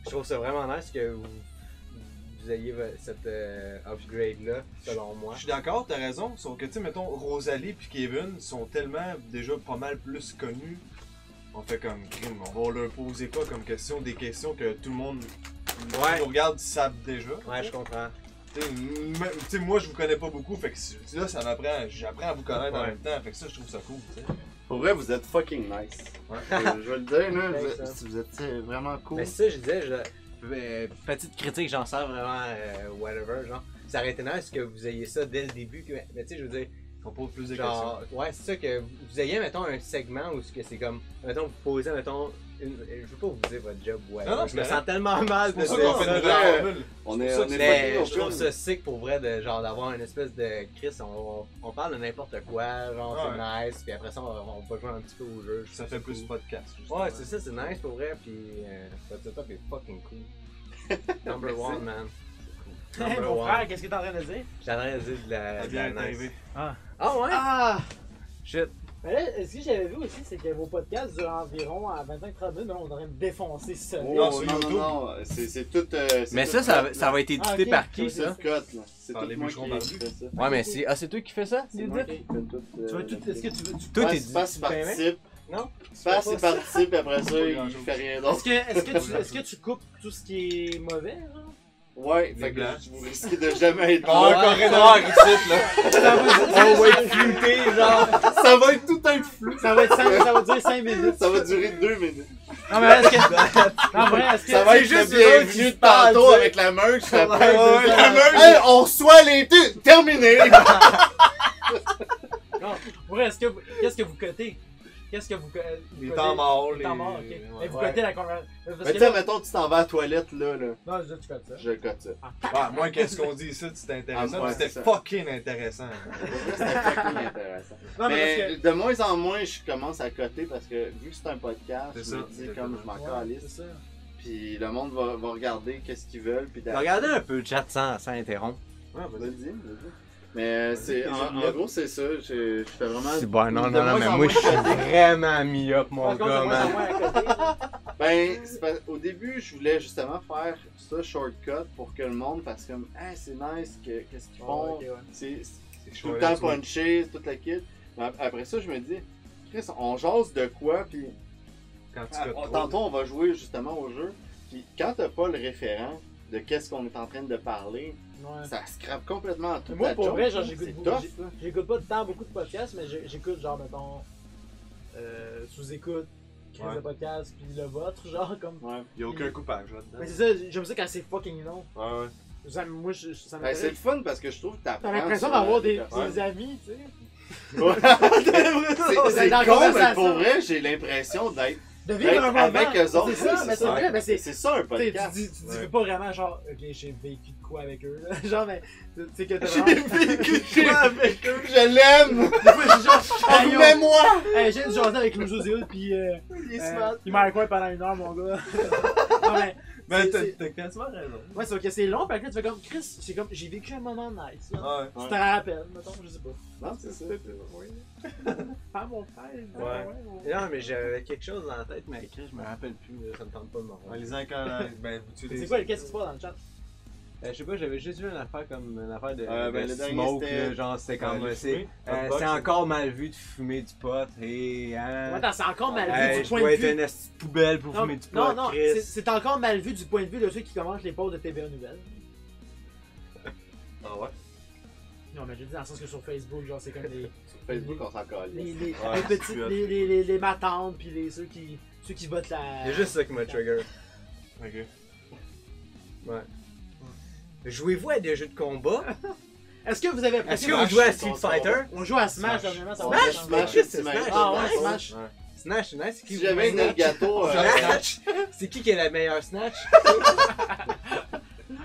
Je trouve ça vraiment nice que vous ayez cette upgrade-là, selon moi. Je suis d'accord, t'as raison. Sauf que, tu sais, mettons, Rosalie et Kevin sont tellement déjà pas mal plus connus. On fait comme crime. On va leur poser quoi comme question? Des questions que tout le monde qui nous regarde savent déjà. Ouais, je comprends. Tu sais, moi, je vous connais pas beaucoup. Fait que là, ça m'apprend. J'apprends à vous connaître en même temps. Fait que ça, je trouve ça cool, tu sais. Pour vrai, vous êtes fucking nice. Ouais. Je vais le dire, là, vous êtes vraiment cool. Mais c'est ça, je disais, petite critique, j'en sers vraiment, whatever, genre. Ça aurait été nice que vous ayez ça dès le début, mais tu sais, je veux dire, On pose plus de genre, questions. ouais, c'est ça, que vous ayez, mettons, un segment où c'est comme, mettons, vous posez, mettons, je veux pas vous dire votre job, ouais. Non, non, je me c'est sens tellement mal de C'est pour ça dire qu'on fait ça, une genre. formule. On Mais est je trouve fucking ça sick pour vrai de genre d'avoir une espèce de Chris, on parle de n'importe quoi, genre c'est nice, puis après ça on va jouer un petit peu au jeu. Ça fait plus podcast. Ouais, c'est ça, c'est nice pour vrai, puis votre setup est fucking cool. Number one, man. Hey, mon frère, qu'est-ce que t'es en train de dire? J'ai en train de dire de la Ça de vient la d'arriver. nice. Ah. Ah ouais? Ah! Shit. Mais là, ce que j'avais vu aussi, c'est que vos podcasts durent environ à 25-30 minutes, mais là, on devrait me défoncer ça. Non, Oh, sur non, YouTube. non, c'est tout. Mais tout ça fait, va être édité ok. par qui C'est ça? tout cut, là. C'est Par tout les moi bûcherons qui barbus. fait ça. Ouais, mais c'est toi qui fais ça? C'est moi qui fais tout. Tu veux tout, est-ce que tu veux... Toi t'es Passe, tu participe. Non? Passe et pas ça. participe, et après ça, Pas il grand-chose. fait rien d'autre. Est-ce que tu coupes tout ce qui est mauvais, genre? Ouais, Les fait que blancs. vous risquez de jamais être Ah, là. encore noir ici, là. On va être flouté, genre. Ça va être tout un flou. Ça va durer 5 minutes. Ça va durer 2 minutes. Non, mais est-ce que... Non, vrai, est-ce que... Ça va être juste le les autres qui bienvenu se de tantôt parlent, avec la merch. Ouais, après, ouais, la la merch. Hey, on reçoit les deux. Terminé. Non, vrai, qu'est-ce que vous cotez? Qu'est-ce que vous cotez? Les temps morts, Les temps morts, ok. Ouais. Et vous cotez la conversation. Mais tu sais, mettons, tu t'en vas à la toilette, là. Non, je dis tu cotes ça. Je cote ça. Ah, moi, qu'est-ce qu'on dit ici, c'était intéressant. Ah, ouais, C'était c'est ça. fucking intéressant. C'était fucking intéressant. Non, mais Mais parce que... de moins en moins, je commence à coter parce que vu que c'est un podcast, C'est je ça, me dis exactement. comme je m'en Ouais, calisse. c'est ça. Puis le monde va regarder qu'est-ce qu'ils veulent. Puis Regardez un peu le chat sans interrompre. Ouais, Vas-y. Mais c'est, en gros, c'est ça. Je fais vraiment. C'est bon, non, de non, non, moins mais en moi moins je suis coter. vraiment mi-up, mon Par contre, gars, c'est moins en man. moins à côté, là. Ben, au début, je voulais justement faire ça shortcut pour que le monde fasse comme, hey, c'est nice, qu'est-ce qu'ils font. Ok, ouais. C'est C'est tout le temps punché, toute la kit. Mais après ça, je me dis, Chris, on jase de quoi, puis Quand tu cotes trop. tantôt on va jouer justement au jeu. Puis quand t'as pas le référent de qu'est-ce qu'on est en train de parler, Ouais. ça scrape complètement tout. Moi, pour vrai, genre, c'est j'écoute tough. beaucoup. J'écoute pas tant beaucoup de podcasts, mais j'écoute, genre, mettons, sous-écoute, crise Ouais. de podcast, puis le vôtre, genre, comme. Ouais. Y'a aucun coupage là-dedans. Mais c'est ça, j'aime ça quand c'est fucking long. Ouais, ouais. Moi, ça Ben, c'est le m'intéresse. fun parce que je trouve que t'apprends. T'as l'impression sur d'avoir les des personnes. amis, tu sais. Ouais. C'est Dans la con, mais conversation. pour vrai, j'ai l'impression d'être De vivre un moment. avec eux autres. C'est ça, mais c'est vrai, mais c'est. C'est ça un Tu sais, podcast. tu dis Ouais. pas vraiment genre, ok, j'ai vécu de quoi avec eux, là. Genre, mais tu sais que t'as J'ai vraiment. vécu quoi avec eux? Je l'aime! Des fois, j'ai genre, hey, yo, Remets-moi! hey, j'ai jasé avec Lou José, puis Il est smart. il m'a un coin pendant 1 heure, mon gars. Non, mais. Ben, c'est- t'as quasiment raison. Ouais, c'est ok, c'est long, puis après, tu fais comme, Chris, c'est comme, j'ai vécu un moment nice, là. Ouais. Tu te rappelles, mettons, je sais pas. Non, c'est ça. Pas mon frère. Ouais. Non, mais j'avais quelque chose dans la tête, mais écrit, je me rappelle plus, là, ça me tente pas de me Ouais, rappeler. les encans, ben, tu C'est quoi, qu'est-ce qui se passe dans le chat? Je sais pas, j'avais juste vu une affaire comme une affaire de, Ben, de le dernier, smoke, c'était- là, genre c'était comme les c'est fumer, hotbox, c'est encore mal vu de fumer du pot et Attends, c'est encore mal vu hey, du je point dois de être vue. une esti de poubelle pour Non, fumer du pot, non, non, Chris. c'est encore mal vu du point de vue de ceux qui commentent les posts de TVA Nouvelles. Ah ouais? Non, mais je dis dans le sens que sur Facebook, genre, c'est comme des. Sur Facebook, on s'en calisse. Les Ouais, petites, c'est les matantes, puis ceux qui votent la. C'est juste ça qui m'a trigger. Ok. Ouais. Jouez-vous à des jeux de combat? Est-ce que vous avez Est-ce apprécié que vous Smash, jouez à c'est Street ton Fighter? On joue à Smash Smash. dernièrement, ça Ouais, va. Smash, Chris, c'est Smash. Ah ouais, Nice. Smash. Ouais. Snatch, c'est nice. C'est qui Si j'avais une Elgato, Snatch. C'est qui est la meilleure Snatch?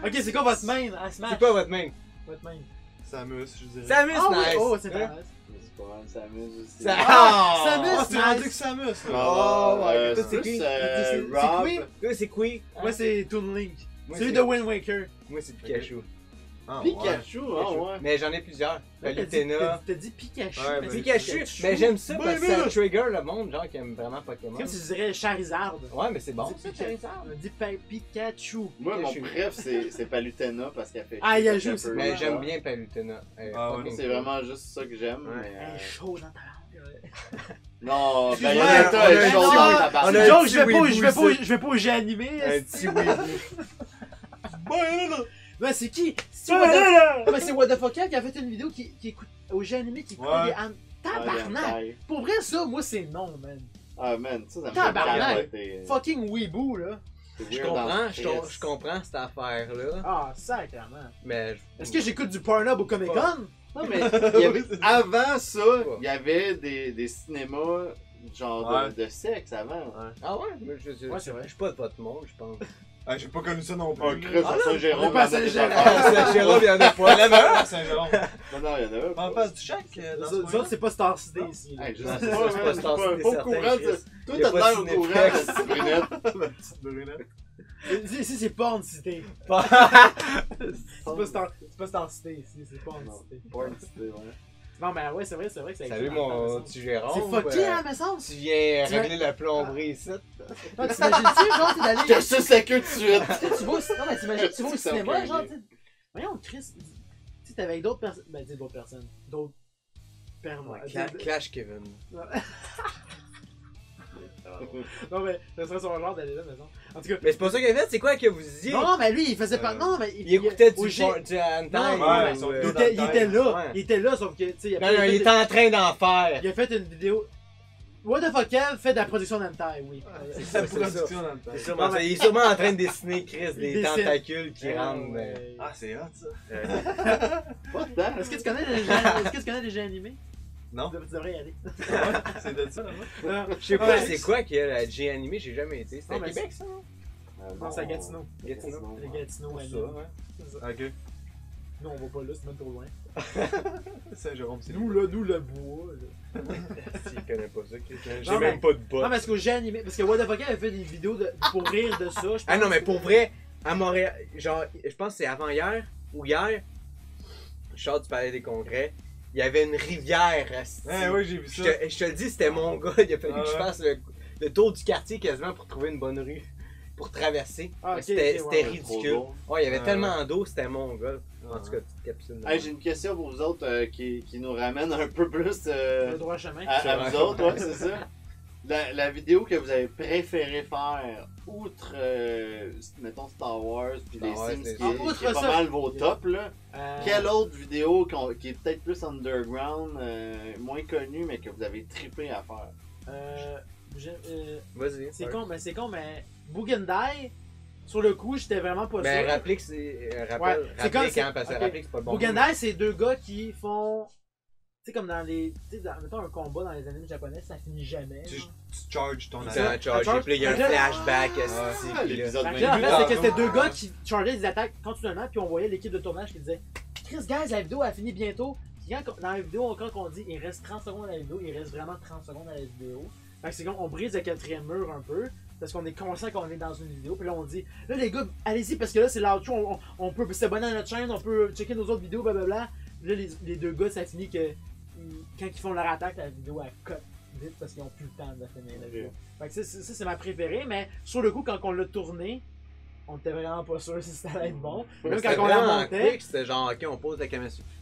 Ok, c'est quoi votre main à Smash? C'est quoi votre main? Votre main? Samus, je dirais. Samus, Ah oui, nice! oh, c'est Hein? nice. c'est pas mal, ça amuse aussi. Ça- Ah, Samus, Ah, c'est rendu nice. que Samus, là. Oh, Non, ouais, c'est c'est plus, qui? Rob. C'est qui? Oui, c'est qui? Moi, c'est Toon Link. Moi, Celui c'est- de Wind Waker. Moi, c'est Pikachu. Ah, Pikachu, ah ouais. Mais j'en ai plusieurs. Là, Palutena. T'as dit Pikachu. Ouais, mais ben, c'est Pikachu, mais j'aime ça parce que ça trigger le monde, genre qui aime vraiment Pokémon. Comme si tu dirais Charizard. Ouais, mais c'est bon. Dis Charizard. Dis Pikachu. Moi, mon Pikachu. bref, c'est Palutena parce qu'elle fait. Ah, il y a un juste- peu, Mais là. j'aime bien Palutena. Ah ouais, fucking C'est cool. vraiment juste ça que j'aime. Ouais. mais, Elle est chaude dans ta langue. Non, Excuse-moi, Bayonetta on a est un chaude petit- dans ta on a barbe. un Joke, petit je weeboo, vais pas au jeu animé. Un petit weeboo. Mais c'est qui? C'est Ah, What the- mais c'est What the Fuck qui a fait une vidéo qui écoute au jeu animé qui écoute Ouais. des tabarnak! Pour vrai, ça, moi, c'est non, man. Ah, man, ça me Tabarnak. fait capoter. Fucking weeboo, là. C'est Je weird dans comprends, le je Christ. je comprends cette affaire-là. Ah, sacrément. Mais. Est-ce que j'écoute du Pornhub au Comic Con? Non, mais il y avait, avant ça, il y avait des cinémas genre de sexe avant. Ouais. Ah ouais? Mais Ouais, c'est vrai. Je suis pas de votre monde, je pense. Ah, j'ai pas connu ça non Oh, plus. Chris, à on Saint-Jérôme. est pas à il y en a des Saint-Jérôme. affaires. C'est Jérôme, il y en a pas. La meilleure, Saint-Jérôme. Non, non, il y en a On pas. passe du chèque dans ce Nous autres, coin-là? c'est pas Star City ici. là. Hey, je Non, sais c'est pas, ça, man, c'est pas je suis Star pas City, au certain, courant de Chris. ça. Toi, Il y a t'as pas l'air de au courant, Cinéplex. la petite brunette. Ma petite brunette. Ici, c'est Porn City. C'est pas Star City ici, c'est Porn Non, City. Porn City, ouais. Non, mais ouais, c'est vrai que ça Salut existe mon dans le petit Jérôme. C'est fucké, hein, mais ça? Tu viens Tu régler la plomberie ici. Non, t'imagines-tu, genre, t'es Je te d'aller. suce la queue tout de suite. Tu vas au cinéma, mais t'imagines, tu vas au Ça cinéma, aucun genre, lien. tu voyons, Chris, tu sais, t'es avec d'autres personnes. Ben, dis d'autres personnes. D'autres pères. Clash Kevin. Non, mais ça serait son genre d'aller là, mais non. En tout cas. Mais c'est pas ça qu'il a fait, c'est quoi que vous disiez? Non, mais lui, il faisait pas. Non, mais. Il écoutait au du G- hentai Non, ouais, ou, ils sont Il deux était, il était là, Ouais. il était là, sauf que, tu sais, il a Non, fait- non, il était en train d'en faire. il a fait une vidéo. What the fuck, elle fait de la production d'hentai, oui. C'est C'est ça. production dans le temps. C'est sûrement ça. Il est sûrement en train de dessiner Chris Il des dessine. tentacules qui Ouais, rentrent. ouais. Ah, c'est hot ça. Pas de temps. Est-ce que tu connais des jeux, est-ce que tu connais des jeux animés? Non? Tu devrais y aller. C'est de ça là-bas? Je sais pas Ouais. c'est quoi qu'il y a la G animé, j'ai jamais été. C'était Non, à mais Québec ça? Non? Non, c'est à Gatineau. Gatineau. Les Gatineau, Pour anime. ça, ouais. C'est ça. Ok. Nous, on va pas là, c'est même trop loin. Saint-Jérôme, c'est Nous, là, nous, le bois, là. S'il connaît pas ça, j'ai Non, même pas de bottes. Non, parce qu'au jeu animé, parce que What the fuck avait fait des vidéos pour rire de ça. Je pense. Ah non, mais pour vrai, à Montréal, genre, je pense que c'est avant-hier ou hier, je sors du Palais des Congrès, il y avait une rivière. asti. Ouais, ouais, j'ai vu Je ça. te le dis, c'était mon gars, il a fallu Ah que je ouais. fasse le tour du quartier quasiment pour trouver une bonne rue, pour traverser. Ah, ok, C'était ok, ouais, ridicule. trop Ouais, il y avait Ah tellement d'eau, c'était mon gars. En Ah tout cas, petite capsule. Hey, j'ai une question pour vous autres qui nous ramène un peu plus Le droit chemin. à vous autres, ouais, c'est ça. La vidéo que vous avez préféré faire, outre, mettons, Star Wars puis les Star Wars, Sims, les qui Sims. est, Outre qui est pas ça. mal vos tops, là. Euh, Quelle autre vidéo qui est peut-être plus underground, moins connue, mais que vous avez trippé à faire? Vas-y. C'est con, mais Bougendai, sur le coup, j'étais vraiment pas Mais sûr. rappelez que c'est. Ouais, Rappelle, c'est comme- hein, parce que ok. rappelez que c'est pas le bon. Bougendai, c'est deux gars qui font. Tu sais, comme dans les. Tu sais, mettons un combat dans les animes japonais, ça finit jamais. Tu genre. charges ton Il attaque. s'en charge, charge. puis là, il y a un Fait que là- flashback. Ah, esti, puis là- l'épisode Fait que là, en 28. fait, c'est que c'était tantôt. deux gars qui chargeaient des attaques continuellement, puis on voyait l'équipe de tournage qui disait Chris, guys, la vidéo a fini bientôt. Puis dans la vidéo, quand on dit il reste 30 secondes à la vidéo, il reste vraiment 30 secondes à la vidéo. Fait que c'est comme on brise le quatrième mur un peu, parce qu'on est conscient qu'on est dans une vidéo. Puis là, on dit là, les gars, allez-y, parce que là, c'est l'outro, on peut s'abonner à notre chaîne, on peut checker nos autres vidéos, blablabla. Puis là, les deux gars, ça finit que quand ils font leur attaque, la vidéo elle cut vite parce qu'ils ont plus le temps de finir la vidéo. Fait que ça, c'est ma préférée, mais sur le coup, quand on l'a tourné, on était vraiment pas sûr si ça allait être bon. Même C'était quand on la vraiment montait. quick, c'était genre, ok, on pose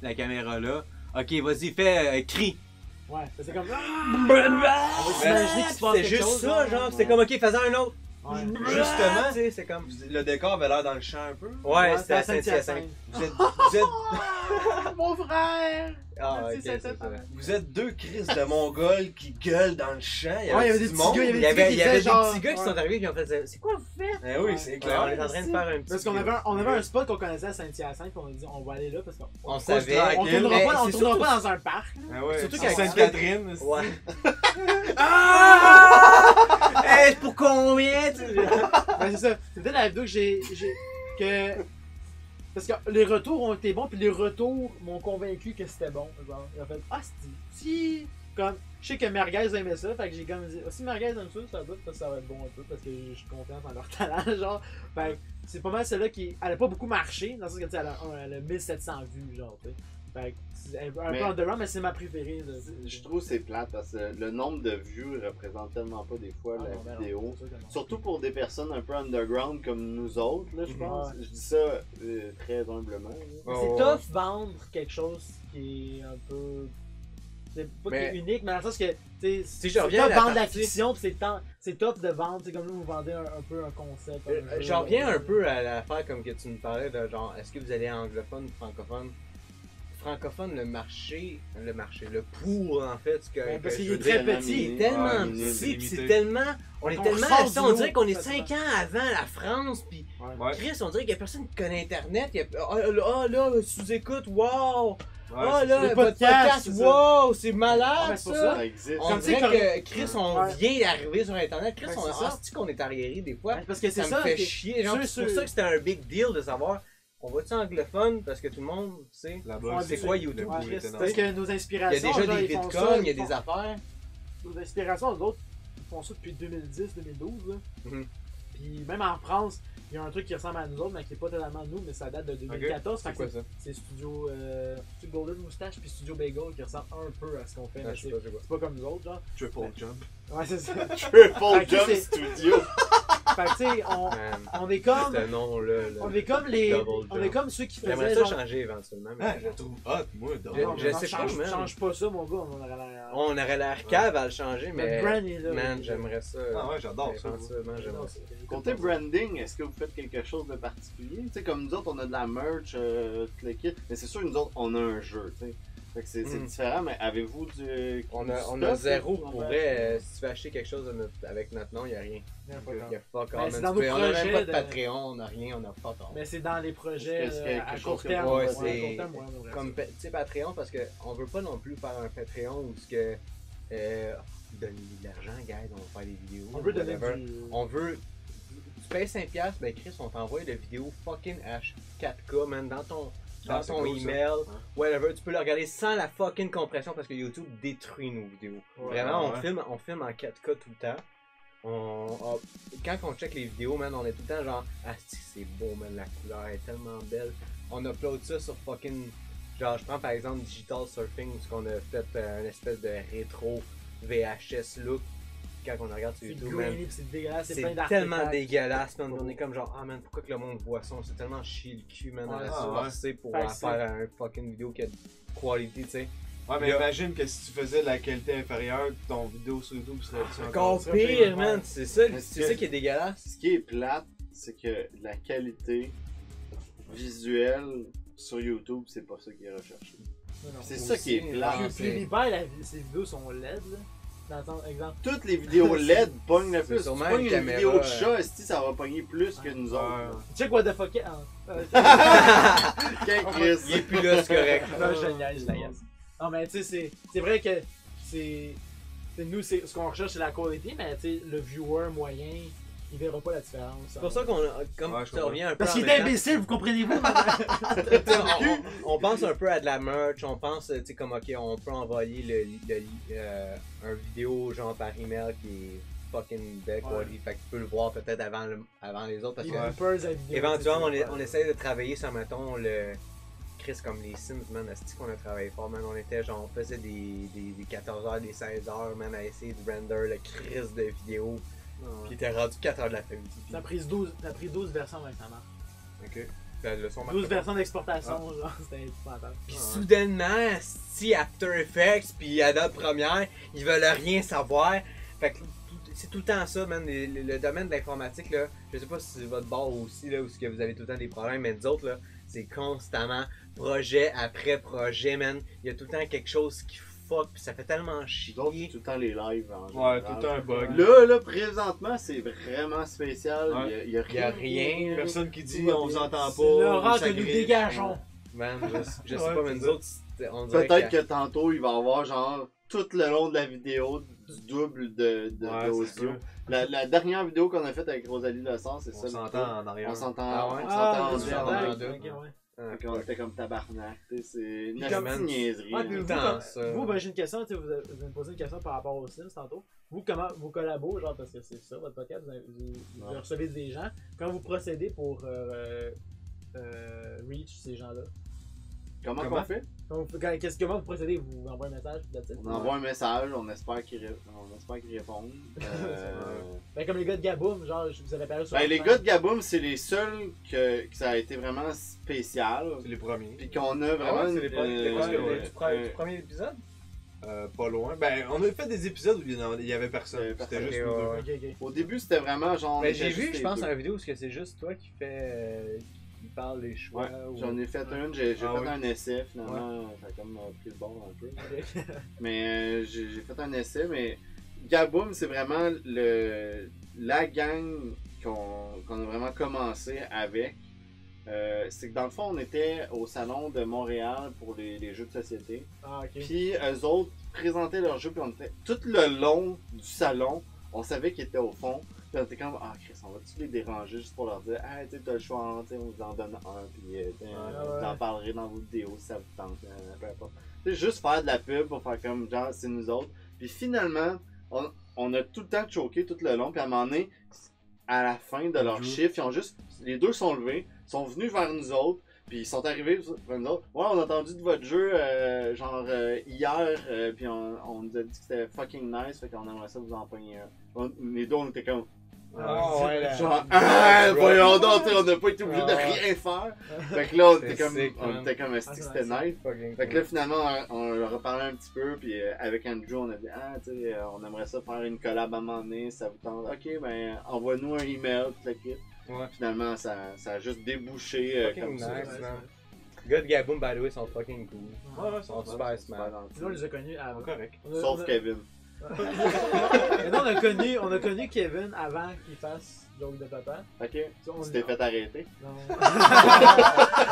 la caméra là. Ok, vas-y, fais cri. Ouais, c'est comme. Ben, On va s'imaginer qu'il se passe C'est quelque juste chose, ça, genre, c'est comme, ok, faisais un autre. Ouais. Justement, Tu sais, c'est comme. le décor avait l'air dans le champ un peu. Ouais, c'était à Saint-Hyacinthe. Saint-Hyacinthe. Vous êtes, Mon frère! Ah, ok, C'est c'est ça, ça. ça. vous êtes deux crises de Mongols qui gueulent dans le champ. Ouais, il y avait des du petits monde. gars, il y avait Il y des avait, petits il y gars avait qui des disaient genre. petits gars qui sont Ouais. arrivés et qui ont fait c'est quoi vous faites? Eh oui, c'est Ouais, clair. on est en train de faire un petit. Parce qu'on avait, on avait un spot qu'on connaissait à Saint-Hyacinthe, puis on a dit on va aller là parce qu'on On savait. on tranquille, tournera mais pas, on c'est tournera surtout- pas dans un parc. là. Ah ouais, Surtout surtout quand- Sainte-Catherine. c'est- Ouais. Ah! Hey, pour combien? tu sais? Ben, c'est ça. C'était la vidéo que que. Parce que les retours ont été bons, puis les retours m'ont convaincu que c'était bon. Genre, il a fait ah, si. Comme, je sais que Merguez aimait ça, fait que j'ai comme dit, si Merguez aime ça, ça doit, parce que ça va être bon un peu, parce que je suis confiant en leur talent, genre. Fait c'est pas mal celle-là qui. Elle a pas beaucoup marché, dans le sens que elle a 1700 vues, genre, tu sais. Fait que c'est un peu underground, mais c'est ma préférée. Là. Je trouve que c'est plate parce que le nombre de vues représente tellement pas des fois Ah la non, ben non, vidéo. c'est sûr que non. Surtout pour des personnes un peu underground comme nous autres, là, je pense. Ouais. Je dis ça très humblement. là. Mais Oh, c'est ouais. tough vendre quelque chose qui est un peu. C'est pas Mais- qui est unique, mais dans le sens que. Si C'est je tough reviens à de la vendre la partie- fiction, pis c'est tough de vendre. C'est comme nous, vous vendez un peu un concept. un jeu, J'en reviens un peu à l'affaire comme que tu me parlais de genre, est-ce que vous allez anglophone ou francophone? Francophone, le pour en fait, ce que, Ouais, parce que qu'il je est veux très dire, petit. il est tellement Ouais, petit, c'est pis limité. c'est tellement, on est On tellement, ressort ça, du on lot, dirait qu'on est facilement. 5 ans avant la France, pis Ouais. Ouais. Chris, on dirait qu'il y a personne qui connaît Internet, là, sous-écoute, wow! Ouais, Ah c'est là, Le votre podcast, podcast, c'est wow, c'est Ah, malade mais c'est pour ça! Ça existe. On Comme dirait tu sais, que Chris, on Ouais. vient d'arriver sur Internet. Chris, Ouais, on c'est ça. dit qu'on est arriéré des fois. Ouais, parce que c'est Ça ça. me fait que- chier. Genre, c'est pour ça que c'était un big deal de savoir, on va-tu anglophone parce que tout le monde sait. Là-bas, C'est quoi YouTube, Ouais, Chris? Parce que nos Il y a inspirations. déjà genre, des ils font bitcoins, ça, il y a ils des font- affaires. Nos inspirations, les autres, ils font ça depuis 2010-2012. Mhm. Puis même en France, il y a un truc qui ressemble à nous autres, mais qui est pas totalement nous, mais ça date de 2014. C'est fait que quoi ça? c'est Studio Golden Moustache puis Studio Bagel qui ressemble un peu à ce qu'on fait. Ah, mais je sais c'est pas, c'est quoi. c'est pas comme nous autres, genre. Triple Jump. Ouais, c'est ça. Triple Ok, Jump c'est- Studio. Fait que tu sais, Man, on est comme. ce nom-là. là. On est comme les. Double On est jump. comme ceux qui J'aimerais faisaient. ça genre- changer éventuellement. Mais Ah, je la trouve hot, moi. Je- Non, je mais non, sais pas, change, man. change pas ça, mon gars, on aurait l'air. On aurait l'air cave à le changer, mais. Notre brand est là. Man, j'aimerais ça. Ah ouais, j'adore ça. Éventuellement, j'aimerais ça. Côté branding, est-ce que vous faites quelque chose de particulier? Tu sais, comme nous autres, on a de la merch, tout le kit. Mais c'est sûr, nous autres, on a un jeu, tu sais. Fait que c'est différent, mais avez-vous du. On a stuff, zéro là, pour qu'on vrai. va Si tu veux acheter quelque chose avec notre nom, il n'y a rien. Il y a fuck Ben, all. c'est man. dans Tu peux- nos On a même pas projets de de- Patreon, on n'a rien, on a fuck all. Mais c'est dans les projets Est-ce qu'il y a à quelque court chose que terme. vous- Ouais, à c'est court terme, ouais, on aurait comme ça. tu sais Patreon parce que on veut pas non plus faire un Patreon où ce que donner de l'argent, guys, on va faire des vidéos. On veut donner whatever. du. On veut. Tu payes 5$, ben Chris, on t'envoie la vidéo fucking H4K, man, dans ton Ah, c'est cool, ça. email, whatever. Tu peux le regarder sans la fucking compression parce que YouTube détruit nos vidéos. Ouais, Vraiment, ouais. on filme en 4K tout le temps. Quand on check les vidéos, man, on est tout le temps genre, ah, c'est beau, man, la couleur est tellement belle. On upload ça sur fucking. Genre, je prends par exemple Digital Surfing, où on a fait une espèce de rétro VHS look. Quand on regarde sur C'est YouTube, man, grainy, pis c'est dégueulasse, c'est c'est plein d'artefacts. tellement dégueulasse, man. On est comme genre, ah man, pourquoi que le monde voit ça? On s'est tellement chier le cul, man, à Ouais, se ah, ouais. forcer pour Fait que faire un fucking vidéo qui a de qualité, tu sais. Ouais, mais Là- imagine que si tu faisais de la qualité inférieure, ton vidéo sur YouTube serait Encore ça, pire, pire, man. ouais. C'est ça, Est-ce c'est que- ça qui est dégueulasse. Ce qui est plate, c'est que la qualité visuelle sur YouTube, c'est pas ça qui est recherché. Non, non. C'est Aussi, ça qui est plate. genre, Plus PewDiePie, ses vidéos sont LED, là. Dans ton exemple. Toutes les vidéos LED pognent le C'est plus. Tu sûrement pognes une une caméra, vidéo de chat, esti, ça va pogner plus que nous Ouais. autres. Check what the fuck. Quel Chris. Il est plus là, c'est correct. Non, je niaise, je la niaise. Non, mais tu sais, c'est vrai que c'est nous, ce qu'on recherche, c'est la qualité, mais tu sais, le viewer moyen, il verra pas la différence. C'est pour ça qu'on, comme Ouais, je tu reviens un peu Parce en qu'il même est temps. imbécile, vous comprenez-vous? on pense un peu à de la merch, on pense, tu sais, comme, ok, on peut envoyer un vidéo genre par email qui est fucking belle Ouais. quality, fait que tu peux le voir peut-être avant les autres, parce Les que bloopers à vidéo. éventuellement tu sais, on essaie de travailler sur, mettons, le Chris comme les Sims, man, c'est qu'on a travaillé fort, man, on était genre, on faisait des 14h, des 16h, man, à essayer de render le Chris de vidéo, puis t'es rendu 4h de l'après-midi. T'as pris 12 versions avec ta marque. Ok. Le son 12 versions d'exportation, genre, c'était épouvantable. Puis Ouais. soudainement, si After Effects puis Adobe Premiere, ils veulent rien savoir. Fait que c'est tout le temps ça, man. Le domaine de l'informatique, là, je sais pas si c'est votre bord aussi, là, ou si vous avez tout le temps des problèmes, mais nous autres, là, c'est constamment projet après projet, man. Il y a tout le temps quelque chose qui fuck, puis ça fait tellement chier. Nous autres, c'est tout le temps les lives en Ouais, général. tout le temps un bug. Là, présentement, c'est vraiment spécial. Ouais. Il y a Il y a rien. rien. Personne qui dit Ouais, on vous entend pas. C'est l'aura ou ça que nous griffe. dégageons. Man, je sais Ouais, pas, mais c'est nous ça. autres, on dirait Peut-être que tantôt, il va y avoir genre tout le long de la vidéo du double de Ouais, audio. c'est sûr. La dernière vidéo qu'on a faite avec Rosalie Lessard, c'est On ça. s'entend en arrière. On s'entend Ah ouais? on Ah, s'entend c'est en vrai. deux. Ok, ouais. Fait qu'on était comme tabarnak, tu sais, c'est une comme- petite niaiserie. Ouais, là. puis vous, Temps, ça. vous, ben, j'ai une question, tu sais, vous avez me posé une question par rapport aux Sims tantôt. Vous, comment vous collabos, genre, parce que c'est ça, votre podcast, vous Ouais. recevez des gens. Comment vous procédez pour reach ces gens-là? Comment Comment? qu'on fait? Comment vous procédez? Vous envoyez un message, puis that's it? On envoie un message, on espère qu'ils répondent. Ben, comme les gars de Gaboom, genre, vous avez apparu sur Ben, leur les page. gars de Gaboom, c'est les seuls que ça a été vraiment spécial. C'est les premiers. Puis qu'on a Ah vraiment. ouais, c'est les ouais. du premier épisode? Pas loin. Ben, on a fait des épisodes où il y avait personne. Il y avait C'était personne. juste Ok, nous deux. ouais. Ok, ok. Au début, c'était vraiment genre. on Ben, était j'ai juste vu, les je pense, deux. dans la vidéo où c'est juste toi qui fais. Qui parle des choix. Ouais, ou- j'en ai fait une, j'ai Ah fait oui. un essai finalement, ça a comme pris le bord un peu. Mais j'ai fait un essai, mais Gaboom, c'est vraiment la gang qu'on a vraiment commencé avec. C'est que dans le fond, on était au salon de Montréal pour les jeux de société. Ah, ok. Puis eux autres présentaient leurs jeux, puis on était tout le long du salon, on savait qu'ils étaient au fond. Puis on était comme, ah Chris, on va-tu les déranger juste pour leur dire, ah, tu sais, t'as le choix, hein, tu sais, on vous en donne un, puis vous en parlerez dans vos vidéos si ça vous tente, peu importe. Tu sais, juste faire de la pub pour faire comme, genre, c'est nous autres. Puis finalement, on a tout le temps choqué tout le long, puis à un moment donné, à la fin de leur chiffre, ils ont juste, les deux sont levés, sont venus vers nous autres, puis ils sont arrivés vers nous autres. Ouais, on a entendu de votre jeu, hier, puis on nous a dit que c'était fucking nice, fait qu'on aimerait ça vous en pogner un. Les deux, on était comme, Ah ouais, là. genre, ah, voyons donc, tu sais, on n'a pas été obligé de rien faire. Fait que là, on était C'est comme, sick, on man. était comme, est-ce que c'était nice? Fucking Fait que là, finalement, on leur a parlé un petit peu, puis avec Andrew, on a dit, ah, tu sais, on aimerait ça faire une collab à un moment donné, ça vous tente. Ok, ben, envoie-nous un email, tout le kit. Ouais. Finalement, ça a juste débouché Fucking comme ça. nice, man. Les gars de Gaboom, by the way, sont fucking cool. Ouais, ouais, Ils sont super smart. Sinon, on les a connus avant. correct. Sauf Kevin. Mais non, on a connu Kevin avant qu'il fasse Joke de Papa. Ok, On- tu t'es fait arrêter. Non.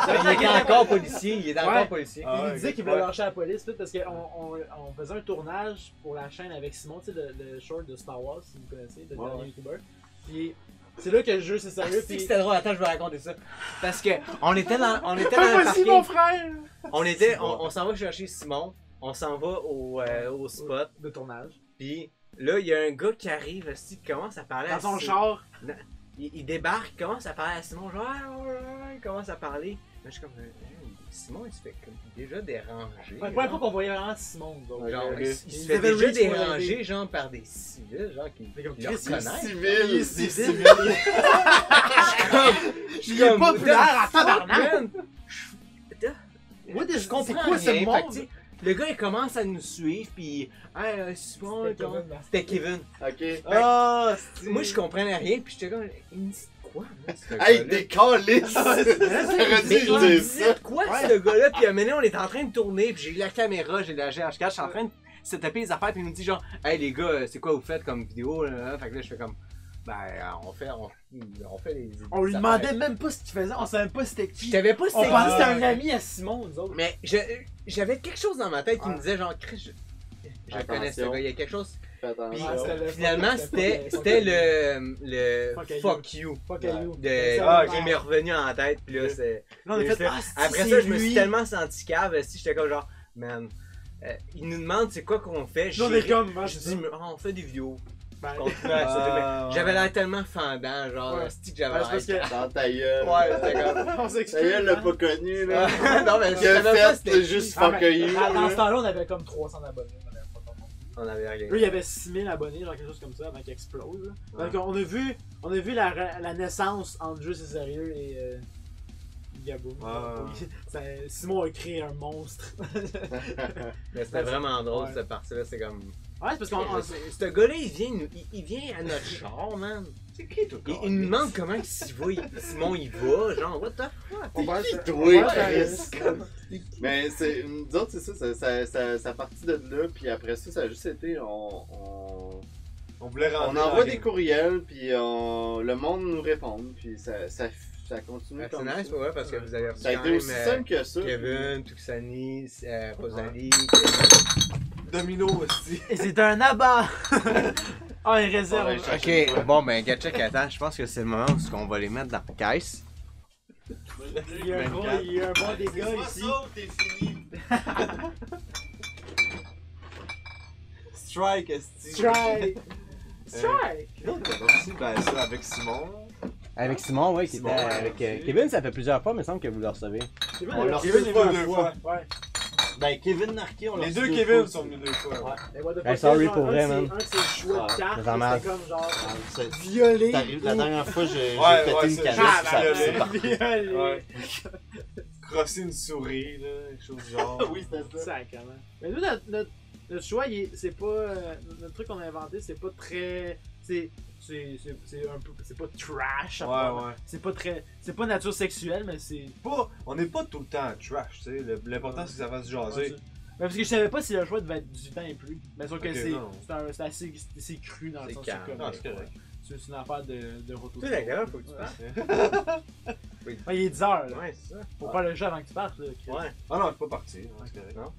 Mais il est encore policier, il est encore Ouais. policier. Ah, Il ouais, me disait qu'il ouais. voulait lâcher la police tout, parce qu'on faisait un tournage pour la chaîne avec Simon, tu sais, le short de Star Wars, si vous connaissez, le Ouais, dernier ouais. YouTuber. Puis c'est là que le jeu c'est Ah, sérieux. c'est que Puis c'était drôle, attends, je vais raconter ça. Parce que on était dans le Vas-y, mon parking, frère! on s'en va chercher Simon, on s'en va au spot, De tournage. puis là, il y a un gars qui arrive, aussi, qui commence à parler Dans à son Simon. char. Il débarque, il commence à parler à Simon, genre, ah, ouais, il commence à parler. Là, je suis comme, Simon, il se fait comme déjà déranger. La première fois qu'on voyait vraiment Simon, donc. Genre, Ok. il se Ils fait avaient déjà reach pour déranger, l'arrivée. genre, par des civils, genre, qui C'est comme, le Chris, il est reconnaissent. Civil, c'est c'est civil. Il est populaire à tabarnak. What is- je comprends c'est quoi ce rien. monde? Fait que, tu sais, le gars, il commence à nous suivre, puis hey, Simon, C'était Kevin, là. c'était Kevin. Ok. Ah, moi, je comprenais rien, puis j'étais comme, il me dit quoi, là, ce Hey, gars-là? des calices! T'aurais dû Mais il me dire dit ça. quoi, ce gars-là, puis maintenant, on est en train de tourner, puis j'ai la caméra, j'ai la GH4, je suis en train de se taper les affaires, puis il nous dit genre, hey les gars, c'est quoi vous faites comme vidéo, là? Fait que là, je fais comme, ben, on fait les. On lui les demandait affaires. même pas ce qu'il faisait, on savait même pas c'était Je qui. savais pas si On c'était pensait que qui. c'était un ami à Simon, nous autres. Mais j'avais quelque chose dans ma tête qui me Ouais. disait genre, Chris, je connais ce Attention. gars, il y a quelque chose. Fais attention. Puis Ah, c'était le finalement, fuck- c'était fuck- le Fuck you. fuck you Fuck Ouais. you. qui m'est revenu en tête. Puis là, c'est. Là, on a Et fait, là, ah, après c'est ça, je me suis lui. tellement senti cave. Si j'étais comme genre, man, il nous demande c'est quoi qu'on fait. Là, on est comme, moi, Je dis, on fait des vidéos. Ben, Je continue à sauter, mais ouais. j'avais l'air tellement fendant, genre, Ouais. c'est que j'avais Ouais, c'est l'air. parce que- Dans ta gueule. Ouais, c'était comme. on Ta s'excuse. gueule l'a hein. pas connu, là. Non, mais je Qu'il a savais pas fait, c'était c'est qui. juste Ah, fuck mais, you. dans ce là. temps-là, on avait comme 300 abonnés. On avait pas tant de monde. On avait rien. Lui, il y avait 6000 abonnés, genre quelque chose comme ça, avant qu'il explose. Là. Donc, on a vu la naissance entre Jeu c'est sérieux et Gaboum. Ouais. Simon a créé un monstre. Mais c'était vraiment drôle Ouais. cette partie-là, c'est comme. Ouais, c'est parce qu'on. Ce gars-là, il vient à notre char, man. C'est qui, toi? Il nous demande comment il s'y va, Simon il va, genre, what the fuck? On va Qui, se- toi, on va Chris? se- Mais c'est, nous autres, c'est ça partit de là, puis après ça, ça a juste été, On voulait rentrer on dans envoie la des game. courriels, puis le monde nous répond, puis ça ça continue C'est comme nice, ça. ouais, parce que vous avez reçu Ça a quand été même aussi simple que ça. Kevin, Tuxani, Rosalie. Domino aussi. Et c'est un abat! Ah, il réserve. Ouais, Ok, bon ben, Gatchek, attends, je pense que c'est le moment où on va les mettre dans la caisse. Il y a un bon, il y a un bon dégât ici. t'es fini. Strike, esti. Strike! Strike! Aussi, ben ça avec Simon. Avec Simon, oui, qui Simon, était ouais, avec aussi. Kevin, ça fait plusieurs fois, mais il me semble que vous le recevez. On l'a Kevin reçu est venu deux fois. Ouais. Ben, Kevin Narqué, on l'a Les reçu deux deux Kevin fois sont aussi. venus deux fois. Ouais. Mais what the Ben, fuck, sorry genre, pour vrai, un de man. ses- Un de ses choix de Ah, cartes, c'est normal. c'était comme genre Ah, c'est- violé. t'arrives- La dernière fois, j'ai Ouais, pété ouais, une ça, canette, j'ai- ça j'ai- c'est j'ai- parti. Violé. Ouais. Crosser une souris, là, quelque chose du genre. Oui, c'était ça. Sacrément. Mais nous, notre choix, c'est pas. Notre truc qu'on a inventé, c'est pas très. C'est un peu. C'est pas trash. Ouais, ouais. C'est pas très. C'est pas nature sexuelle, mais c'est. On n'est pas tout le temps trash, tu sais. L'important, c'est que ça fasse jaser. Mais parce que je savais pas si le choix devait être 18 ans et plus. Mais sauf que Ok, c'est non. c'est assez c'est cru dans le C'est sens calme. comme. Non, c'est correct. C'est une affaire de retour. Tu sais, d'accord, faut que tu parles. Ouais, il est 10h là. Ouais, c'est ça. Faut faire le jeu avant que tu partes là. Chris. Ouais. Ah non, je suis pas parti. Non, c'est correct. Non?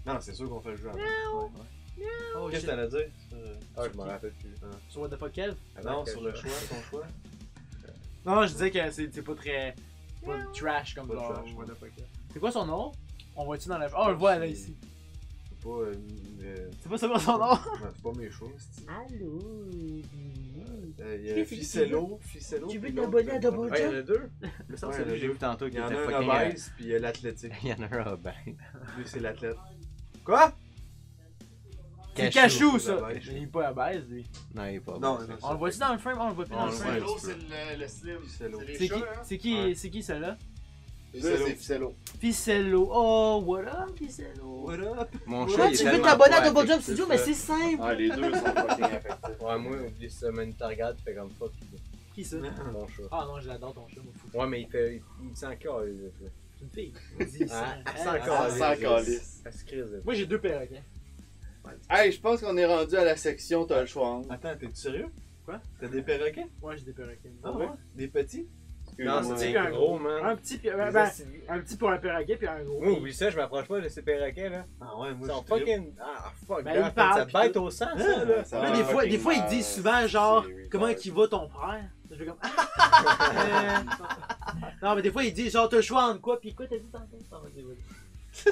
Non, c'est sûr qu'on fait le jeu avant. Ouais. Oh, Qu'est-ce shit. que t'allais dire? Ah, je m'en rappelle plus. Sur What the fuck Kev? Non, sur le choix, ton choix. Non, je disais que c'est pas très. Pas trash comme Pas genre. trash, What ouais. the fuck Kev. C'est quoi son nom? On voit-tu dans la. Oh, on le voit là ici. C'est pas. C'est pas ça quoi son nom? Non, c'est pas mes choix, c'est. Allô? Il y a Ficello. Tu veux puis t'abonner à l'autre, Double Ouais, il y en a deux. Mais ça, Ouais, c'est il y en a lui, j'ai deux. vu tantôt Il qui y en était a un fucking. obèse, puis il y a l'athlétique. Il y en a un ben. Lui, c'est l'athlète. Quoi? C'est Cachou. Cachou ça! la base. Il est pas à base lui. Non, il est pas. Non, bon, non, On le voit-tu dans le frame? On le voit plus dans le On le frame. voit. Ficello, c'est le slim. Ficello. les C'est qui, chats, hein? Ouais. c'est qui celle-là? Ça, c'est Ficello. Ficello. Oh, what up, Ficello? What up? Mon Ouais, chat, il est tu veux tellement t'abonner à pas Double Jump affectif, Studio, là. mais c'est simple! Ah, les deux sont fucking affectifs. Ouais, moi, oublie ça, man, il te regarde, tu fais comme fuck. Qui ça? Mon chat. Ah non, je l'adore ton chat, mon fou. Ouais, mais il sent encore. C'est une fille. Vas-y, Ah, ça. elle Elle, sent elle, encore. Elle sent calice. Elle se crise. Moi j'ai deux perroquets. Hey, je pense qu'on est rendu à la section T'as le choix entre. Attends, t'es-tu sérieux? Quoi? T'as des perroquets? Ouais, j'ai des perroquets. Ah ouais? Des petits? Non, Excuse-moi. c'est un des gros, Un man. petit, puis, Les ben, un petit pour un perroquet, puis un gros. Moi, oublie ça, je m'approche pas de ces perroquets, là. Ah ouais, Ils moi sont je trippe. fucking. Ah, fuck, Ben, gars, ils parlent, ça pis bête tout. au sang, ça, là. Ça Là, va des fois, fucking ils mal. disent souvent genre C'est comment retard. qu'il va ton frère. Je fais comme non mais des fois il dit genre t'as le choix entre quoi puis quoi t'as dit tantôt. Ah, vas-y, vas-y.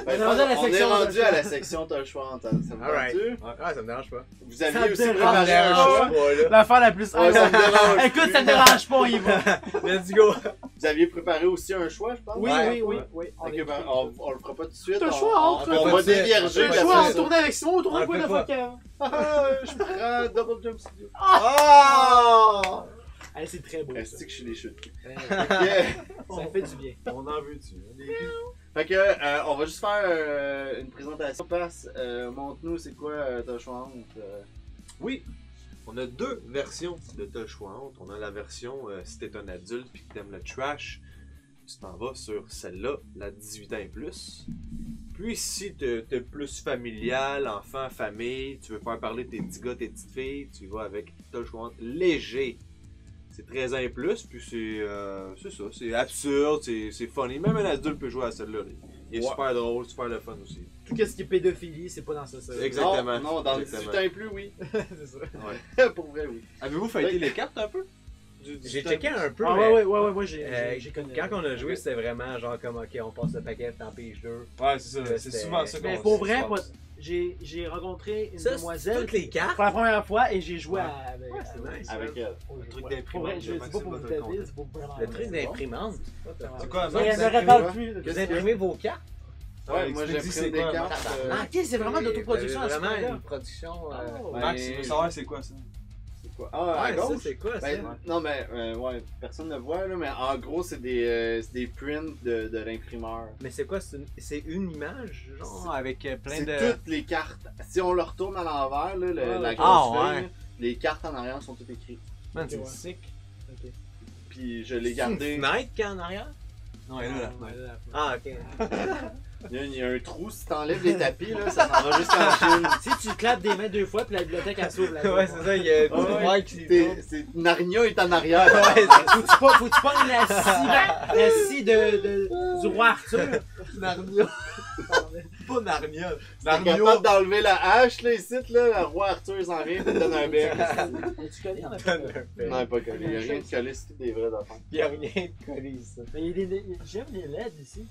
Ben, On est rendu à la on est section rendu T'as le à la choix. section T'as le choix entre. Ça vous Alright. va-tu? Ah, ça me dérange pas. Vous Ça aviez me aussi dérange préparé un pas. choix. pas, là. L'affaire la plus Ouais, ça me dérange écoute plus. ça me dérange pas on y va. Let's go. Vous aviez préparé aussi un choix, je pense? Oui Ouais. oui. Ok, ben, on le fera pas tout de suite. T'as le on- choix on- entre- On T'as va le dévierger T'as la le choix en section. tourner avec Simon ou tourner On avec le quoi fait de pas. fuck. Ah, je prends Double Jump Studio. Ah! Allez c'est très beau. Est-ce Ça. que je suis les chutes? Ça fait du bien. On en veut-tu? Fait que, on va juste faire une présentation. Passe, montre-nous c'est quoi T'as le choix entre. Oui, on a deux versions de T'as le choix entre. On a la version si t'es un adulte et que t'aimes le trash, tu t'en vas sur celle-là, la 18 ans et plus. Puis si t'es plus familial, enfant, famille, tu veux faire parler tes petits gars, tes petites filles, tu vas avec T'as le choix entre léger. C'est 13 ans et plus, puis c'est ça, c'est absurde, c'est funny. Même un adulte peut jouer à celle-là. Il est Ouais. super drôle, super le fun aussi. Tout ce qui est pédophilie c'est pas dans ça. Exactement. Non, dans Exactement. 18 ans et plus, oui. C'est ça. Ouais. Pour vrai, oui. Avez-vous fêté les cartes un peu? J'ai checké un peu. Ah mais, ouais moi euh, j'ai connu. Quand on a joué, c'était vraiment genre comme ok, on passe le paquet, t'en piges deux. Ouais, c'est ça. C'est C'était- souvent ça qu'on Mais pour vrai, se passe. j'ai rencontré une Ça, demoiselle toutes les cartes. pour la première fois et j'ai joué avec. Ouais, c'est nice. Avec elle. Le truc Pour d'imprimante, vrai, je sais pas pour vous Maxime va te aider, le c'est pour vraiment. Le truc d'imprimante. C'est quoi, Mais Max? elle me imprimez reparle quoi? plus. Vous imprimez vos cartes? Ouais, moi explique-y, j'imprime c'est des quoi, cartes. Max? Ah, ok, c'est vraiment de l'autoproduction à ce Vraiment point-là. une production. Oh. Max, il veut savoir c'est quoi ça. C'est quoi? Ah, à Ouais, ça gauche? c'est quoi ça? Ben, non, mais ouais, personne ne le voit, là, mais en gros, c'est des prints de l'imprimeur. Mais c'est quoi? C'est une image? Genre avec plein C'est de. toutes les cartes. Si on le retourne à l'envers, là, la Ah, grosse ouais. feuille, là, les cartes en arrière sont toutes écrites. Man, Ok, c'est ouais. sick. Ok. Puis je l'ai C'est une gardé. fenêtre qu'il y a en arrière? Non, elle est là. Ah, ok. Il y a un trou, si t'enlèves les tapis, là, ça s'en va jusqu'en Chine. Si tu clapes des mains 2 fois, puis la bibliothèque elle s'ouvre. là. Ouais, c'est ça, il y a Ouais, tout le monde qui. Narnia est en arrière. Faut que tu pognes la scie du roi Arthur. Narnia. Pas Narnia. T'es Narnia. capable d'enlever la hache, là, ici, là, le roi Arthur s'en vient, il te donne un bec. Tu connais en fait? Non, pas collé. Il y a rien de collé, c'est tout des vrais d'affaires. Il y a rien de collé ici. Mais il y a j'aime les LED ici.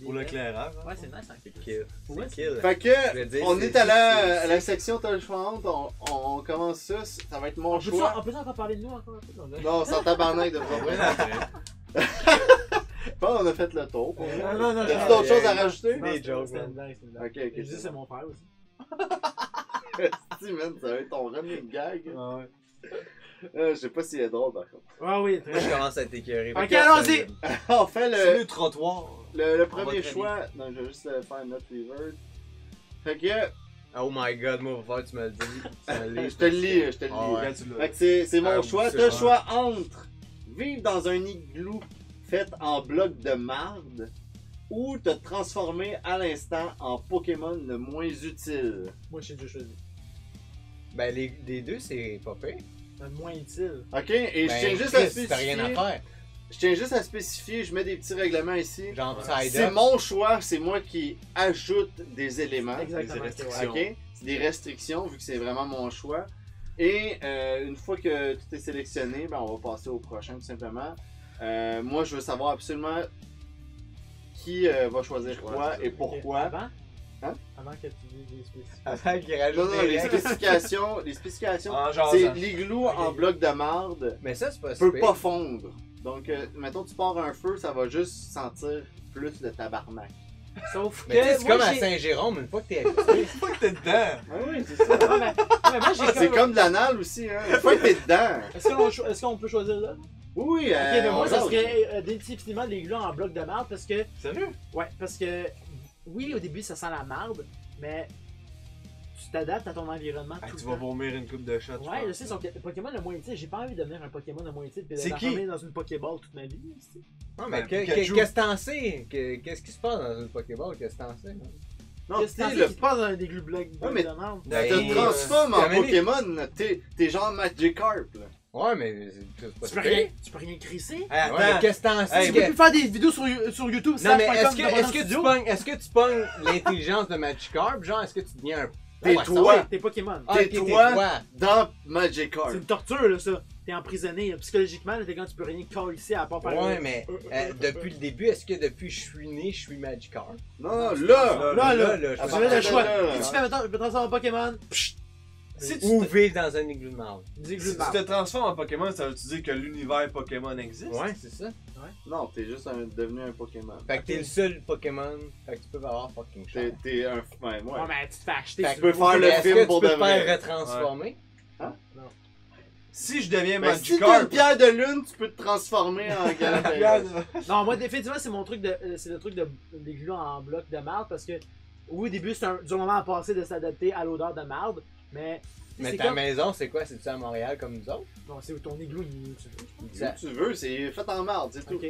Pour l'éclairage. Ouais, c'est nice, hein. C'est kill. Ouais, C'est kill. Fait Je veux que, dire, on c'est- est à c'est- la section touchante, on commence ça, ça va être mon choix. On peut encore parler de nous encore un peu? Non, Non, c'est en tabarnak de vous Ouais, autres. Bon, on a fait le tour. pour moi. non, non. T'as-tu d'autres choses à rajouter? Des Des jokes, jokes, man. Ok, ok. Je dis c'est mon frère aussi. Si, man, ça va être ton running gag. Ouais. Je sais pas s'il est drôle, par contre. Ah oui, Moi, je commence à être écœuré. Ok, allons-y. On fait C'est le, le trottoir. le On premier va choix. Non, je vais juste faire un autre reverse. Fait que, Oh my god, moi, va falloir que tu me le dis. Tu me le lis, je te le lis, je te le Ah lis. ouais. Quand tu l'as- Fait que c'est mon Ah, choix. c'est T'as le vrai. choix entre vivre dans un igloo fait en bloc de marde ou te transformer à l'instant en Pokémon le moins utile. Moi, j'ai déjà choisi. Ben, les deux, c'est pas fait. Le moins utile. Ok? Et je Ben, tiens juste à Chris, t'as rien à spécifier. faire. Je tiens juste à spécifier, je mets des petits règlements ici. Genre, Ouais. side C'est up. mon choix, c'est moi qui ajoute des éléments. Exactement. restrictions. Ok? C'est des restrictions vu que c'est vraiment mon choix. Et une fois que tout est sélectionné, ben, on va passer au prochain tout simplement. Moi, je veux savoir absolument qui va choisir quoi et pourquoi. Avant? Hein? Avant que tu dises les spécifications. Avant qu'il Non, rajoute non, des les règles. spécifications, En jasant. c'est l'igloo en bloc de marde Mais ça, c'est pas peut super. pas fondre. Donc, mettons, tu pars un feu, ça va juste sentir plus le tabarnak. Sauf que. Mais tu sais, c'est moi, comme à j'ai- Saint-Jérôme, une fois que t'es habitué. Une fois que t'es dedans. Ah oui, c'est ça. Ouais, mais moi, j'ai C'est comme de l'anal aussi, hein. Une fois que t'es dedans. Est-ce qu'on peut choisir là? Oui, Ok, mais moi, on ça lâche. serait définitivement des gluants en bloc de marde parce que. Sérieux? Ouais, parce que. Oui, au début, ça sent la marde, mais. Tu t'adaptes à ton environnement Ah, tout tu le vas temps. vomir une coupe de shot. Ouais, je sais, son Pokémon le moins utile. J'ai pas envie de devenir un Pokémon le moins utile puis C'est d'être qui? enfermé dans une Pokéball toute ma vie. tu sais. Non, mais Ben, qu'est-ce Pikachu. que t'en sais? Qu'est-ce qui se passe dans une Pokéball? Qu'est-ce que t'en sais? non? Non, Qu'est-ce tu que sais, tu qui te passe dans des blocs mais- de marde? Ben, tu te transformes en t'as amené- Pokémon, t'es genre Magikarp, là. Ouais, mais c'est pas Tu peux super. rien, tu peux rien crisser. Hey, Ouais, mais attends. qu'est-ce que t'en sais? Hey, Tu que- peux plus faire des vidéos sur YouTube. Non, mais slash.com de est-ce que tu pognes l'intelligence de Magikarp? Genre, est-ce que tu deviens un T'es poisson? toi. T'es Pokémon. Ah, T'es ok, toi. Dans Magikarp. C'est une torture, là, ça. T'es emprisonné. là. Psychologiquement, là, t'es quand tu peux rien ici à part faire. Ouais, mais depuis le début, est-ce que depuis que je suis né, je suis Magikarp? Non, là! Là, là, là, je à tu pense fais partir le de choix. là, Si tu fais, mettons, je me transforme en Pokémon. Pшst! Si tu, Ou vivre dans un igloo de marde. Dis que si je tu te transformes en Pokémon, ça veut-tu dire que l'univers Pokémon existe? Ouais, c'est ça. Non, t'es juste devenu un Pokémon. Fait que t'es le seul Pokémon. Fait que tu peux avoir fucking T'es chance. t'es un. Ouais, Ouais, ouais. mais tu te fais acheter. Fait sur tu peux le- faire le Est-ce film que pour tu peux de te faire vrai. retransformer? Si je deviens Ben, si t'as Magikarp, une pierre de lune, tu peux te transformer en Galapagos. Non, moi, définitivement, c'est mon truc de. C'est le truc des gluants en bloc de marde parce que. Oui, au début, c'est un dur moment à passer de s'adapter à l'odeur de marde, mais. Mais c'est ta comme- maison, c'est quoi? C'est-tu à Montréal comme nous autres? Non, c'est ton igloo, il. Si tu veux, c'est fait en marde, c'est tout. Ok.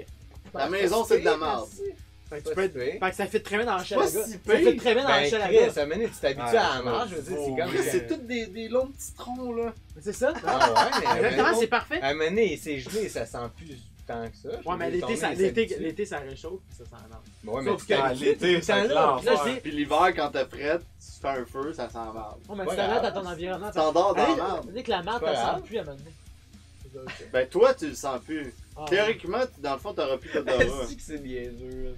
Ta maison, c'est de la marde. Fait que Pas tu peux si être. pire. Fait que ça fait très bien dans le C'est pas chalaga. si Ça fait pire. très bien dans le Ben, chalaga. Chris, à un moment donné, tu t'habitues Ouais, à la marche, je veux dire, faut- c'est comme... Mais c'est tous des longs petits troncs, là. C'est ça? Ah ouais, mais... Exactement, c'est parfait. À un moment donné, c'est gelé, ça sent plus tant que ça. Ouais, mais l'été, ça réchauffe, puis ça sent marde. Ouais, mais Sauf tu que- Ah, l'été, ça temps te là, lance. Puis là, je dis. Puis l'hiver, quand t'as fret, tu fais un feu, ça sent marde. Oh, mais Pas tu t'adaptes à grave. ton environnement. Tu t'endors dans la marde. Dès que la marde, Pas t'en grave. sens plus à un moment donné. Ben toi, tu le sens plus. Ah, Théoriquement, dans le fond, t'auras plus d'odorat. C'est que c'est niaiseux.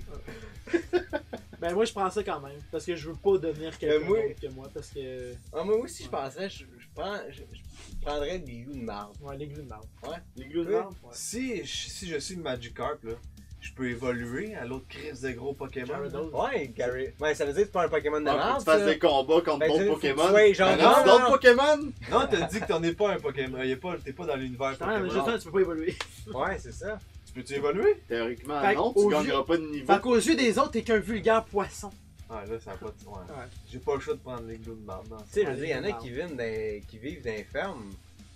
Ben moi je prends ça quand même, parce que je veux pas devenir quelqu'un moi- d'autre que moi, parce que... Ah, moi aussi, je penserais, je prendrais des loups de marde. Ouais, l'église de marde. L'église de Ouais. marde. Si je suis Magikarp, là, je peux évoluer à l'autre crise de gros Pokémon. Gyarados. Ouais, Gary. Ouais, ça veut dire que c'est pas un Pokémon de Ah, faut marde, que tu fasses ça. des combats contre Ben, d'autres tu sais, faut que tu Pokémon. sois genre- Ben, Non, reste non, d'autres non. Pokémon? Non, t'as dit que t'en es pas un Pokémon. T'es pas dans l'univers Justement, mais Pokémon. justement, tu peux pas évoluer. Ouais, c'est ça. Tu peux-tu évoluer? Théoriquement, Fait non, qu'au tu gagneras pas de niveau. Fait qu'aux yeux des autres, t'es qu'un vulgaire poisson. Ah, là, ça a pas de. Ouais. Ouais. J'ai pas le choix de prendre les glouts de marde. Tu sais, je veux dire, il y en a qui vivent dans les fermes.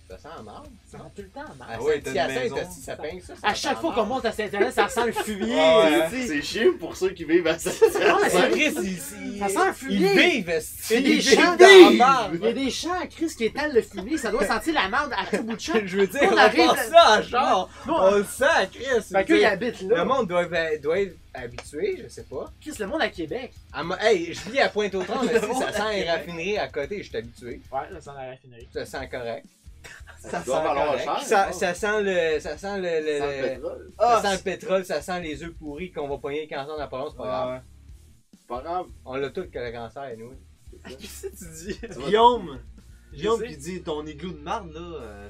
Ça sent la marde. Ça rend tout le temps mal. Ah ouais, ouais, t'as t'as une une maison. ça pingue ça. À chaque fois qu'on monte à Saint-Internet, ça sent le fumier. Ouais. tu sais. C'est chiant pour ceux qui vivent à ça. Non, mais c'est C'est vrai. Chris, Ça sent le fumier. ils vivent, Il y a des champs dans la marde. Il y a des champs à Chris qui étalent le fumier, ça doit sentir la merde à tout bout de champ. Je veux dire, On on arrive pense ça en genre. Non, On le sent, Chris. fait qu'ils habitent Le là. monde doit être habitué, je sais pas. Chris, le monde à Québec. Hey, je vis à Pointe-aux-Trembles, mais Le si monde ça à sent une Québec. raffinerie à côté, je suis habitué. Ouais, là, ça sent la raffinerie. Ça sent correct. Ça doit valoir correct. cher. Ça sent le. Ça sent le. Sans le pétrole. Ça sent le pétrole, ça sent les œufs pourris qu'on va pogner le cancer dans la parole, c'est pas grave. Ouais. C'est pas grave. On l'a tout que le cancer, nous. Qu'est-ce que tu dis? Ça va- Guillaume! Guillaume sais. qui dit ton igloo de marde là,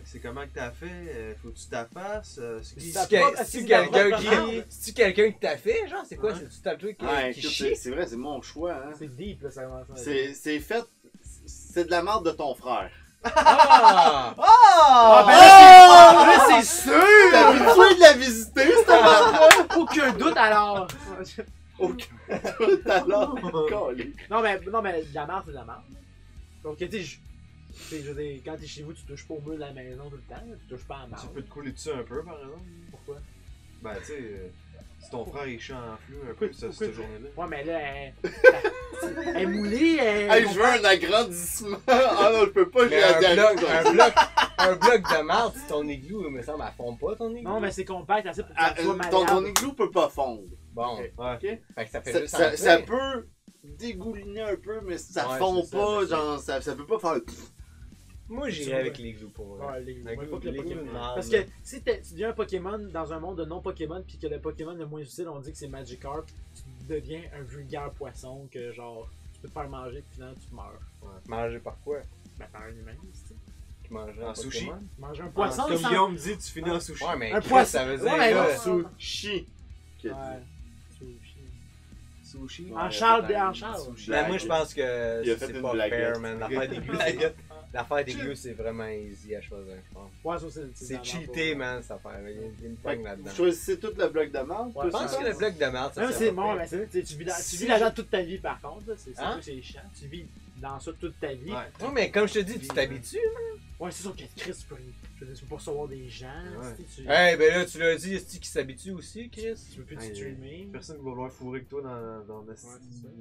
c'est comment que t'as fait? Faut que tu t'affasses? C'est qui? Ça- C'est-tu quelqu'un qui t'a fait, genre, c'est quoi? Ouais. C'est-tu t'as le truc Ouais, qui écoute, chie? c'est vrai, c'est mon choix. Hein. C'est deep, là, ça commence à C'est fait. C'est de la merde de ton frère. Ah! Ah, ben là, c'est sûr! T'es habitué de la visiter, cette merde-là! aucun doute alors. Tout à l'heure. Calé. Non, mais de la merde, c'est de la merde. Donc, tu sais, je veux dire, quand t'es chez vous, tu touches pas au mur de la maison tout le temps, là, tu touches pas à la Tu merde. peux te couler dessus un peu, par exemple. Pourquoi? Ben, tu sais, si ton frère il chante en flux un peu cette journée-là. Ouais, mais là, elle est moulée, elle. Hey, je veux un agrandissement! Ah non, je peux pas, j'ai Mais la diarrhée. un bloc de marde, c'est ton igloo, il me semble, elle fond pas ton igloo. Non, mais c'est compact, assez pour que Ah, ça soit ton malléable. igloo peut pas fondre. Bon, Ok. Ouais. fait que ça fait Ça, juste ça, entrer. ça peut dégouliner un peu, mais ça Ouais, fond c'est ça, pas, c'est ça. genre, ça peut pas faire. Moi, j'irais avec l'igloo pour vrai. Ouais, les Avec pas que le l'igloo Pokémon. de marde, Parce là. que si tu deviens un Pokémon dans un monde de non-Pokémon, puis que le Pokémon le moins utile, on dit que c'est Magikarp, tu deviens un vulgaire poisson que genre, tu peux te faire manger, puis finalement tu meurs. Manger par quoi? Ben, par un humain, tu sais. Qui mangerait En un sushi? Pokémon? Manger un poisson, Comme sans- Guillaume dit, tu finis en sushi. Ouais, mais Un Chris, poisson. ça veut dire Ouais, mais là, non. Sushi. Qu'il a dit. Ouais. Sushi. Sushi. Ouais, En Charles, peut-être. en Charles. Sushi. Mais moi, je pense que Il a fait c'est une pas blaguette. fair, man. L'affaire d'igloo, c'est vraiment easy à choisir, je pense. Ouais, ça, c'est C'est cheaté, man, cette affaire. Il y a une Fait pogne que là-dedans. vous choisissez tout le bloc de menthe. Ouais, Je pense que le bloc de merde, ça Non, mais serait c'est pas bon, pire. mais c'est tu vis Si- là-dedans toute ta vie par contre, là, c'est Hein? sûr que c'est chiant. Tu vis dans ça toute ta vie. Ouais. Non, mais comme je te dis, tu t'habitues. Ouais, c'est sûr que Chris, tu peux pas recevoir des gens. Ouais. Tu sais, Eh, ben là, tu l'as dit, est-ce qu'il s'habitue aussi, Chris? tu peux plus te Hey, streamer. Personne qui va vouloir fourrer que toi dans le c'est ça.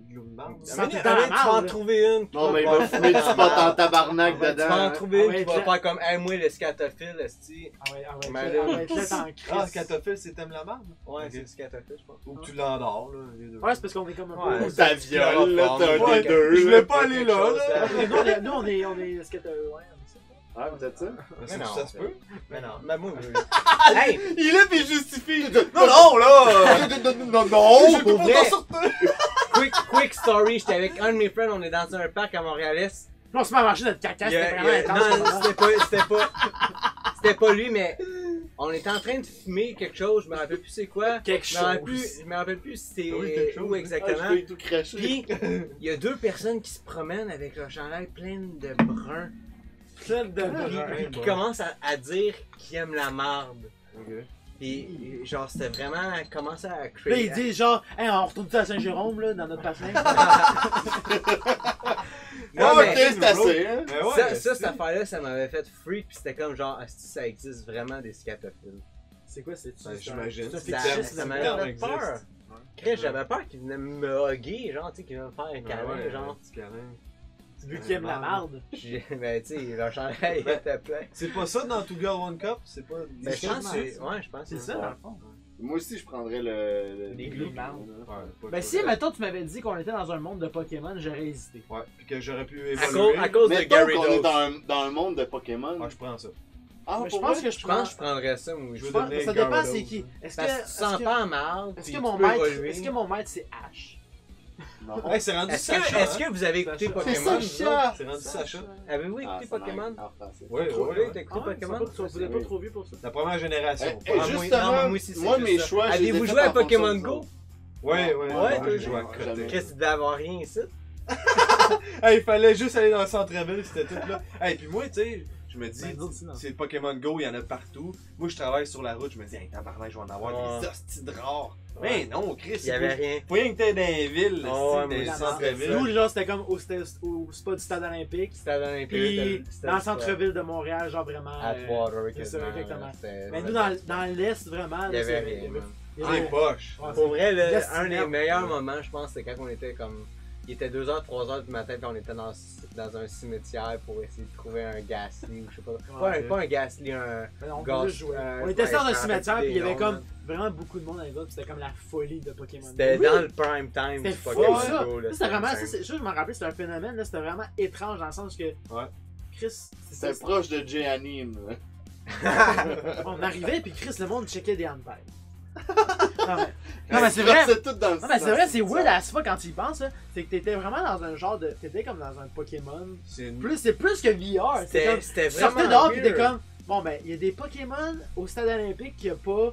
igloo de marde. Tu Ah, sens mais tout le tu temps la vas en marde, là. trouver une. Non, mais il va fumer du pot en tabarnak Tu vas dedans. en hein. trouver Ah une ouais, qui va là. faire comme, hey, moi, le scatophile, esti. Ah ouais, ah ouais, Mais là, là- ah ouais, là, t'es en Ah, crise. ce qu'elle t'a fait, c'est t'aimes la marde? Ouais, Ok. c'est le scatophile, je pense. Ou que tu l'endors, là, les deux. Ouais, c'est parce qu'on est comme un Ouais. peu. Ou ta viole, là, t'as un Ouais, des deux. je là. voulais pas aller là, là. Nous, on est. Est-ce que t'as. Ouais, on est ça. Ah, peut-être ça? Mais non, Ça se peut. Mais non, mais moi, hey, Il est puis il justifie. Non, non, là! Non, non, pour vrai. sortir. quick story, j'étais avec un de mes friends, on est dans un parc à Montréal-Est. Là, on se met à marcher notre caca, c'était vraiment intense. Non, c'était pas lui, mais on était en train de fumer quelque chose, je me rappelle plus c'est quoi. Quelque Je me rappelle chose. plus, je me rappelle plus c'était Oui, quelque chose. où Ah, exactement. je peux tout cracher. Puis, il y a deux personnes qui se promènent avec leur chandail plein de brun. Plein de Puis qui commencent à dire qu'ils aiment la marde. Ok. Puis, genre, c'était vraiment commencer à Là, créer. il dit genre, hey, on retourne à Saint-Jérôme, là, dans notre patrin. Non, Ah, ok, mais c'est assez, hein? Mais ouais, cette affaire-là, ça m'avait fait freak. Puis, c'était comme genre, asti, ça existe vraiment des scatophiles. C'est quoi, c'est Ben, j'imagine. C'est un Ça, fétichisme. ça le m'avait terme fait existe. peur. Chris, j'avais peur qu'il venait me hugger, genre, tu sais, qu'il venait me faire un câlin, Ouais, genre. petit câlin. Vu qu'il aime la marde. Ben, tu sais, leur chandail était plein. C'est pas ça dans Two Girl One Cup? C'est pas. Ben, je pense que c'est. Ouais, je pense que C'est ça, dans le fond. Moi aussi, je prendrais le. Les glous de marde. Ouais, Ben, si, mettons, tu m'avais dit qu'on était dans un monde de Pokémon, j'aurais hésité. Ouais, puis que j'aurais pu À évoluer. cause de Mettons Gary qu'on est Dose. dans un monde de Pokémon. Ah, je prends ça. Ah, Mais je pour pense vrai? que je Je prends. pense que je prendrais ça, moi. Je veux Je pense- devenir Ça dépend Gyarados. c'est qui. Est-ce que. Parce que tu sens pas en marde. Est-ce puis que tu mon peux maître. évoluer. Est-ce que mon maître c'est Ash? Non. Hey, c'est rendu Sacha. Est-ce que vous avez écouté Sacha. Pokémon? C'est vous autres? Sacha! C'est rendu Sacha. Avez-vous Ah, écouté c'est Pokémon? en français. Ouais, Trop ouais, vieux, ouais. t'as écouté Ah, Pokémon? vous êtes pas trop vieux pour ça. La première génération. Et pas- moi- justement, non, mais moi aussi, c'est moi, juste mes ça. choix, je les ai Avez-vous faits joué à en fonction Pokémon de Go? Ouais, ouais, Ouais, ouais. toi, J'ai joué à jamais. côté. Chris, tu devais avoir rien ici. Hey, il fallait juste aller dans le centre-ville, c'était tout là. Hey, puis moi, tu sais, je Je me dis, Ben, nous autres aussi, non. c'est Pokémon Go, il y en a partout. Moi, je travaille sur la route, je me dis, hey, tabarnak, je vais en avoir Ouais. des hosties de rares. Ouais. Mais non, Chris, Il y avait rien. Faut rien que t'aies dans les villes, Oh, dans ouais, les moi, centres-villes. Nous, genre, c'était comme au spot du stade olympique. Stade olympique. Puis c'était dans le centre-ville de Montréal, genre vraiment. Atwater, c'est ça, quasiment. exactement. C'était- Mais nous, dans l'Est, vraiment. Il y là, avait c'est- rien, il y avait- man. il y Ah, avait- les poches. Ouais, Pour vrai, là, Yes, un des merde. meilleurs moments, je pense, c'est quand on était comme. Il était 2h, 3h du matin, puis on était dans un cimetière pour essayer de trouver un Gasly ou je sais pas. Ouais. Pas un Gasly, un. Mais on Gaz- peut juste jouer. On était ouais, assis dans un je me cimetière, rappelle puis il y des avait noms, comme man. vraiment beaucoup de monde avec d'autres, c'était comme la folie de Pokémon. C'était Oui. dans le prime time C'était du fou, Pokémon ça. Go. là, Ça, c'était vraiment, insane. je me rappelle, c'était un phénomène, là, c'était vraiment étrange dans le sens que. Ouais. Chris, C'était c'est proche de J-Anime. on arrivait, puis Chris, le monde checkait des handbags. Non, mais c'est vrai. C'est tout dans le Non, mais c'est dans vrai, le c'est weird cimetière. à ce fois quand tu y penses, là. C'est que t'étais vraiment dans un genre de. T'étais comme dans un Pokémon. C'est une... C'est plus que VR. C'est comme. C'était Tu sortais vraiment. dehors, pis t'es weird. comme. Bon, ben, il y a des Pokémon au stade olympique qu'il n'y a pas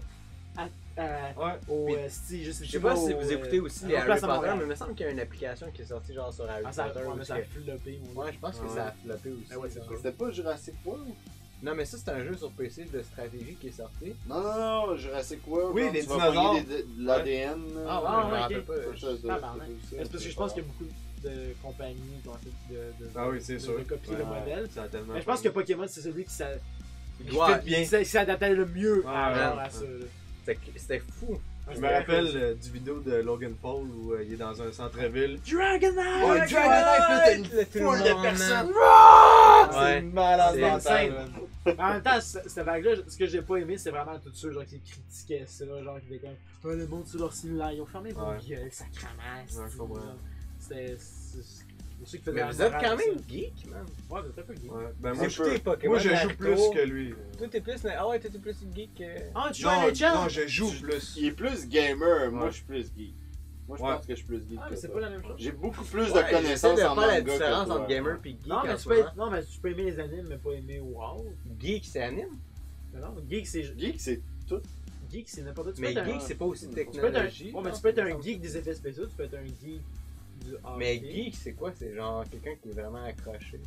Ouais. au. Puis- Si, Je sais pas si vous écoutez aussi les Harry Place à Potter, Montréal. mais il me semble qu'il y a une application qui est sortie genre sur Harry Ah, ça, Potter. ouais, où mais ça a que- floppé. Ouais, je pense que Ouais. ça a floppé aussi. Ah ouais, c'est genre. sûr. C'était pas Jurassic World? Non, mais ça, c'est un jeu sur PC de stratégie qui est sorti. Non, Jurassic World. Oui, genre, les tu vas dinosaures. pogner de l'ADN. Ah, Ah, je me ouais, rappelle ok. pas. Tabarnak. C'est parce que je pense qu'il y a beaucoup de compagnies qui ont essayé de Ah oui, c'est sûr. de copier le Ouais. modèle. Ça a tellement Mais je pense que Pokémon, c'est celui qui Ouais, s'adaptait le mieux Ouais, à ouais. ça. là. C'était fou. Je me rappelle du vidéo de Logan Paul où il est dans un centre-ville. Dragonite! Ouais, Dragonite, Dragonite, le t'as une foule de monde, personnes. Ouais. C'est malade C'est mental, insane. man. En même temps, cette vague-là, ce que j'ai pas aimé, c'est vraiment tous ceux genre, qui critiquaient ça, genre qui étaient comme oh, le monde sur leur cellulaire, ils ont fermé vos Ouais. gueules, sacrément. Ouais, je comprends. C'était. Ceux qui faisaient Mais la vous êtes morale, quand même ça. geek, man. Ouais, vous êtes un peu geek. Ouais. Ben, Vous moi, écoutez Pokémon moi, je joue Naruto. plus que lui. Toi, t'es plus. Ah ouais, t'es plus geek que. Ah, tu joues à Non, NHL? non, je joue plus. Il est plus gamer, moi Ouais. je suis plus geek. Moi je Ouais. pense que je suis plus geek. Ah, que mais c'est toi. pas la même chose. J'ai beaucoup plus de Ouais, j'essaie connaissances de en faire la manga différence que toi. entre gamer et geek. Non, mais en tu ce peux, moment. non, mais tu peux aimer les animes, mais pas aimer WoW. Geek, c'est anime. Non, geek, c'est. Geek, c'est tout. Geek, c'est n'importe quoi. Tu Mais peux être geek, c'est pas aussi Tu peux être technologie. un, ouais, mais tu peux être un geek des effets spéciaux, tu peux être un geek du hockey. Mais geek, c'est quoi? C'est genre quelqu'un qui est vraiment accroché.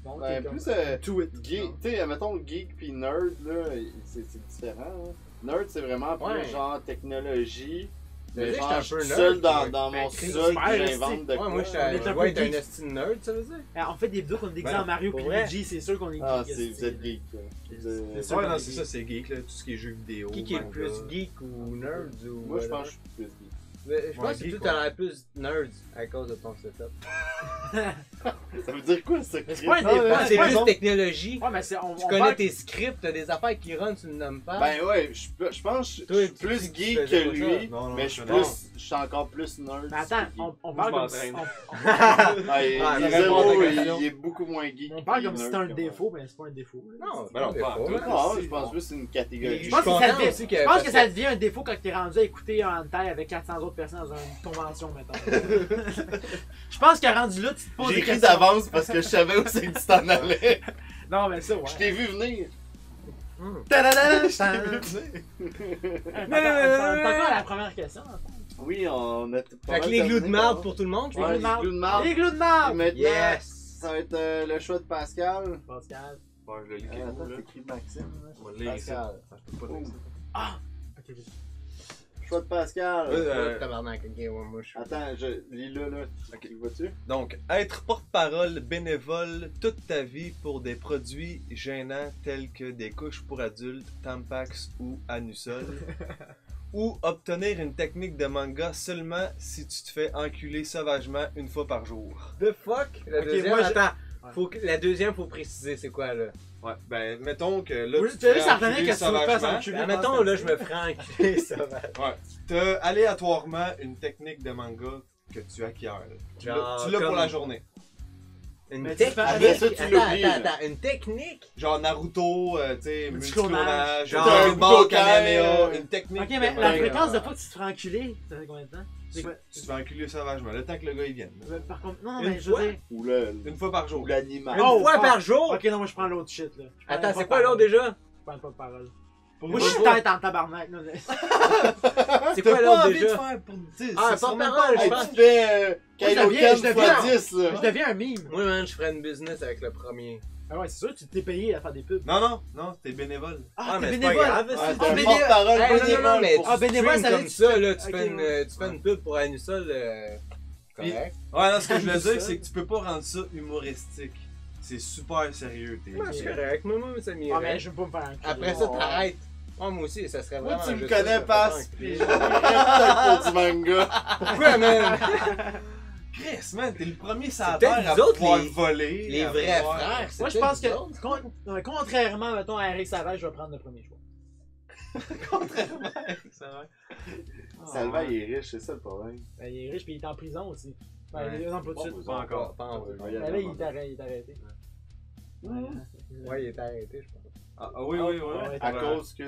Bon, Ben, t'es comme- plus To it. geek, tu sais, mettons geek pis nerd, là, c'est différent. Hein. Nerd, c'est vraiment plus Ouais. genre technologie. Mais Mais j'étais genre, un je suis peu nerd, seul dans, ouais. dans Ben, mon Chris, sol super, pis là, j'invente de Ouais, quoi. moi, on est je un dois peu être un geek. esti nerd, ça veut dire? On fait des vidéos qu'on est déguisé Ben, en Mario pour puis vrai. Luigi, c'est sûr qu'on est geek. Ah, esti, vous êtes geek, là. C'est sûr Ouais, qu'on non, est c'est geek. ça, c'est geek, là. Tout ce qui est jeux vidéo. Qui est le manga. plus geek ou nerd ou. Moi, je pense que je suis plus geek. Je pense Ouais, que geek, tout a l'air plus nerd à cause de ton setup. Ça veut dire quoi, ça? Mais c'est pas un Chris? débat, C'est pas plus un- technologie. Ouais, mais c'est. Tu connais tes scripts, t'as des affaires qui run, tu le nommes pas. Ben ouais, je pense que Toi, je suis tu plus dis que tu geek faisais que pas lui, ça. Non, non, mais je je connais. suis encore plus nerd. Mais attends, que geek. on Moi, parle je comme m'entraîne. Ah, il Ah, est ça répond à ta zéro, question. il est beaucoup moins geek. on parle que comme si nerd c'était un que moi. défaut, mais c'est pas un défaut. là. Non, Ben non, c'est pas en tout. Non, je pense plus que c'est une catégorie. Je Je pense, suis que ça content devient, aussi que- je pense parce que ça devient un défaut quand t'es rendu à écouter un hentai avec 400 autres personnes dans une convention, mettons. Je pense que rendu là, tu te poses J'ai des écrit questions. d'avance parce que je savais où c'est que tu t'en allais. Non, mais ça, ouais. Je t'ai vu venir. Ta-da-da-da! Je t'ai vu venir. On est encore à la première question. en fait. Oui, on a pas Fait mal que les glous de terminé, marde quoi. pour tout le monde, je Ouais, pense. les glous de marde. Les glous de Et marde! maintenant, Yes! ça va être le choix de Pascal. Pascal. Ouais, je le lis Attends, quelque là. t'écris Maxime. On va le lire ici. Pascal. Ah, je peux pas lire ça. Ah! Ok, Choix de Pascal. Tabarnak, ok, ouais, moi je suis. Attends, lis-le là. Ok. Tu vois-tu? Donc, être porte-parole bénévole toute ta vie pour des produits gênants tels que des couches pour adultes, Tampax ou Anusol. Ou obtenir une technique de manga seulement si tu te fais enculer sauvagement une fois par jour. The fuck? La Ok, deuxième, moi, je- attends. Ouais. La deuxième, faut préciser c'est quoi là. Ouais, ben, mettons que là, Oui, tu te tu as fais juste à retenir enculer que tu veux faire sauvagement. enculer. Admettons, là, je me ferais enculer ça va. Ouais. T'as aléatoirement une technique de manga que tu acquiers. Là. Tu l'as Genre, tu l'as pour comme- la journée. Une Mais tu technique. fais- après ça, tu l'oublies, là. Attends, une technique? Genre Naruto, tu sais, multiclonage, Genre Dragon Ball, Budokai, Kamehameha, une technique Ok, de mais manga. la fréquence de fois que tu te ferais enculer, ça fait combien de temps? Tu te fais enculer sauvagement, le temps que le gars il vienne. là. Par contre, non, Une mais je fois? veux dire. Ou Une fois par jour. l'animal. Une Oh, fois fuck. par jour? Ok, non, moi je prends l'autre shit là. Je prends Attends, pas c'est de quoi parole. l'autre déjà? Je prends pas de parole. Pour Moi une je suis fois. tête en tabarnak. Non, mais- C'est T'as quoi pas l'autre envie de déjà? faire pour. tu sais, Ah, ça sera même porte-parole, pas- je Hey, pense. tu fais je Kaioken deviens- x 10 là. Je deviens un meme. Moi, man, je ferais une business avec le premier. Ah ouais, c'est sûr, tu t'es payé à faire des pubs. Non, t'es bénévole. Ah, t'es mais c'est pas bénévole. grave, Ah, c'est t'as un bénévole. porte-parole Hey, bénévole non, mais pour- tu bénévole, stream ça veut comme dire ça, que là, tu tu fais- fais ok, tu fais une pub pour Anusol, correct. Ouais, non, ce que je veux Ça. dire, c'est que tu peux pas rendre ça humoristique. C'est super sérieux, t'es. Ouais, c'est correct, moi, ça Ah, m'irait. mais je veux pas me faire un cul. Après ça, t'arrêtes. Ouais, moi aussi, ça serait Moi, vraiment tu me juste connais, ça, passe, ça pis fait je peut-être pour du manga. Pourquoi, man? Chris, man, t'es le premier sur la C'est peut-être terre à nous autres, pouvoir les- voler. Les à vrais pouvoir- frères, c'est Moi, je peut-être pense que, nous autres. contrairement, mettons, à Eric Savage, je vais prendre le premier choix. C'est vrai. Salva, il est riche, c'est ça le problème. Ben, il est riche puis il est en prison aussi. Ben, Ouais. non, pas tout de suite. Pas encore. Pas encore. Ouais, Ben, là, il est arrêté. Ouais, il est arrêté, je pense. Ah oui, oui, oui. Ouais, À Ouais. cause que.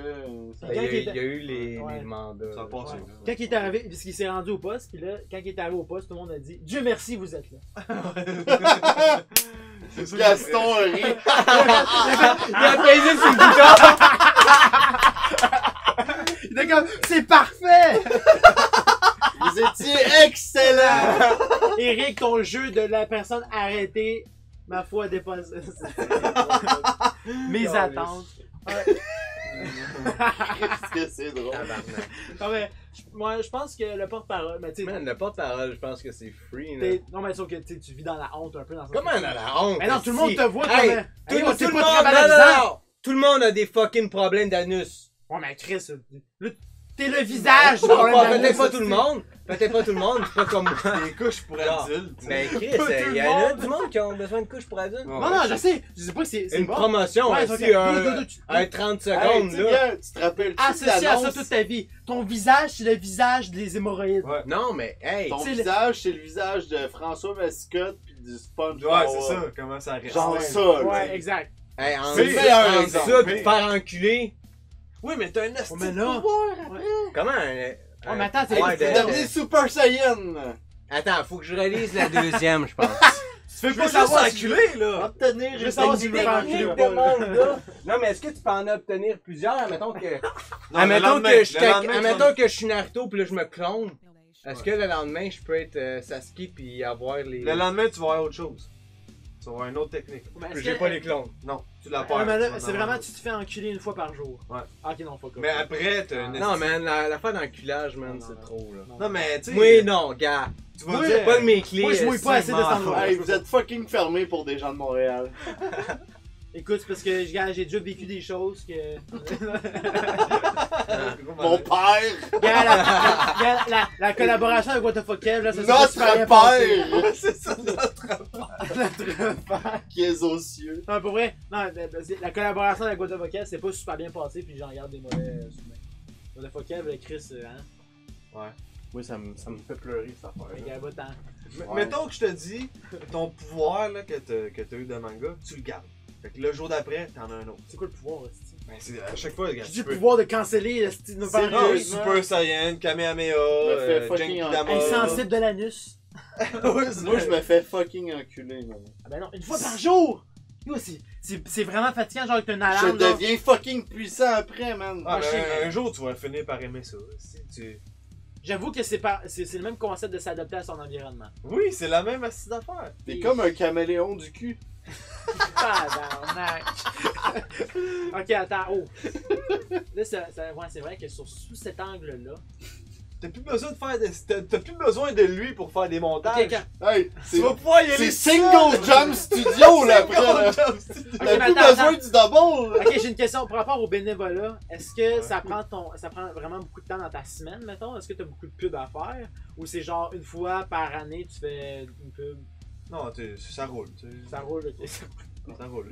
Quand Il y a il était- eu les Ouais. mandats. Ça a passé. Ouais. Quand il est arrivé, parce qu'il s'est rendu au poste, puis là, quand il est arrivé au poste, tout le monde a dit Dieu merci, vous êtes là. C'est sûr Gaston rit. Il a pesé sur le bouton! Il était comme c'est parfait! Vous étiez excellent! Eric, ton jeu de la personne arrêtée, ma foi, dépasse mes attentes. Qu'est-ce que c'est drôle. Non, mais, moi, je pense que le porte-parole, mais tu sais, Man, le porte-parole, je pense que c'est free, là. non, mais sauf que tu sais, tu vis dans la honte un peu dans ce Comment on a la honte? Mais non, tout le monde esti? te voit Hey, comme. Tout, Hey, tout c'est le pas monde, très non, valorisant. non! Tout le monde a des fucking problèmes d'anus. Ouais, mais Chris, t'es le visage du Non, problème pas- d'anus, peut-être pas ça, tout le c'est- monde. Peut-être pas tout le monde, c'est pas comme moi. Des couches pour Non. adultes. Mais Chris, Pas tout le il y en a monde. du monde qui ont besoin de couches pour adultes. Ouais. Non, non, je sais. Je sais pas que c'est Une bon. promotion, Ouais, aussi, ok. un 30 Hey, secondes, tu sais, là. gars, tu te rappelles-tu de Associé à ça l'annonce? toute ta vie. Ton visage, c'est le visage des hémorroïdes. Ouais. Non, mais hey, Ton C'est le- visage, c'est le visage de François Mascotte pis du SpongeBob. Ouais, c'est ça. Comment ça reste. Genre Ouais. ça, là. Ouais, exact. hey, en C'est le meilleur entre exemple. ça pis te faire enculer. Oui, mais t'as un asti Oh, mais de là- pouvoir. Comment? Oh, mais attends, c'est ouais, T'es devenu Super Saiyan! Attends, faut que je relise la deuxième, je pense. Tu fais veux pas juste savoir enculer, là. Obtenir Je veux une savoir si je technique veux faire de enculer ou pas. là. Non, mais est-ce que tu peux en obtenir plusieurs? Admettons que. Non, Admettons le lendemain, que je le lendemain, admettons que je suis Naruto pis là je me clone. Est-ce que le lendemain je peux être Sasuke pis avoir les. Le lendemain, tu vas avoir autre chose. Tu vas avoir une autre technique. Mais est-ce J'ai que- pas les clones. Non, tu l'as Ouais, pas. mais là, c'est vraiment, tu te fais enculer une fois par jour. Ouais. Ah, ok, non, fuck off. Mais après, t'as une. Non, man, l'affaire d'enculage, man, Non, c'est non. trop, là. Non, mais tu sais. Oui, non, gars. Tu vas Moi, dire. pas de mes clés. Moi, je mouille pas assez de cet endroit. Hey, vous êtes fucking fermés pour des gens de Montréal. Écoute, c'est parce que gars, j'ai déjà vécu des choses que. Mon père! Gars, la collaboration avec What the Fuck Kev, là, ça s'est pas super bien Notre passé. père! C'est ça, notre. Notre père. Qui est aux cieux. Non, pour vrai, non, la collaboration avec What the Fuck Kev, c'est pas super bien passé, puis j'en garde des mauvais souvenirs. What the Fuck Kev, le Chris, hein. Oui, ça me fait pleurer, cette affaire. Il y a pas tant. Ouais. Mettons que je te dis, ton pouvoir là, que t'as eu de manga, tu le gardes. Fait que le jour d'après, t'en as un autre. C'est quoi le pouvoir, hostie? Ben, c'est à chaque fois, regarde. J'ai du pouvoir de canceller le style de Sérieux? Non, Sérieusement? Super Saiyan, Kamehameha, Me fait fucking Genkidama. Insensible de l'anus. Ouais, c'est Moi, vrai. je me fais fucking enculer, man. Ah ben non, une fois par jour! Yo, c'est vraiment fatigant, genre avec une Je alarme. là. deviens fucking puissant après, man. Ah, je sais, ben, un jour, tu vas finir par aimer ça. Si tu... J'avoue que c'est le même concept de s'adapter à son environnement. Oui, c'est la même astuce d'affaires. T'es comme un caméléon du cul. Tabarnak. Ok, attends, oh. Là, ouais, c'est vrai que sous cet angle-là. T'as plus besoin de faire t'as plus besoin de lui pour faire des montages. Ok, quand- Hey, Tu vas pouvoir y aller c'est Single Jump Studio, là, après, là. Single jump. T'as mais plus attends, besoin attends. du double, là. Ok, j'ai une question par rapport au bénévolat. Est-ce que Ouais. ça prend vraiment beaucoup de temps dans ta semaine, mettons? Est-ce que t'as beaucoup de pubs à faire? Ou c'est genre une fois par année tu fais une pub? Non, ça roule. Ça roule, ok. Ça roule.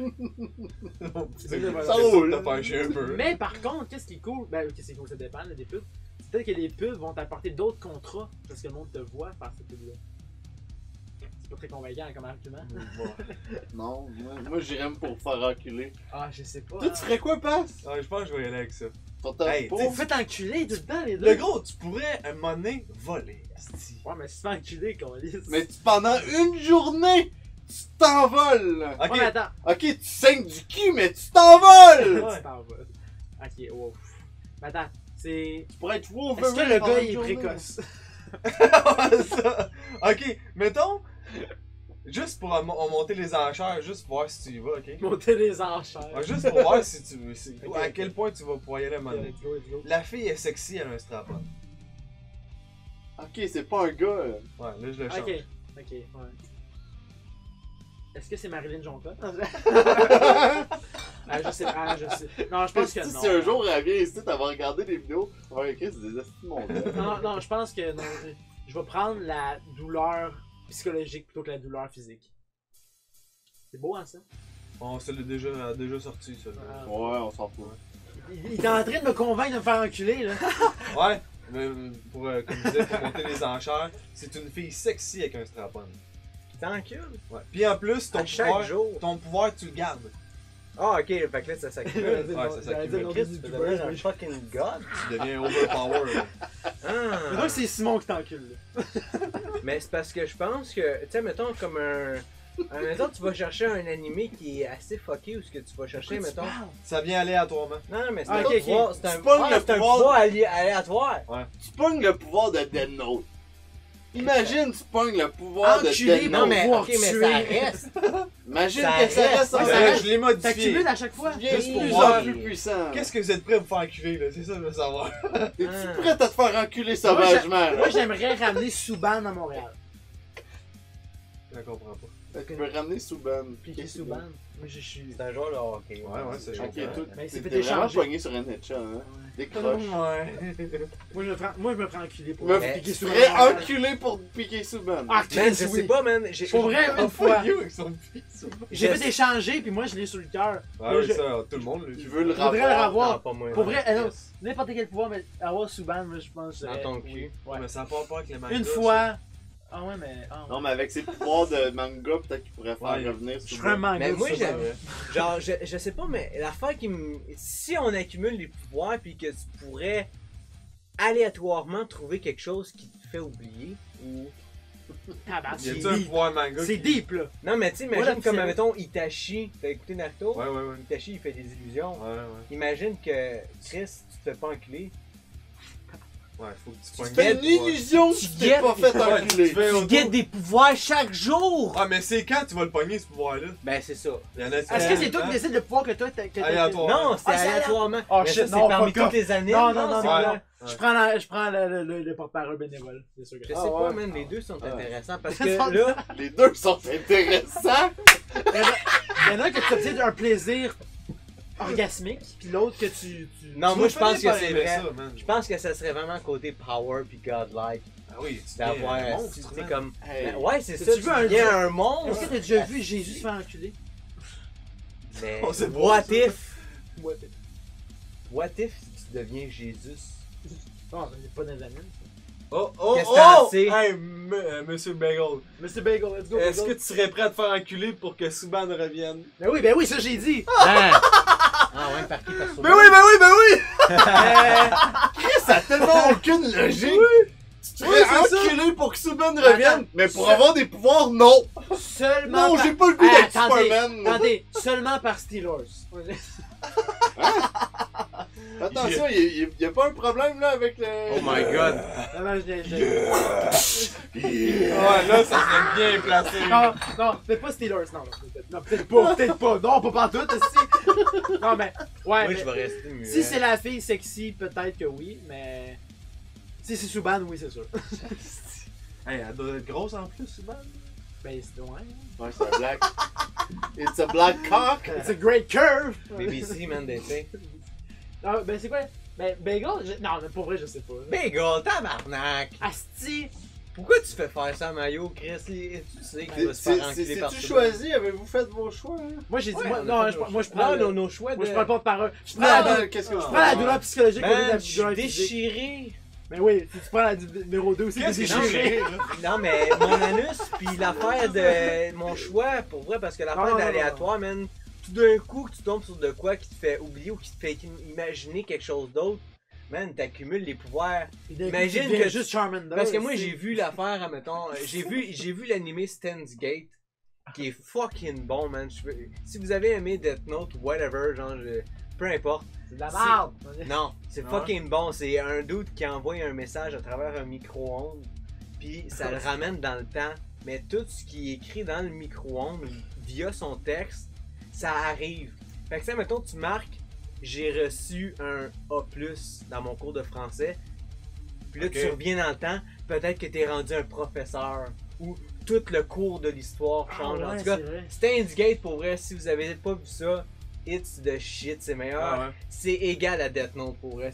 Non, bénévolat. Ça roule. T'as fait chier un peu. Mais par contre, qu'est-ce qui est cool? Ben, qu'est-ce qui est cool, ça dépend là, des pubs. C'est peut-être que les pubs vont t'apporter d'autres contrats parce que le monde te voit faire ces pubs-là. C'est pas très convaincant comme argument. Non, moi j'irais même pour faire enculer. Ah, je sais pas. Toi, tu ferais quoi, Passe? Ouais, je pense que je vais y aller avec ça. Pour ta Hey, peau? Vous faites enculer tout le temps, les deux. Le gros, tu pourrais, un moment donné, voler. asti. Ouais, mais si tu fais enculer, qu'on lisse. Mais pendant une journée, tu t'envoles. Ok, Ouais, mais attends. Ok, tu saignes du cul, mais tu t'envoles. Ouais. Tu t'en vas. Ok, wow. Mais attends, c'est. Tu pourrais être Wolverine. Est-ce que le pendant gars une il est journée. précoce? ça. Ok, mettons, Juste pour monter les enchères, juste pour voir si tu y vas, ok? Monter les enchères. Ouais, juste pour voir si tu veux. Ok, À ok. quel point tu vas pouvoir y aller à un moment donné. Let's go, let's go. La fille est sexy, elle a un strap-on. Ok, c'est pas un gars. Ouais, là je le change. Ok, ok, ouais. Est-ce que c'est Marilyn Jonta? Je sais pas, je sais. Non, je pense que non. Si un jour elle vient ici, t'as regardé des vidéos, on va écrire, c'est des astuces mondiales. Non, je pense que non. Je vais prendre la douleur psychologique plutôt que la douleur physique. C'est beau, hein, ça? On se l'a déjà sorti, ça. Ah. Ouais, on s'en fout. Il est en train de me convaincre de me faire enculer, là. Ouais, mais pour, comme je disais, pour monter les enchères, c'est une fille sexy avec un strap-on. T'encules? Ouais. Puis en plus, À chaque jour. ton pouvoir, tu le gardes. Ah, ok, fait que là, ça s'accumule. Ouais, ça s'accumule. Chris, tu peux devenir un fucking god. Tu deviens overpower. Là. Mais donc, Ah. c'est Simon qui t'encule, là. Mais c'est parce que je pense que, tu sais, mettons, comme mettons, tu vas chercher un animé qui est assez fucké ou ce que tu vas chercher, mettons. Ça vient aléatoirement. Non, mais c'est Ah, un ok, ok. pouvoir, c'est un, Tu pognes le c'est un pouvoir. pouvoir aléatoire. Tu pognes le pouvoir de Dead Note. Imagine, tu pognes le pouvoir de Enculé, Dead Non, Note. mais, pouvoir ok, mais tuer. ça reste. Imagine ça que ça reste. reste en Ouais, ça ça. reste. Je l'ai modifié. T'accumules à chaque fois. Tu deviens de Juste pour plus voir. en plus puissant. Qu'est-ce que vous êtes prêts à vous faire enculer, là? C'est ça que je veux savoir. T'es-tu Ah. prêt à te faire enculer sauvagement? là? Moi, j'aimerais ramener Souban à Montréal. Je ne comprends pas. Tu peux ramener Souban. Puis qui est Souban? Moi, je suis. C'est un joueur de hockey. Ouais, c'est Ok, chaud. toi, Mais il s'est t'es fait vraiment échanger. pogné sur un headshot, hein? Décroche. Ouais. Moi, je me prends enculer pour Me Mais piquer tu Souban. serais enculé pour piquer Souban. Ah, Man, Chris, je oui. sais pas, man. Pour vrai, une fois. avec son fils. J'ai fait échanger, puis moi, je l'ai sur le cœur. Ah oui, ça, tout le monde. Tu veux le Je voudrais le rapport. revoir. Non, pas moi. Pour vrai, non, Yes. n'importe quel pouvoir, mais avoir Souban, moi, je pense. Dans ton cul. oui. Ouais. Mais ça part pas avec les mangas. Une fois. Ah ouais, mais. Ah, Non, mais avec ses pouvoirs de manga, peut-être qu'il pourrait faire Ouais. revenir je Souban. ferais un manga. Mais de moi, Souban. genre, je sais pas, mais l'affaire qui me. Si on accumule les pouvoirs, puis que tu pourrais aléatoirement trouver quelque chose qui te fait oublier, ou. Tabarnak, Y a-tu c'est un deep. pouvoir manga? C'est deep, là. Non, mais tu sais, Moi, imagine la comme, série- mettons, Itachi. T'as écouté Naruto? Ouais, ouais, ouais. Itachi, il fait des illusions. Ouais, ouais. Imagine que Chris, tu te fais pas enculer. Ouais, faut que tu Tu pognes fais le une pouvoir. illusion que Tu tu t'es guettes- pas fait Ouais, enculer. tu fais Tu auto- guettes des pouvoirs chaque jour! Ah, mais c'est quand tu vas le pogner ce pouvoir-là? Ben, c'est ça. Il y en a Est-ce que c'est toi qui décides le pouvoir que toi t'as. Aléatoire. Non, c'est Ah, c'est aléatoirement. Oh, Mais shit, ça, c'est non, parmi fuck off. toutes les années. Non, non, non, c'est non, clair. non. Je prends le porte-parole bénévole. C'est sûr que. Je sais Ah, pas, ouais. man, les deux sont Ah. intéressants parce Ils sont- que là, Les deux sont intéressants. Il y en a un que tu obtiens un plaisir orgasmique, puis l'autre que tu. non, Tu moi vas je pense finir que par c'est aimer vrai. ça, man. Je pense que ça serait vraiment côté power puis godlike Ah oui, tu d'avoir, deviens un tu monstre, sais man. comme, Hey. ben, ouais c'est Tu ça, veux tu un deviens dieu? un Est-ce monstre. que t'as déjà vu Jésus se faire enculer? Mais On sait pas, what ça. if, Ouais. what if tu deviens Jésus? Non, c'est pas dans les animes. Oh, oh, Qu'est-ce que t'en oh! sais? Hey, monsieur Bagel. Monsieur Bagel, let's go. Est-ce que Bagel. tu serais prêt à te faire enculer pour que Souban revienne? Ben oui, ça j'ai dit. Ah ouais, par qui, par Ben oui, ben oui, ben oui! Chris, ça a tellement aucune logique. Tu Oui, serais c'est ça. enculé pour que Souban Attends. revienne. Mais pour avoir des pouvoirs, non. Seulement. Non, par- j'ai pas le goût Ah, d'être attendez, Superman. Attendez, seulement par Steelers. Attention, il y a pas un problème là avec le. Oh my god. Non, non, Ouais, là, ça serait bien placé. non, peut-être pas Steelers, non. Non, peut-être pas. Non, pas partout, aussi. Non, mais. Ouais, Moi mais je vais rester muet. si c'est la fille sexy, peut-être que oui, mais. Si c'est Souban, oui, c'est sûr. Hey, elle doit être grosse en plus, Souban. Ben, c'est ouais. Ouais, c'est un black. It's a black cock. It's a great curve! BBC, man, d'essai. Ah, ben, c'est quoi? Ben, Bagel? Non, mais pour vrai, je sais pas. Bagel, tabarnak! Asti! Pourquoi tu fais faire ça à Mayo, Chris? Tu sais qu'il va se faire enculer par C'est-tu Superman. choisi? Avez-vous fait vos choix? Hein? Moi, j'ai dit, Ouais, moi, on a non, fait je, nos moi, je choix. prends. Non, nos choix Moi, de... je prends pas de parole. Je prends la, Ah, qu'est-ce que je je prends la douleur psychologique au lieu de la Man, je suis douleur physique. déchiré. Mais oui, si tu prends la numéro 2 aussi, t'es Qu'est-ce que déchiré. j'ai? Non, mais mon anus, puis l'affaire de mon choix, pour vrai, parce que Non, l'affaire non, d'aléatoire, man, tout d'un coup, que tu tombes sur de quoi qui te fait oublier ou qui te fait imaginer quelque chose d'autre, man, t'accumules les pouvoirs. Imagine que juste Charmander. Parce que moi, aussi. j'ai vu l'affaire, admettons, j'ai vu l'animé Stan's Gate, qui est fucking bon, man. Si vous avez aimé Death Note ou whatever, genre, peu importe. C'est de la merde! Non, c'est Ouais. fucking bon. C'est un dude qui envoie un message à travers un micro-ondes, puis ça le ramène dans le temps. mais tout ce qui est écrit dans le micro-ondes via son texte, ça arrive. Fait que ça, mettons, tu marques, j'ai reçu un A+, dans mon cours de français, puis là, Ok. tu reviens dans le temps, peut-être que t'es rendu un professeur, ou tout le cours de l'histoire change. En tout cas, c'est vrai. Steins Gate, pour vrai, si vous avez pas vu ça, it's the shit, c'est meilleur. Ah ouais. C'est égal à Death Note, pour vrai.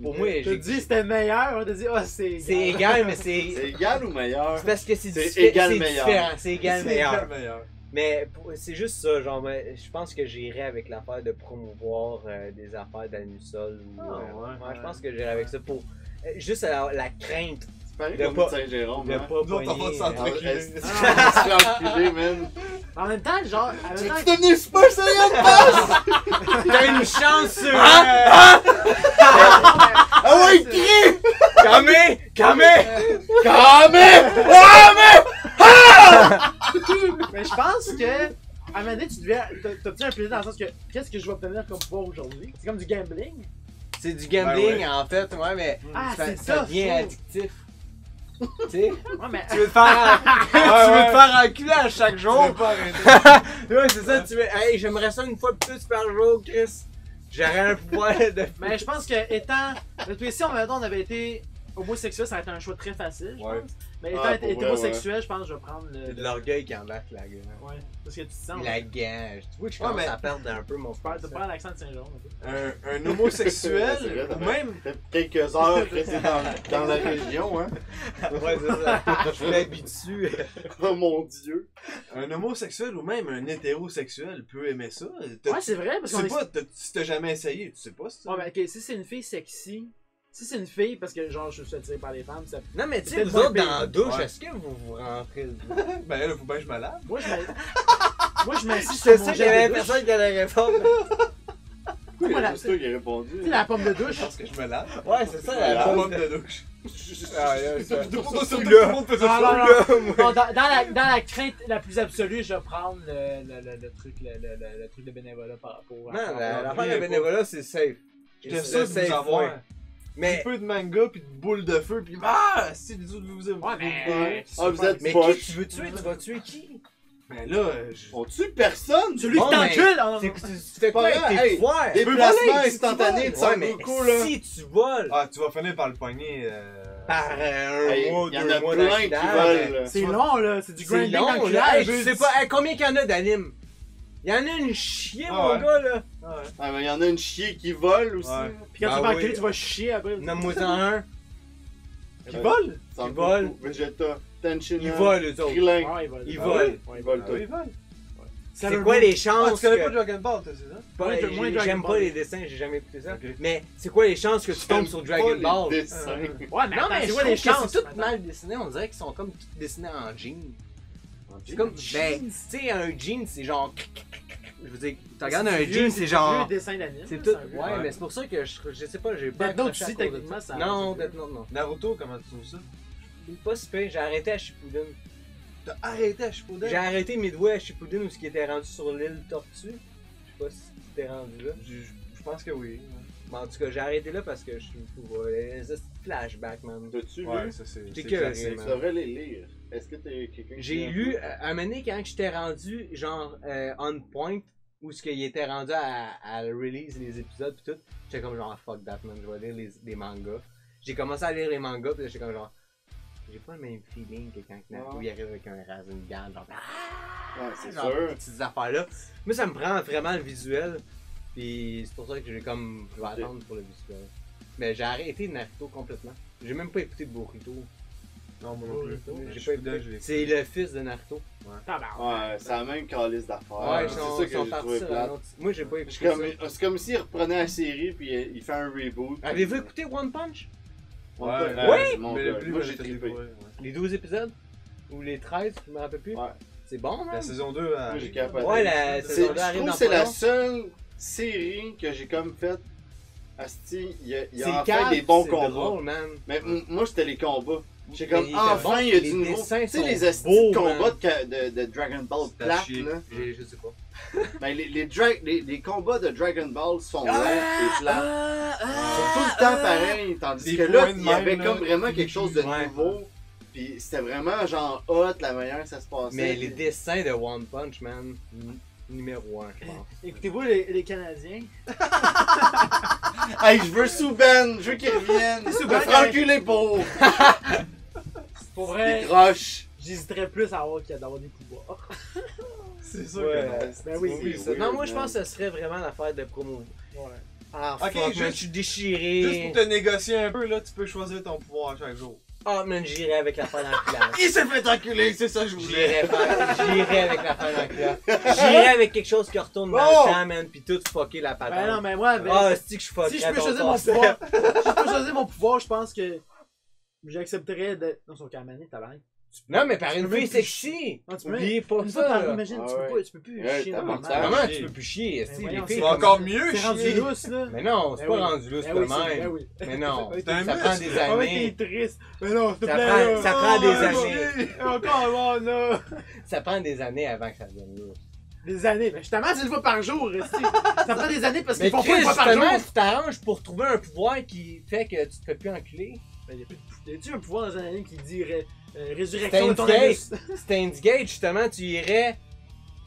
Pour moi, T'as dit c'était meilleur, on t'a dit, ah, c'est c'est égal, mais C'est c'est... égal ou meilleur? C'est parce que c'est C'est égal c'est meilleur. différent, c'est égal meilleur. meilleur. Mais c'est juste ça, genre, je pense que j'irais avec l'affaire de promouvoir des affaires d'Anusol. Ou, ouais. je pense que j'irais avec ça pour juste la crainte C'est pareil de comme pas- Saint-Jérôme, de hein? pas Nous autres, on va pogner. s'en tranquiller. Est-ce que tu te fais enculer, man? En même temps, genre, en même temps, Tu es devenu Super Saiyan Pass! T'as une chance sur... Ah ouais, crie! Camé! mais je pense que, à un moment donné, tu devais t'obtenir un plaisir dans le sens que, qu'est-ce que je vais obtenir comme pouvoir aujourd'hui? C'est comme du gambling. C'est du gambling, Ben ouais. en fait, ouais, mais Ah, ça, c'est ça ça, devient ça. addictif. Tu sais? Ouais, mais, Tu veux te faire... tu veux te faire enculer à chaque Je jour? vais pas arrêter. Ouais, c'est ça, tu veux... Hey, j'aimerais ça une fois de plus par jour, Chris. J'aurais un pouvoir de... mais je pense que, étant, de tous les si on avait été homosexuel, ça aurait été un choix très facile, je Ouais. pense. Mais étant Ah, pour vrai, hétérosexuel, je pense que je vais prendre C'est de le. l'orgueil qui embarque la gueule. Ouais, parce que tu te sens. La gage. Tu vois que je Ouais, commence mais- à perdre un peu mon Tu français. prends l'accent de Saint-Jean. un peu. Un homosexuel, C'est vrai, ou même. Ça fait quelques heures que c'est dans la région, hein? Ouais, c'est ça. Je m'habitue. Oh mon dieu! Un homosexuel ou même un hétérosexuel peut aimer ça. T'as- Ouais, c'est vrai, parce Tu qu'on sais est. pas, si t'as jamais essayé, tu sais pas si Ouais, mais ok, si c'est une fille sexy. Si c'est une fille, parce que genre je suis attiré par les femmes, ça. Non, mais tu sais, Peut-être vous moins autres dans la pire. douche, Ouais. est-ce que vous vous rentrez le Ben là, faut bien que je me lave. Moi je m'assis C'est sur ça mon qu'il y avait gel de douche. personne qui allait répondre. Oui, Voilà, c'est toi qui as répondu. Tu sais, la pomme de douche. Parce que je me lave. Ouais, c'est ça, La la pomme pomme de douche. Ah, yeah, ça. Tout le monde Tout tout là. le monde fait Non, ça. non, non. là, moi. Bon, dans la crainte la plus absolue, je vais prendre le truc de bénévolat par rapport à. Non, l'affaire rien de bénévolat, c'est safe. J'étais C'est sûr de safe, vous avoir. ouais. Mais, Un peu de manga pis de boules de feu pis si les autres vous aiment. Ouais, mais. Ah, vous êtes mais qui poche. tu veux tuer? Tu vas tuer qui? Mais là, On tue personne! Celui Bon, qui t'encule! Oh, Tu fais quoi Pas avec grave, tes hey, pouvoirs? Déplacement voler, instantané si de tu voles. Son Ouais, Goku, mais là. si tu voles Ah, tu vas finir par le pogner. par un Hey, mois, il y en 2 a mois plein qui d'accident, volent, là. C'est long là, c'est du C'est grinding long, d'enculage. là. Hey, je sais pas, hey, combien qu'il y en a d'animes? Il y en a une chier, Ah mon ouais. gars, là. Ah, mais il y en a une chier qui vole aussi. Ouais. Puis quand Bah tu vas oui. enculer, tu vas chier après. Nomme-moi-en un. Qui vole? Son Qui vole. Goku, Vegeta, Tenchinan, Ils volent, eux autres. Krillin. Ouais, il vole. Ils Ah volent. ouais, Ils ils volent Ah tout. oui, ils volent. C'est quoi les chances Ah, tu connais que- pas Dragon Ball, toi, c'est ça? Pas- Moins Dragon J'aime pas Ball. les dessins, j'ai jamais écouté ça. Ok. Mais c'est quoi les chances que tu tombes sur Dragon Pas Ball? les dessins. Ouais, mais Non, attends, mais c'est je quoi trouve les que chances? c'est tout maintenant? mal dessiné. On dirait qu'ils sont comme tous dessinés en jeans. C'est Jeans. comme, ben, tu sais, un jean, c'est genre... Je veux dire, tu regardes C'est un du vieux- jean, c'est c'est du genre... vieux dessin d'anime. C'est là, tout... un vieux. Ouais, mais c'est pour ça que je sais pas, j'ai pas Death Note accroché à aussi, cause de techniquement, ça. Non, Death Note, non. Naruto, comment tu trouves ça? Pas super, j'ai arrêté à Shippuden. T'as arrêté à Shippuden? J'ai arrêté Midway à Shippuden où ce qui était rendu sur l'île Tortue. Je sais pas si t'es rendu là. Je pense que oui. Mais en tout cas, j'ai arrêté là parce que je suis fou. Les flashbacks, man. T'as-tu Ouais, lu? ça c'est. J'ai c'est que classique. rien, Tu man. devrais les lire. Est-ce que t'es quelqu'un qui J'ai lit un lu, peu? un moment donné, quand j'étais rendu, genre, on point, où ce qu'il était rendu à release les épisodes pis tout, j'étais comme genre, fuck that, man, je vais lire les mangas. J'ai commencé à lire les mangas pis là, j'étais comme genre, j'ai pas le même feeling que quand Naruto Ouais. il arrive avec un Rasengan, genre, Ouais, c'est genre, sûr. ces petites affaires-là. Moi, ça me prend vraiment le visuel, pis c'est pour ça que j'ai comme, je vais attendre pour le visuel. Mais j'ai arrêté Naruto complètement. J'ai même pas écouté Boruto. Non, moi non plus. J'ai pas Shippuden, écouté. je l'ai C'est le fils de Naruto. Tabarnak. Ouais, c'est la même calice d'affaires. Ouais, ils c'est sont, ça ils sont que j'ai partis trouvé sur un plate. autre. Moi, j'ai pas C'est écouté comme, ça. c'est comme s'il reprenait la série puis il fait un reboot. Avez-vous écouté One Punch? Ouais, Oui! mon Mais gars, le plus, moi j'ai j'ai trippé. Les 12 épisodes? Ou les 13, je me rappelle plus? Ouais. C'est bon, man? La saison 2, Moi j'ai capoté. Ouais, la C'est- saison 2 je arrive trouve dans que c'est pas la long. seule série que j'ai comme faite. Asti, il y a C'est enfin calme, des bons c'est combats. drôle, man. Mais moi c'était les combats. J'ai Mais comme il était enfin bon, il y a les du nouveau. dessins Tu sais sont les astis beaux, de combats man. de Dragon Ball C'est à plate chier. là. Je sais pas. Ben, les combats de Dragon Ball sont lents et plats. Ils sont tout le temps pareils, tandis Des que là, points de il y avait même, comme là. vraiment quelque chose de Ouais. nouveau. Puis c'était vraiment genre hot la manière que ça se passait. Mais les puis- dessins de One Punch Man, numéro 1, je pense. Écoutez-vous les Canadiens. Hey, je veux Souben, je veux qu'il revienne. Souben, Je veux enculer pour. Pour Des vrai, croches. j'hésiterais plus à avoir d'avoir des pouvoirs. C'est sûr Ouais. que non. Ben oui, Oui, c'est ça. Non, moi je weird, pense que ce serait vraiment l'affaire de promo. Ouais. Ah, Ok, fuck, man, juste- je suis déchiré. Juste pour te négocier un peu, là, tu peux choisir ton pouvoir chaque jour. Ah, man, j'irais avec l'affaire d'enculage. Il s'est fait enculer, c'est ça que je voulais. J'irais avec l'affaire d'enculage. J'irais avec quelque chose qui retourne dans Bon. le temps, man, pis tout fucker la patate. Ben non, mais moi, avec... Ah, c'est que je fuckerais si je peux ton choisir mon concept. pouvoir, si je peux choisir mon pouvoir, je pense que j'accepterais de. Non, son camané, t'as l'air. Non, mais par Tu une peux même fille plus sexy. Non, tu peux Oubliez pas Une fois ça, par là. imagine, Ah tu peux ouais. pas, tu peux plus Ouais, chier t'as normalement. pas de Comment chier. tu peux plus chier, Ben si voyons, les c'est filles. C'est encore mieux, C'est rendu chier. lousse, là. Mais non, c'est Ben pas oui. rendu lousse Ben de oui, c'est- même. ben oui. Mais non, C'est un ça muscle. prend des Ah ouais, années. t'es triste. Mais non, s'il te Ça plaît. prend- là. ça prend des Oh, années. Encore, bon, là. Ça prend des années avant que ça devienne lousse. Des années. Mais justement, c'est une fois par jour, esti. Ça prend des années parce Mais qu'ils font Chris, pas une fois par jour. justement, tu t'arranges pour trouver un pouvoir qui fait que tu te fais plus enculer. Ben, y a plus de. Y a-tu un pouvoir dans un anime qui dit résurrection Steins de ton Gate. anus? Steins Gate, justement, tu irais.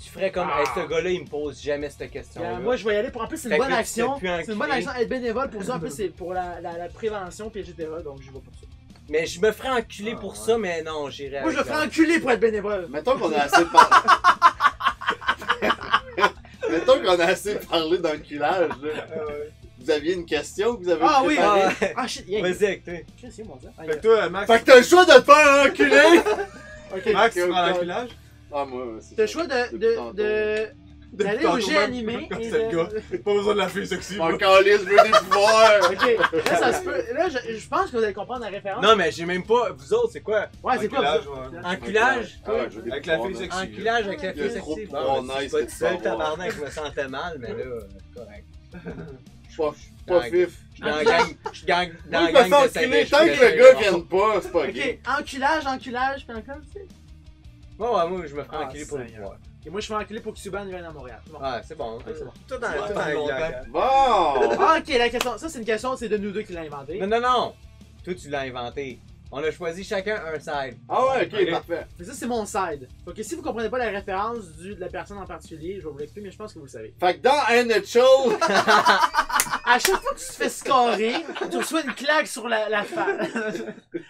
Tu ferais comme, Ah. hey, ce gars-là, il me pose jamais cette question-là. Moi, je vais y aller pour. En plus, c'est une Fait que bonne là, tu action. te fais plus C'est une bonne enculer. action. Être bénévole pour ça. En plus, c'est pour la prévention, puis etc. Donc, j'y vais pour ça. Mais je me ferais enculer Ah, pour ouais. ça, mais non, j'irais. Moi, je me avec ferais la- enculer pour être bénévole. Mettons qu'on a assez parlé. Mettons qu'on a assez parlé d'enculage, là. Vous aviez une question que vous avez Ah oui! préparée? Ah, ouais. Ah shit, yeah. Vas-y avec toi. Qu'est-ce que c'est, mon dieu? Ah, Fait que toi, Max, Fait que t'as le choix de te faire enculer! Ok. Max, tu ok, prends ok. l'enculage? Ah, moi, c'est T'as le ça. choix Depuis tantôt. d'aller Depuis au tantôt jet même, animé comme et c'est le de... gars. Pas besoin de la fille sexy, moi. Mon calice veut des pouvoirs! Ok, là ça se peut. Là je pense que vous allez comprendre la référence. Non, mais j'ai même pas. Vous autres, c'est quoi? Ouais, c'est quoi Enculage, vous autres? ouais. Enculage? Ah ouais, je veux des Avec la pouvoirs, fille là. sexy. Enculage avec la Il y a fille trop sexy. de Bon, pouvoirs ben, nice c'est pas que tout tu seul, peux avoir. tabarnak, je me sentais mal, mais là, c'est correct. Pas fif. Je suis dans la gang. Je suis dans Moi, la je me gang sens de enculer Saint-Denis, tant je que fais le gars ça. vienne pas, c'est pas gay. Ok, enculage, puis encore, tu sais. Ouais, ouais, moi, je me ferais Ah, enculer pour le Seigneur. pouvoir. Et moi je fais enculer pour que Subban vienne à Montréal. Bon. Ouais, c'est bon. c'est bon. Tout dans Ouais, tout dans la longtemps. gang. Bon! Ah, ok, la question, ça c'est une question, c'est de nous deux qui l'a inventé. Non, non, non. Toi, tu l'as inventé. On a choisi chacun un side. Ah ouais, ok, Ok. parfait. Mais ça c'est mon side. Donc si vous comprenez pas la référence de la personne en particulier, je vais vous l'expliquer, mais je pense que vous le savez. Fait que dans NHL, À chaque fois que tu te fais scorer, tu reçois une claque sur la face.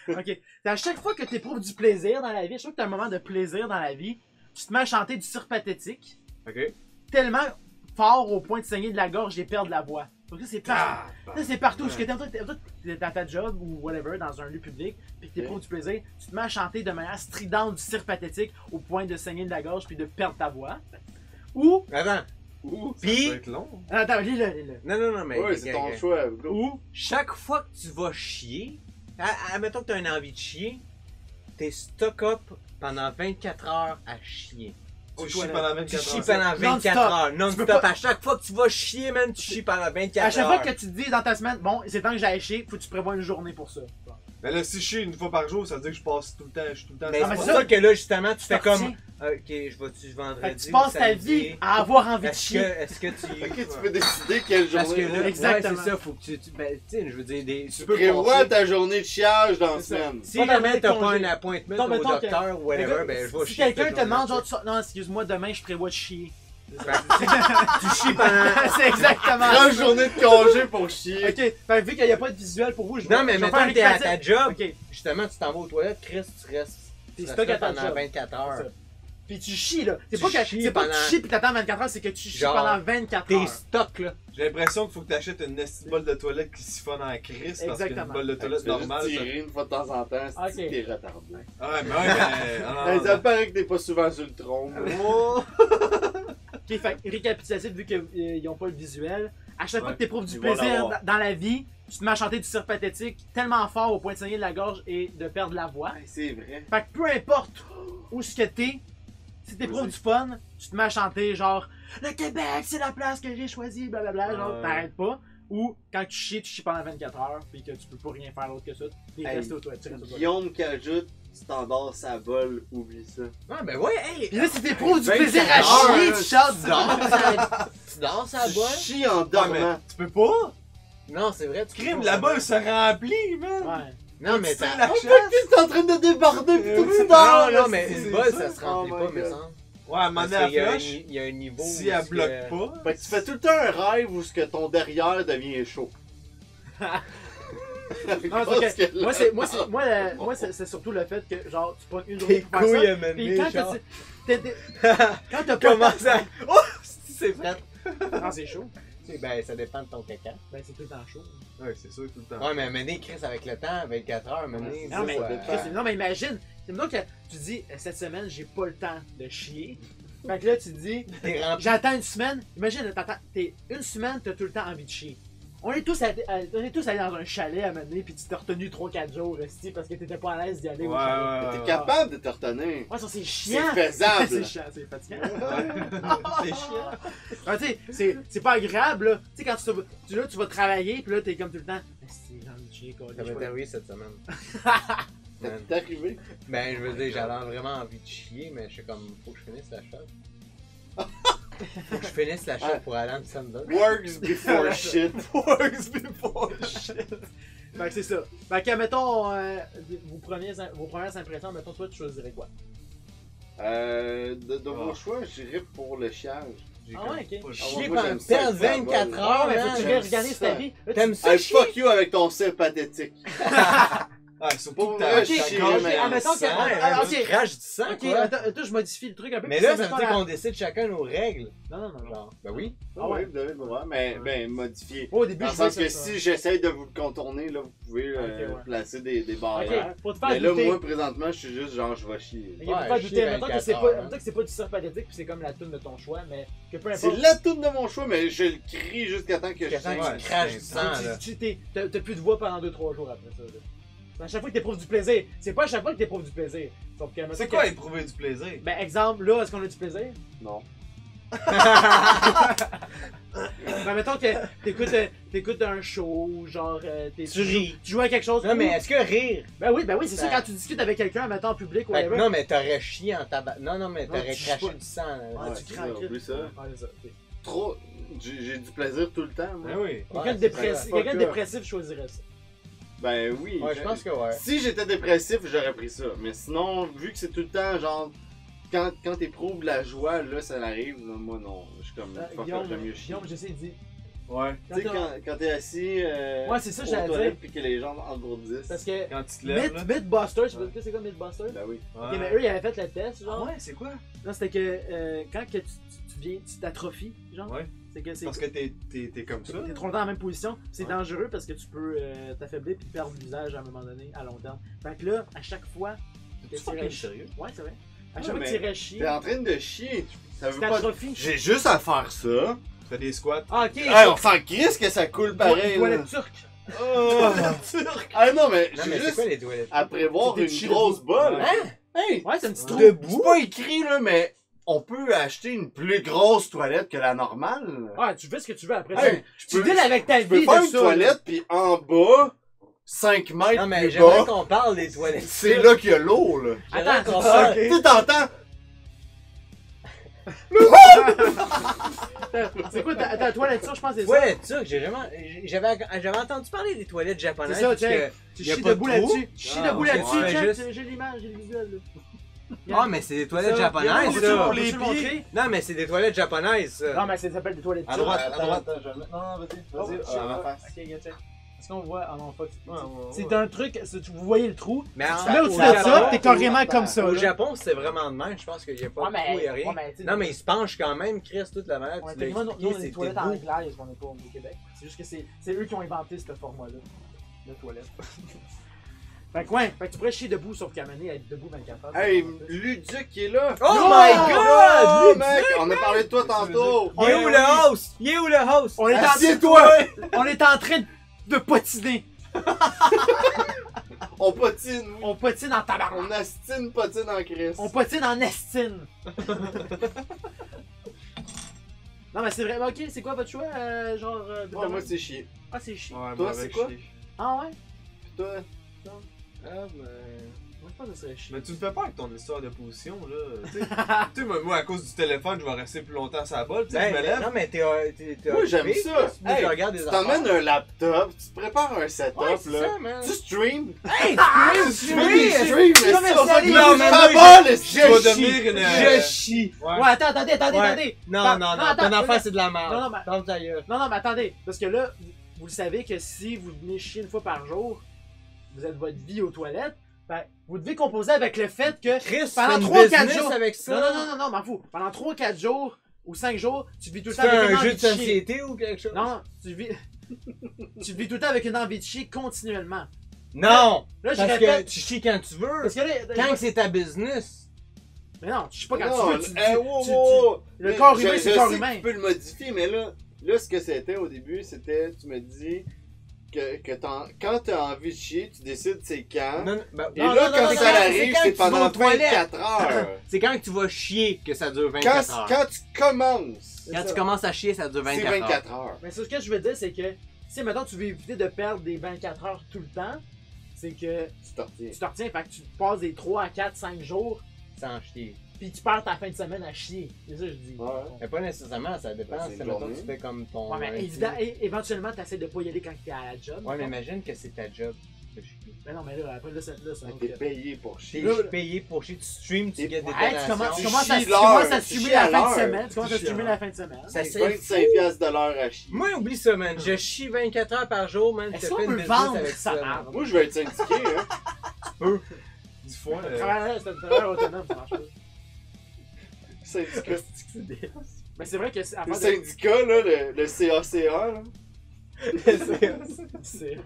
Ok. À chaque fois que tu éprouves du plaisir dans la vie, à chaque fois que tu as un moment de plaisir dans la vie, tu te mets à chanter du cirque pathétique, Ok. tellement fort au point de saigner de la gorge et perdre la voix. Donc ça c'est partout. Ça c'est partout. Parce que t'es dans ta job ou whatever, dans un lieu public, puis que t'éprouves du plaisir, tu te mets à chanter de manière stridente du cirque pathétique au point de saigner de la gorge puis de perdre ta voix. Ou... Attends. Ouh, ça Puis- peut être long. Attends, lis-le. Non, non, non, mais. ouais, c'est ton choix, go. Ou, chaque fois que tu vas chier, admettons que tu as une envie de chier, t'es stock up pendant 24 heures à chier. Tu Aux chies toilettes. pendant Tu 24 chies heures. pendant 24 Non-stop. heures, Tu non-stop. peux pas- À chaque fois que tu vas chier, man, tu chies pendant 24 heures. À chaque fois que tu te dis dans ta semaine, bon, c'est temps que j'aille chier, faut que tu prévois une journée pour ça. Mais là, si je chie une fois par jour, ça veut dire que je passe tout le temps, je suis tout le temps. Mais Non, c'est mais pour ça- ça que là, justement, tu fais t'en comme. retiens. Ok, je vais-tu Fait vendredi. que tu passes ou ta samedi? vie à avoir envie de Est-ce chier. que tu. Ok, tu peux décider quelle Parce que journée. là, Exactement. ouais, c'est ça, faut que tu ben, tu sais, je veux dire, des. Tu peux Prévois passer. ta journée de chiage dans la C'est ça. semaine. Si Pas jamais d'arrêt t'as de pas congé. un appointment Mettons au que- docteur ou whatever, ben je vais Si chier. quelqu'un cette te demande, journée-là. genre, non, excuse-moi, demain je prévois de chier. Tu chies pendant. C'est exactement Prends une ça. journée de congé pour chier. Ok, fait que vu qu'il n'y a pas de visuel pour vous, je vais Non, mais je vais mettons faire que t'es à une ta créative. job, Ok, justement, tu t'en vas aux toilettes, Chris, tu restes. T'es tu stock restes à ta pendant job. 24 C'est heures. ça. Puis tu chies là. C'est Tu pas que chies c'est pas que pendant- tu chies puis t'attends 24 heures, c'est que tu chies Genre, pendant 24 T'es heures. stock là. J'ai l'impression qu'il faut que tu achètes une petite bolle de toilette qui siphonne en crise parce qu'une Exactement. bolle de Tu toilette fais juste normale. tirer une fois de temps en temps, Ok. si t'es retardé. Ah ouais, mais ouais, mais. Ah, Hey, non, ça non. paraît que t'es pas souvent sur le trône. Oh! Ok, fait que récapitulatif vu qu'ils n'ont pas le visuel. À chaque fois Ouais, que tu éprouves du ils vont plaisir l'avoir. dans la vie, tu te mets à chanter du cirque pathétique tellement fort au point de saigner de la gorge et de perdre la voix. Hey, c'est vrai. Fait que peu importe où ce que t'es, si t'éprouves du fun, tu te mets à chanter genre le Québec c'est la place que j'ai choisie, blablabla, genre Ouais. t'arrêtes pas. Ou quand tu chies pendant 24 heures, puis que tu peux pas rien faire d'autre que ça, puis Hey, rester aux toilettes, tu restes aux toilettes. Guillaume qui ajoute, tu t'endors sa bolle, oublie ça. Ouais, ben ouais, hey! Puis là, si t'éprouves du 24 plaisir à heures, chier, là, tu chantes Tu dors, ça- tu dors sa Tu bolle? chies en Ouais, mais dormant. tu peux pas? Non, c'est vrai, tu Crime, la bolle se remplit, man! Ouais. Non, mais t'as. la En fait, t'es en train de débarder pis tout tu dors! Non, mais c'est une bolle, ça. ça se remplit Oh pas, my mais God. ça. Ouais, à un moment Parce donné, qu'il y a elle un- flush. il y a un niveau. Si où elle est-ce bloque que- pas. Fait que tu fais tout le temps un rêve où ce que ton derrière devient chaud. Non, c'est que- moi, c'est surtout le fait que, genre, tu prends une journée Tes pour faire couilles ça. à Puis mener, quand genre. quand t'as pas. Comment ça? Oh! C'est prêt. Non, c'est chaud. Ben, ça dépend de ton caca. Ben, c'est tout le temps chaud. Ouais, c'est sûr, tout le temps. Ouais, mais mener, Chris, avec le temps, 24 heures, mener. Non, mais, ça dépend. Chris, non, mais imagine. C'est donc que tu dis, cette semaine, j'ai pas le temps de chier. Fait que là, tu te dis, T'es rempli. j'attends une semaine. Imagine, t'es une semaine, t'as tout le temps envie de chier. On est tous allés dans un chalet à mener, puis tu t'es retenu 3-4 jours, resti, parce que t'étais pas à l'aise d'y aller au chalet. T'es capable de te retenir. Ouais, ça, c'est chiant. C'est faisable. c'est chiant, c'est fatigant. C'est chiant. Ah, tu sais, c'est pas agréable, là. Tu sais, quand tu vas travailler, puis là, t'es comme tout le temps. C'est j'ai envie de chier, quoi. Ça m'est arrivé cette semaine. Man. T'es arrivé? Ben, je veux dire, j'avais vraiment envie de chier, mais je suis comme, faut que je finisse la shot. Faut que je finisse la shot Ouais. pour aller à Sandon. Works before shit. Works before shit. Fait que c'est ça. Fait que, mettons, vos premières impressions, mettons, toi, tu choisirais quoi? De vos choix, j'irais pour le chiage. J'ai Ah comme ouais, ok. pas le Chier moi, pendant j'aime ça, perdre ça, 24 bon. heures, mais faut man. que tu j'aime réorganises ça. ta vie. Là, T'aimes tu- ça Hey, chier? fuck you avec ton cire pathétique. Ah, surtout Pour que vrai, t'as chier, chacun mais ah, mettons que- Sang, ah, man, ok. tu craches du sang, Ok, quoi. attends, je modifie le truc un peu. Mais puis là, ça, ça veut mettons, dire qu'on décide chacun nos règles. Non, non, non. Genre, ben oui. Ah ouais, vous avez le droit, mais ben modifié. Au début, Dans je le sens faisais que ça. si j'essaye de vous le contourner, là, vous pouvez Ok, ouais. placer des barrières. Ok, pour te faire Mais là, douter. moi, présentement, je suis juste genre, je vais chier. Ok, pour te Ouais, faire chier douter, mettons que 24 c'est heures, pas, hein. mettons que c'est pas du surf pathétique, puis c'est comme la toune de ton choix, mais que peu C'est importe. la toune de mon choix, mais je le crie jusqu'à temps que je Jusqu'à temps chie. que tu craches du c'est sang, là. T'as plus de voix pendant 2-3 jours après ça. Là. À chaque fois que t'éprouves du plaisir, c'est pas à chaque fois que t'éprouves du plaisir. Sauf que, mettons C'est que- quoi éprouver du plaisir? Ben, exemple, là, est-ce qu'on a du plaisir? Non. Ben, mettons que t'écoutes un show, genre, Tu ris. tu joues à quelque chose. Non, mais est-ce que rire? Ben oui, c'est ça Ben- quand tu discutes avec quelqu'un, mettons en public ou Fait que whatever. non, mais t'aurais chié en tabac. Non, mais Non, t'aurais tu craché chies pas. du sang, là. Ouais, Ouais, tu c'est craques. ça, oublie ça. Ouais, c'est ça. ok. Trop. J'ai du plaisir tout le temps, moi. Ben oui. Quelqu'un Ouais, de c'est dépressif, ça. quelqu'un de Fuck dépressif choisirait ça. Ben oui. Ouais, je pense que ouais. Si j'étais dépressif, j'aurais pris ça. Mais sinon, vu que c'est tout le temps, genre, quand t'éprouves la joie, là, ça arrive. Là, moi, non. Je suis comme, fuck off, j'aime mieux chier. Guillaume, j'essaie de dire. Ouais. Tu sais, quand t'es assis Ouais, c'est ça, aux j'allais toilettes dire. puis que les jambes engourdissent. Parce que Quand tu te lèves, là. Mythbusters, tu sais Ouais. pas c'est quoi Mythbusters? Ben oui. Ok, mais eux, ils avaient fait le test, genre. Ah ouais, c'est quoi? Non, c'était que quand que tu t'atrophies, genre. Ouais. C'est que c'est. Parce que t'es comme ça. T'es trop longtemps en même position, c'est Ouais. dangereux parce que tu peux t'affaiblir puis perdre l'usage à un moment donné, à long terme. Fait que là, à chaque fois que Tu tu irais fucking chier. sérieux? Ouais, c'est vrai. À Ouais, chaque fois que mais tu irais chier, T'es en train de chier. Ça tu veut pas. t'atrophies. J'ai juste à faire ça. Fais des squats. Ah, ok. Hey, on s'en crisse que ça coule pareil. là. Toilette turque. Oh. Ah non, mais Non, j'ai mais c'est juste quoi les toilettes? à prévoir C'était une chier grosse debout. bolle. Hein? Hey! Ouais, c'est un petit trou. C'est pas écrit là, mais on peut acheter une plus grosse toilette que la normale. Ouais, tu fais ce que tu veux après. Hey, tu deals avec ta Je peux vie faire de une ça. toilette puis en bas, 5 mètres Non, mais plus j'aimerais bas, qu'on parle des toilettes. c'est là qu'il y a l'eau là. J'aimerais Attends, qu'on ça, parle. Tu sais, t'entends? C'est quoi ta toilette turque, je pense que c'est ça. Toilettes turques, j'avais entendu parler des toilettes japonaises. C'est ça, parce tiens. que- Tu y a chies pas de debout trou. là-dessus. Tu chies Ah, debout ok, là-dessus. ouais, Check, juste- j'ai l'image, j'ai le visuel là. Ah, mais c'est des toilettes Ça, japonaises, regarde, ça. on peut les te le montrer? Non, mais c'est des toilettes japonaises, ça. Non, mais ça s'appelle des toilettes À turques. droite, à droite. Attends, je vais le mettre. Non, vas-y, Oh, vas-y. shit. à ma face. Ok, gars, check. Est-ce qu'on voit? Ah non, fuck. Ouais, ouais, C'est ouais. un truc, vous voyez le trou. Mais Là, au au-dessus de ça, Japon, t'es carrément comme ça. au là. Japon, c'est vraiment de même. Je pense qu'il n'y a pas de trou, il n'y a rien. ouais, mais, tu sais, Non, mais il se penche quand même, Chris, toute la manière. Ouais, Tu l'as techniquement, nous, expliqué, on a des c'est toilettes debout. anglaises, on n'est pas au Québec. C'est juste que c'est eux qui ont inventé ce format-là. De toilette. Fait que ouais, fait que tu pourrais chier debout, sauf qu'à mener, être debout 24 heures. Hey, Luduc qui est là. Oh Yo! my Oh, god! mec, on a parlé de toi tantôt. Il est où le host? Il est où le host? On est, Assieds-toi! on est en train de patiner. On patine. On patine en tabac. On astine patine en crise. On patine en estine. Non, mais c'est vrai. Ok, c'est quoi votre choix? Genre. de Ouais, domaine? moi c'est chier. Ah, c'est chiant. Ouais, Toi, moi, c'est avec quoi? chier. Ah, ouais? Puis toi? Ah, ben. Moi, je pense que ça serait chiant. Mais tu me fais pas avec ton histoire de position, là. Tu sais, moi, à cause du téléphone, je vais rester plus longtemps sur la balle. Tu sais, je me lève. Non, mais t'es Moi, j'aime occupé, ça. Moi, Hey, je regarde des Tu affaires. t'emmènes un laptop, tu te prépares un setup, Ouais, c'est là. ça, man. Tu stream. Hey, Tu stream, stream, mais Non, mais c'est pour ça que sérieux, là, non, mais mais pas moi, bol, Tu vas je devenir une. Je chie. Ouais, attendez. Ouais. Non, attends, ton affaire, c'est de la merde. Non, mais- Ferme ta gueule. Non, mais attendez, parce que là, vous le savez que si vous venez chier une fois par jour, vous êtes votre vie aux toilettes, ben, vous devez composer avec le fait que Chris, pendant fais une 3-4 business jours. avec ça. Non, m'en fous. Pendant 3-4 jours ou 5 jours, tu vis tout le C'est temps avec une un envie jeu de chier. société ou quelque chose? Non, tu vis. Tu vis tout le temps avec une envie de chier continuellement. Non! Là, je Parce répète. que tu chies quand tu veux. Parce que là, Quand c'est ta business. mais non, tu chies pas quand Non, tu veux. Le Mais corps je- humain, je c'est le corps sais humain. que tu peux le modifier, mais là, ce que c'était au début, c'était, tu me dis que quand t'as envie de chier, tu décides c'est quand. Non, ben, Et non, là, non, quand non, ça non, arrive, quand c'est tu vas pendant aux toilettes. 24 heures. C'est quand tu vas chier que ça dure 24 heures. Quand tu commences, Quand tu commences à chier, ça dure c'est 24 heures. 24 heures. Mais ce que je veux dire, c'est que si maintenant tu veux éviter de perdre des 24 heures tout le temps, c'est que Tu t'en retiens. tu te retiens, fait que tu passes des 3 à 4, 5 jours, Sans chier. puis tu perds ta fin de semaine à chier. C'est ça que je dis. Ouais. Mais pas nécessairement, ça dépend. Ben, c'est Si une mettons journée. tu fais comme ton. Ouais, mais lundi. éventuellement, t'essaies de pas y aller quand t'es à la job. Ouais, mais mettons. imagine que c'est ta job. de chier. Mais non, mais là, après, là, c'est Mais un t'es autre- payé pour chier. T'es payé pour chier, tu streams, tu Et- gagnes des Ouais, tu donations. commences, Tu tu commences à, chies tu commences l'heure, à tu streamer chies la à fin de l'heure. semaine. Tu commences à Tu chies streamer à la fin de semaine. Ça c'est 25$ de l'heure à chier. Moi, oublie ça, man. Je chie 24 heures par jour, man. Est-ce Je qu'on fais une peut business vendre avec ça? ça. man. Moi, je vais être syndiqué, hein. 10 fois. C'est un travailleur autonome, ça marche pas. Syndicat. Mais c'est vrai que c'est à Le faire de- syndicat, là, le CACA, là. C'est-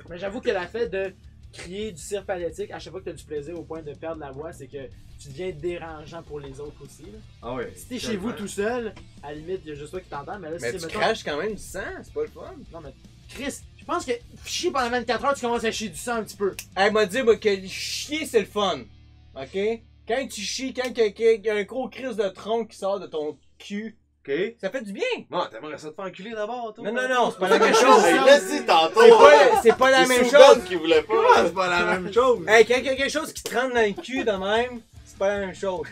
Mais j'avoue que la fait de crier du cirque pathétique à chaque fois que tu as du plaisir au point de perdre la voix, c'est que tu deviens dérangeant pour les autres aussi. Là. Ah ouais. Si t'es chez vous tout seul, à la limite, il y a juste toi qui t'entends, mais là, Mais si tu mettons- craches quand même du sang, c'est pas le fun. Non, mais Chris, je pense que chier pendant 24 heures, tu commences à chier du sang un petit peu. Elle m'a dit moi, que chier c'est le fun. Ok? Quand tu chies, quand il y a un gros crise de tronc qui sort de ton cul, Ok. ça fait du bien. Non, t'aimerais ça te faire enculer d'abord, toi? Non, c'est pas la même chose. Hey, laisse-y tantôt. C'est pas la même C'est chose. Souban qui voulait Comment pas. c'est pas la même chose? Hey, quand il y a quelque chose qui te rentre dans le cul de même, c'est pas la même chose.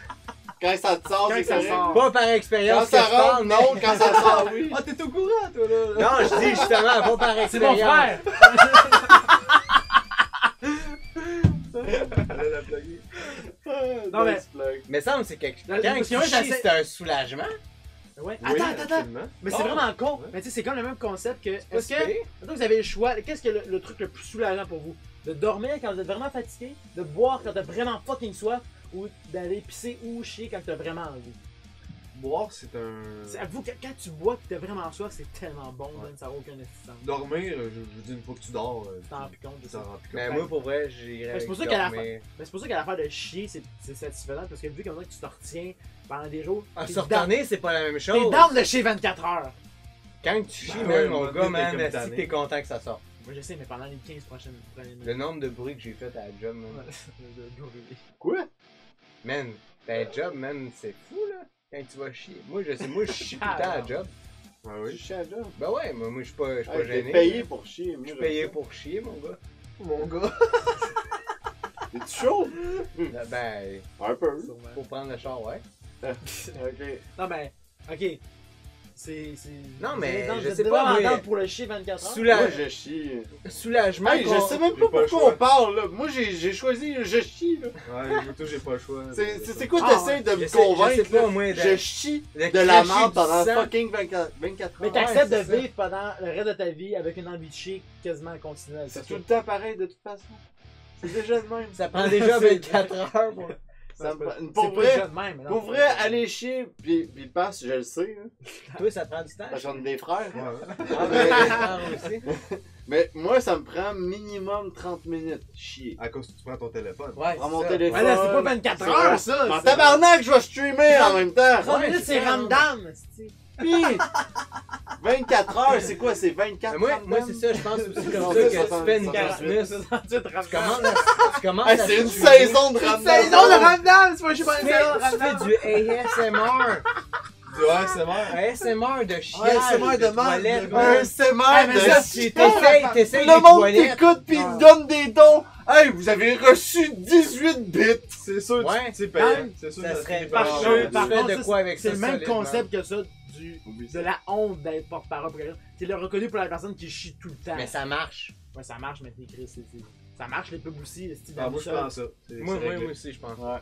Quand ça te sort, Quand c'est ça correct. sort. Pas par Quand expérience que ça je parle, rentre, mais... non. Quand ça sort, oui. Ah, t'es au courant, toi, là? Non, je dis justement, pas par expérience. C'est mon frère! Elle l'a plugué. Non, mais- Nice plug. Mais ça, c'est quelque chose. Non, Quand parce que moi, tu chies, j'essaie- c'est un soulagement. Ouais. Oui, Attends. absolument. Mais c'est Ah, vraiment con. ouais. Mais tu sais, c'est comme le même concept que. Pas Est-ce si que. pire. Maintenant, vous avez le choix. Qu'est-ce que le truc le plus soulageant pour vous? De dormir quand vous êtes vraiment fatigué, de boire quand t'as vraiment fucking soif, ou d'aller pisser ou chier quand t'as vraiment envie? Boire, c'est C'est un. avoue que quand tu bois et t'as vraiment soif, c'est tellement bon, Ouais. man, ça n'a aucun assistance. Dormir, je dis une fois que tu dors. Tu t'en rends plus compte de Tu ça. t'en rends plus Mais compte. moi, pour vrai, j'irais. Mais c'est pour ça avec qu'à la dormir. Mais c'est pour ça qu'à l'affaire de chier, c'est satisfaisant parce que vu comme ça que tu te retiens pendant des jours, Ah, t'es se down- retourner, c'est pas la même t'es chose. down de chier 24 heures. Quand tu chies, Ben man, ouais, mon moi, gars, t'es man, comme si tanné. t'es content que ça sorte. Moi je sais, mais pendant les 15 prochaines minutes. Le nombre de bruits que j'ai fait à la job, man. de goriller. Quoi? Man, ta job, man, c'est fou, là. Quand tu vas chier. Moi, je chie tout le temps à la job. Ah Tu oui. chies à job. Ben ouais, moi, je suis pas Hey, t'es gêné. payé pour chier. Je suis payé pour chier, mon gars. Mon gars. T'es-tu chaud? Ben, Un peu. Sûrement. faut prendre le char, ouais. Ok. Non, mais, ok. Non, mais vous je êtes sais pas, vraiment moi, down pour le chier 24 heures. Moi, je chie. Soulagement. Hey, je qu'on- sais même J'ai pas pas le pourquoi choix. on parle, là. Moi, j'ai choisi je chie, là. Ouais, moi, tout, j'ai pas le choix. C'est quoi Ah, t'essayes de Je me sais- convaincre, je sais pas, là? moi, Je chie de de la cracher merde du pendant sang. fucking 24 Mais heures. t'acceptes Ouais, de c'est ça. vivre pendant le reste de ta vie avec une envie de chier quasiment continuelle. C'est tout le temps pareil, de toute façon. C'est déjà le même. Ça prend déjà 24 heures pour... Ça me prend- C'est Pour pas vrai, déjà de même. mais non, pour c'est vrai, pas- aller chier, puis le passe, je le sais, hein. Toi, ça prend du temps. Parce que j'en ai des frères. Ouais. Ah, ben, des frères aussi. Mais moi, ça me prend minimum 30 minutes, chier. À cause que tu prends ton téléphone. Ouais, Prends mon c'est ça. téléphone. Ouais, là, c'est pas 24 C'est heures, vrai. ça. En c'est- tabarnak, je vais streamer en même temps. 30 Ouais, minutes, c'est c'est ça. random. c'est- Pis 24 heures, c'est quoi? C'est 24 Moi, random? c'est ça, je pense aussi comme Non, ça que ça, tu fais une ça, business. Tu commences Hey, à c'est une streamer. saison de random. Saison de random, c'est pas je suis pas Tu une saison de fais random. du ASMR. Du ASMR. ASMR de chien. ASMR de toilette. merde. Un SMR Mais ça, de tu t'essayes Le des monde toilettes. t'écoute pis il te donne des dons. Hey, vous avez reçu 18 bits. C'est sûr, Ouais. c'est payant. Quand- C'est sûr, Ça serait finit Par par contre, changer. par fais contre, de ça, quoi avec c'est ça, le même solidement. concept que ça Oublie de ça. la honte d'être porte-parole. C'est le reconnu pour la personne qui chie tout le temps. Mais ça marche. Ouais, ça marche, mais t'es Chris. Ça marche, les pubs aussi, le style Ah, moi, je prends ça. Moi aussi, je pense. Ouais.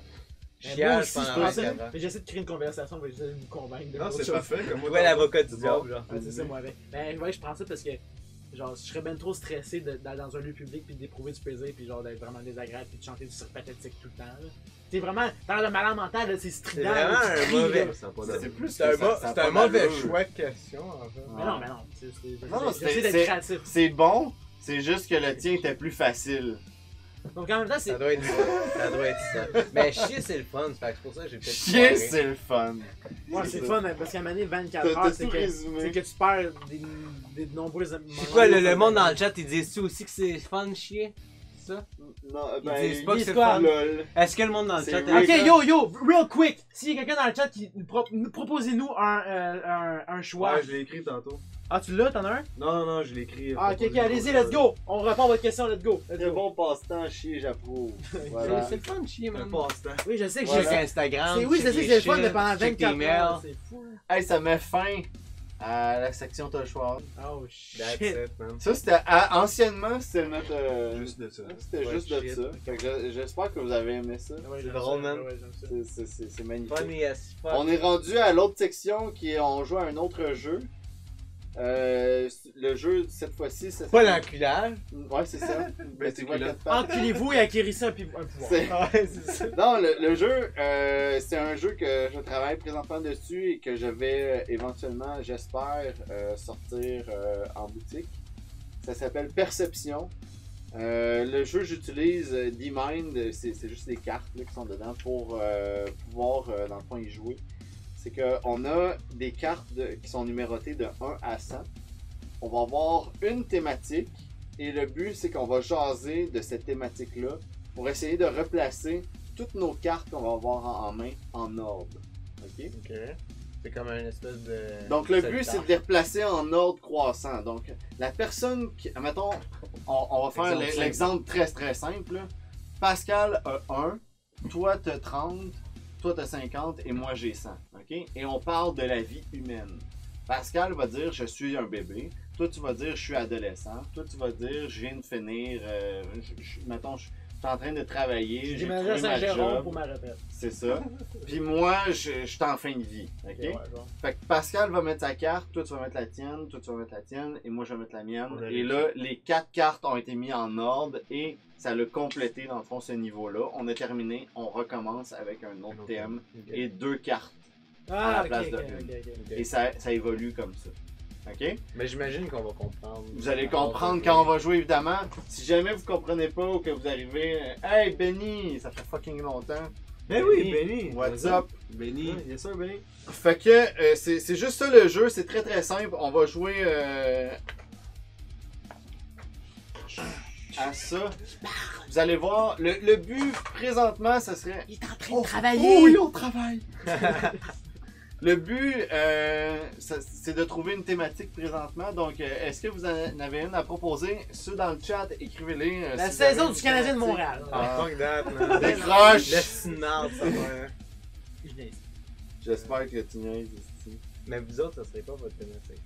Mais moi Chiage aussi, je pendant pensais, 24 ans. mais j'essaie de créer une conversation, mais j'essaie de vous convaincre de Non, autre c'est chose. parfait. Comme moi, Ouais, l'avocat du diable, genre. Ouais, c'est ça, moi, avec. Ben, ouais, je prends ça parce que, genre, je serais ben trop stressé d'aller dans un lieu public puis d'éprouver du plaisir puis genre d'être vraiment désagréable puis de chanter du cirque pathétique tout le temps, là. C'est vraiment, dans le malin mental, là, c'est strident. C'est vraiment là, tu un cries, mauvais- là. Ça a pas C'est d'allure. plus C'est un, que ça a c'est pas un mauvais d'allure. choix de question, en fait. Mais non, Non, j'essaie c'est- d'être créatif. C'est bon, c'est juste que le tien était plus facile. Donc en même temps, c'est. Ça doit être ça. Ça doit être ça. Mais chier, c'est le fun. Fait que c'est pour ça que j'ai peut-être. Chier, foiré. c'est le fun. Ouais, c'est fun, hein, parce qu'à un moment donné, 24 T'as heures, tout résumé. c'est que tu perds des nombreux. C'est quoi, le monde dans le chat, ils disent-tu aussi que c'est fun chier? C'est ça? Non, Ils disent pas que ils c'est disent quoi? fun. lol. Est-ce que le monde dans le C'est chat Rick. Ok, yo, real quick! S'il y a quelqu'un dans le chat qui proposez-nous un choix. Ouais, je l'ai écrit tantôt. Ah, tu l'as, t'en as un? Non, je l'ai écrit. Ah, ok, allez-y, let's go! On répond à votre question, let's go! Let's Très go. bon passe-temps, chier, j'approuve. Voilà. C'est le fun chier, Un man. passe-temps. Oui, je sais que Voilà. Check Instagram. Oui, je sais que check c'est le les fun, mais shit, pendant check tes 24 mails. heures, c'est fou. Hey, ça met fin à la section T'as le choix. Oh That's shit! it, man. Ça, c'était anciennement, c'était notre. Juste de ça. C'était Ouais, juste de shit. ça. Fait que j'espère que vous avez aimé ça. Ouais, C'est j'aime drôle, ça, man. ouais, j'aime ça. C'est magnifique. Funny as fuck. On est rendu à l'autre section qui est on joue à un autre jeu. Le jeu cette fois-ci, ça Pas s'appelle- l'enculage. Ouais, c'est ça. Ben, tu vois culotte. quatre pattes. Enculez-vous et acquérissez un pouvoir. C'est- Ouais, c'est ça. Non, le jeu, c'est un jeu que je travaille présentement dessus et que je vais éventuellement, j'espère, sortir en boutique. Ça s'appelle Perception. Le jeu, j'utilise D-Mind, c'est juste des cartes là, qui sont dedans pour pouvoir, dans le fond, y jouer. C'est qu'on a des cartes qui sont numérotées de 1 à 100. On va avoir une thématique et le but, c'est qu'on va jaser de cette thématique-là pour essayer de replacer toutes nos cartes qu'on va avoir en main en ordre. Ok? Ok. C'est comme une espèce de. Donc le but c'est de les replacer en ordre croissant. Donc la personne qui. Mettons, on va faire Exemple simple. l'exemple très simple. Là. Pascal a 1, toi t'as 30, toi t'as 50 et moi j'ai 100. Ok? Et on parle de la vie humaine. Pascal va dire je suis un bébé. Toi tu vas dire je suis adolescent. Toi tu vas dire je viens de finir. Mettons, je suis en train de travailler. J'ai J'ai déménagé à trouvé ma Saint-Jérôme job. pour ma retraite. C'est ça. Puis moi, je suis en fin de vie. Ok? Ok, ouais, genre. Fait que Pascal va mettre sa carte, toi tu vas mettre la tienne, toi tu vas mettre la tienne, et moi je vais mettre la mienne. On a Et là, les 4 cartes ont été mises en ordre et ça l'a complété dans le fond ce niveau-là. On a terminé, on recommence avec un autre thème et 2 cartes. Ah, la place ok, de ok, une. ok. Et ça évolue comme ça. Ok? Mais j'imagine qu'on va comprendre. Vous allez comprendre quand on va jouer évidemment. Si jamais vous comprenez pas ou que vous arrivez, hey Benny, ça fait fucking longtemps. Ben oui, Benny. What's up? Benny. Yes sir, Benny. Fait que c'est juste ça le jeu, c'est très simple. On va jouer à ça. Vous allez voir, le but présentement, ça serait. Il est en train Oh, de travailler! Oh, oui, on travaille! Le but, c'est de trouver une thématique présentement. Donc, est-ce que vous en avez une à proposer? Ceux dans le chat, écrivez-les. La si vous avez saison une du Canadien de thématique. Montréal. Ah, fuck that, man. Décroche! Laisse une marde, ça va. J'espère que tu niaises ici. Mais vous autres, ça serait pas votre thématique.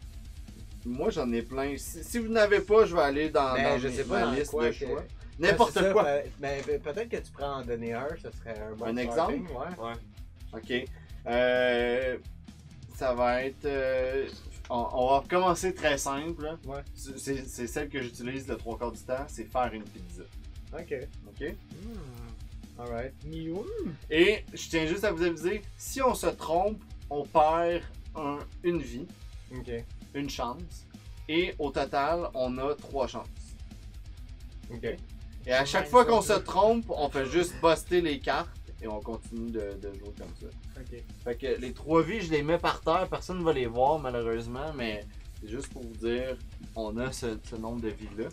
Moi, j'en ai plein. Si vous n'avez pas, je vais aller dans Mais je sais pas ma dans liste quoi de que- choix. Ouais, N'importe c'est ça, quoi. Mais peut-être que tu prends en donner un, ça serait un bon Un starting, exemple? Ouais. Ok. Ça va être. On va commencer très simple. là. Ouais. C'est celle que j'utilise le 3/4 du temps, c'est faire une pizza. Ok. Ok? Alright. Et je tiens juste à vous aviser, si on se trompe, on perd une vie, Ok. une chance. Et au total, on a 3 chances. Ok. Et à chaque fois qu'on se trompe, on fait juste buster les cartes et on continue de jouer comme ça. Ok. Fait que les 3 vies, je les mets par terre, personne ne va les voir malheureusement, mais c'est juste pour vous dire, on a ce nombre de vies-là.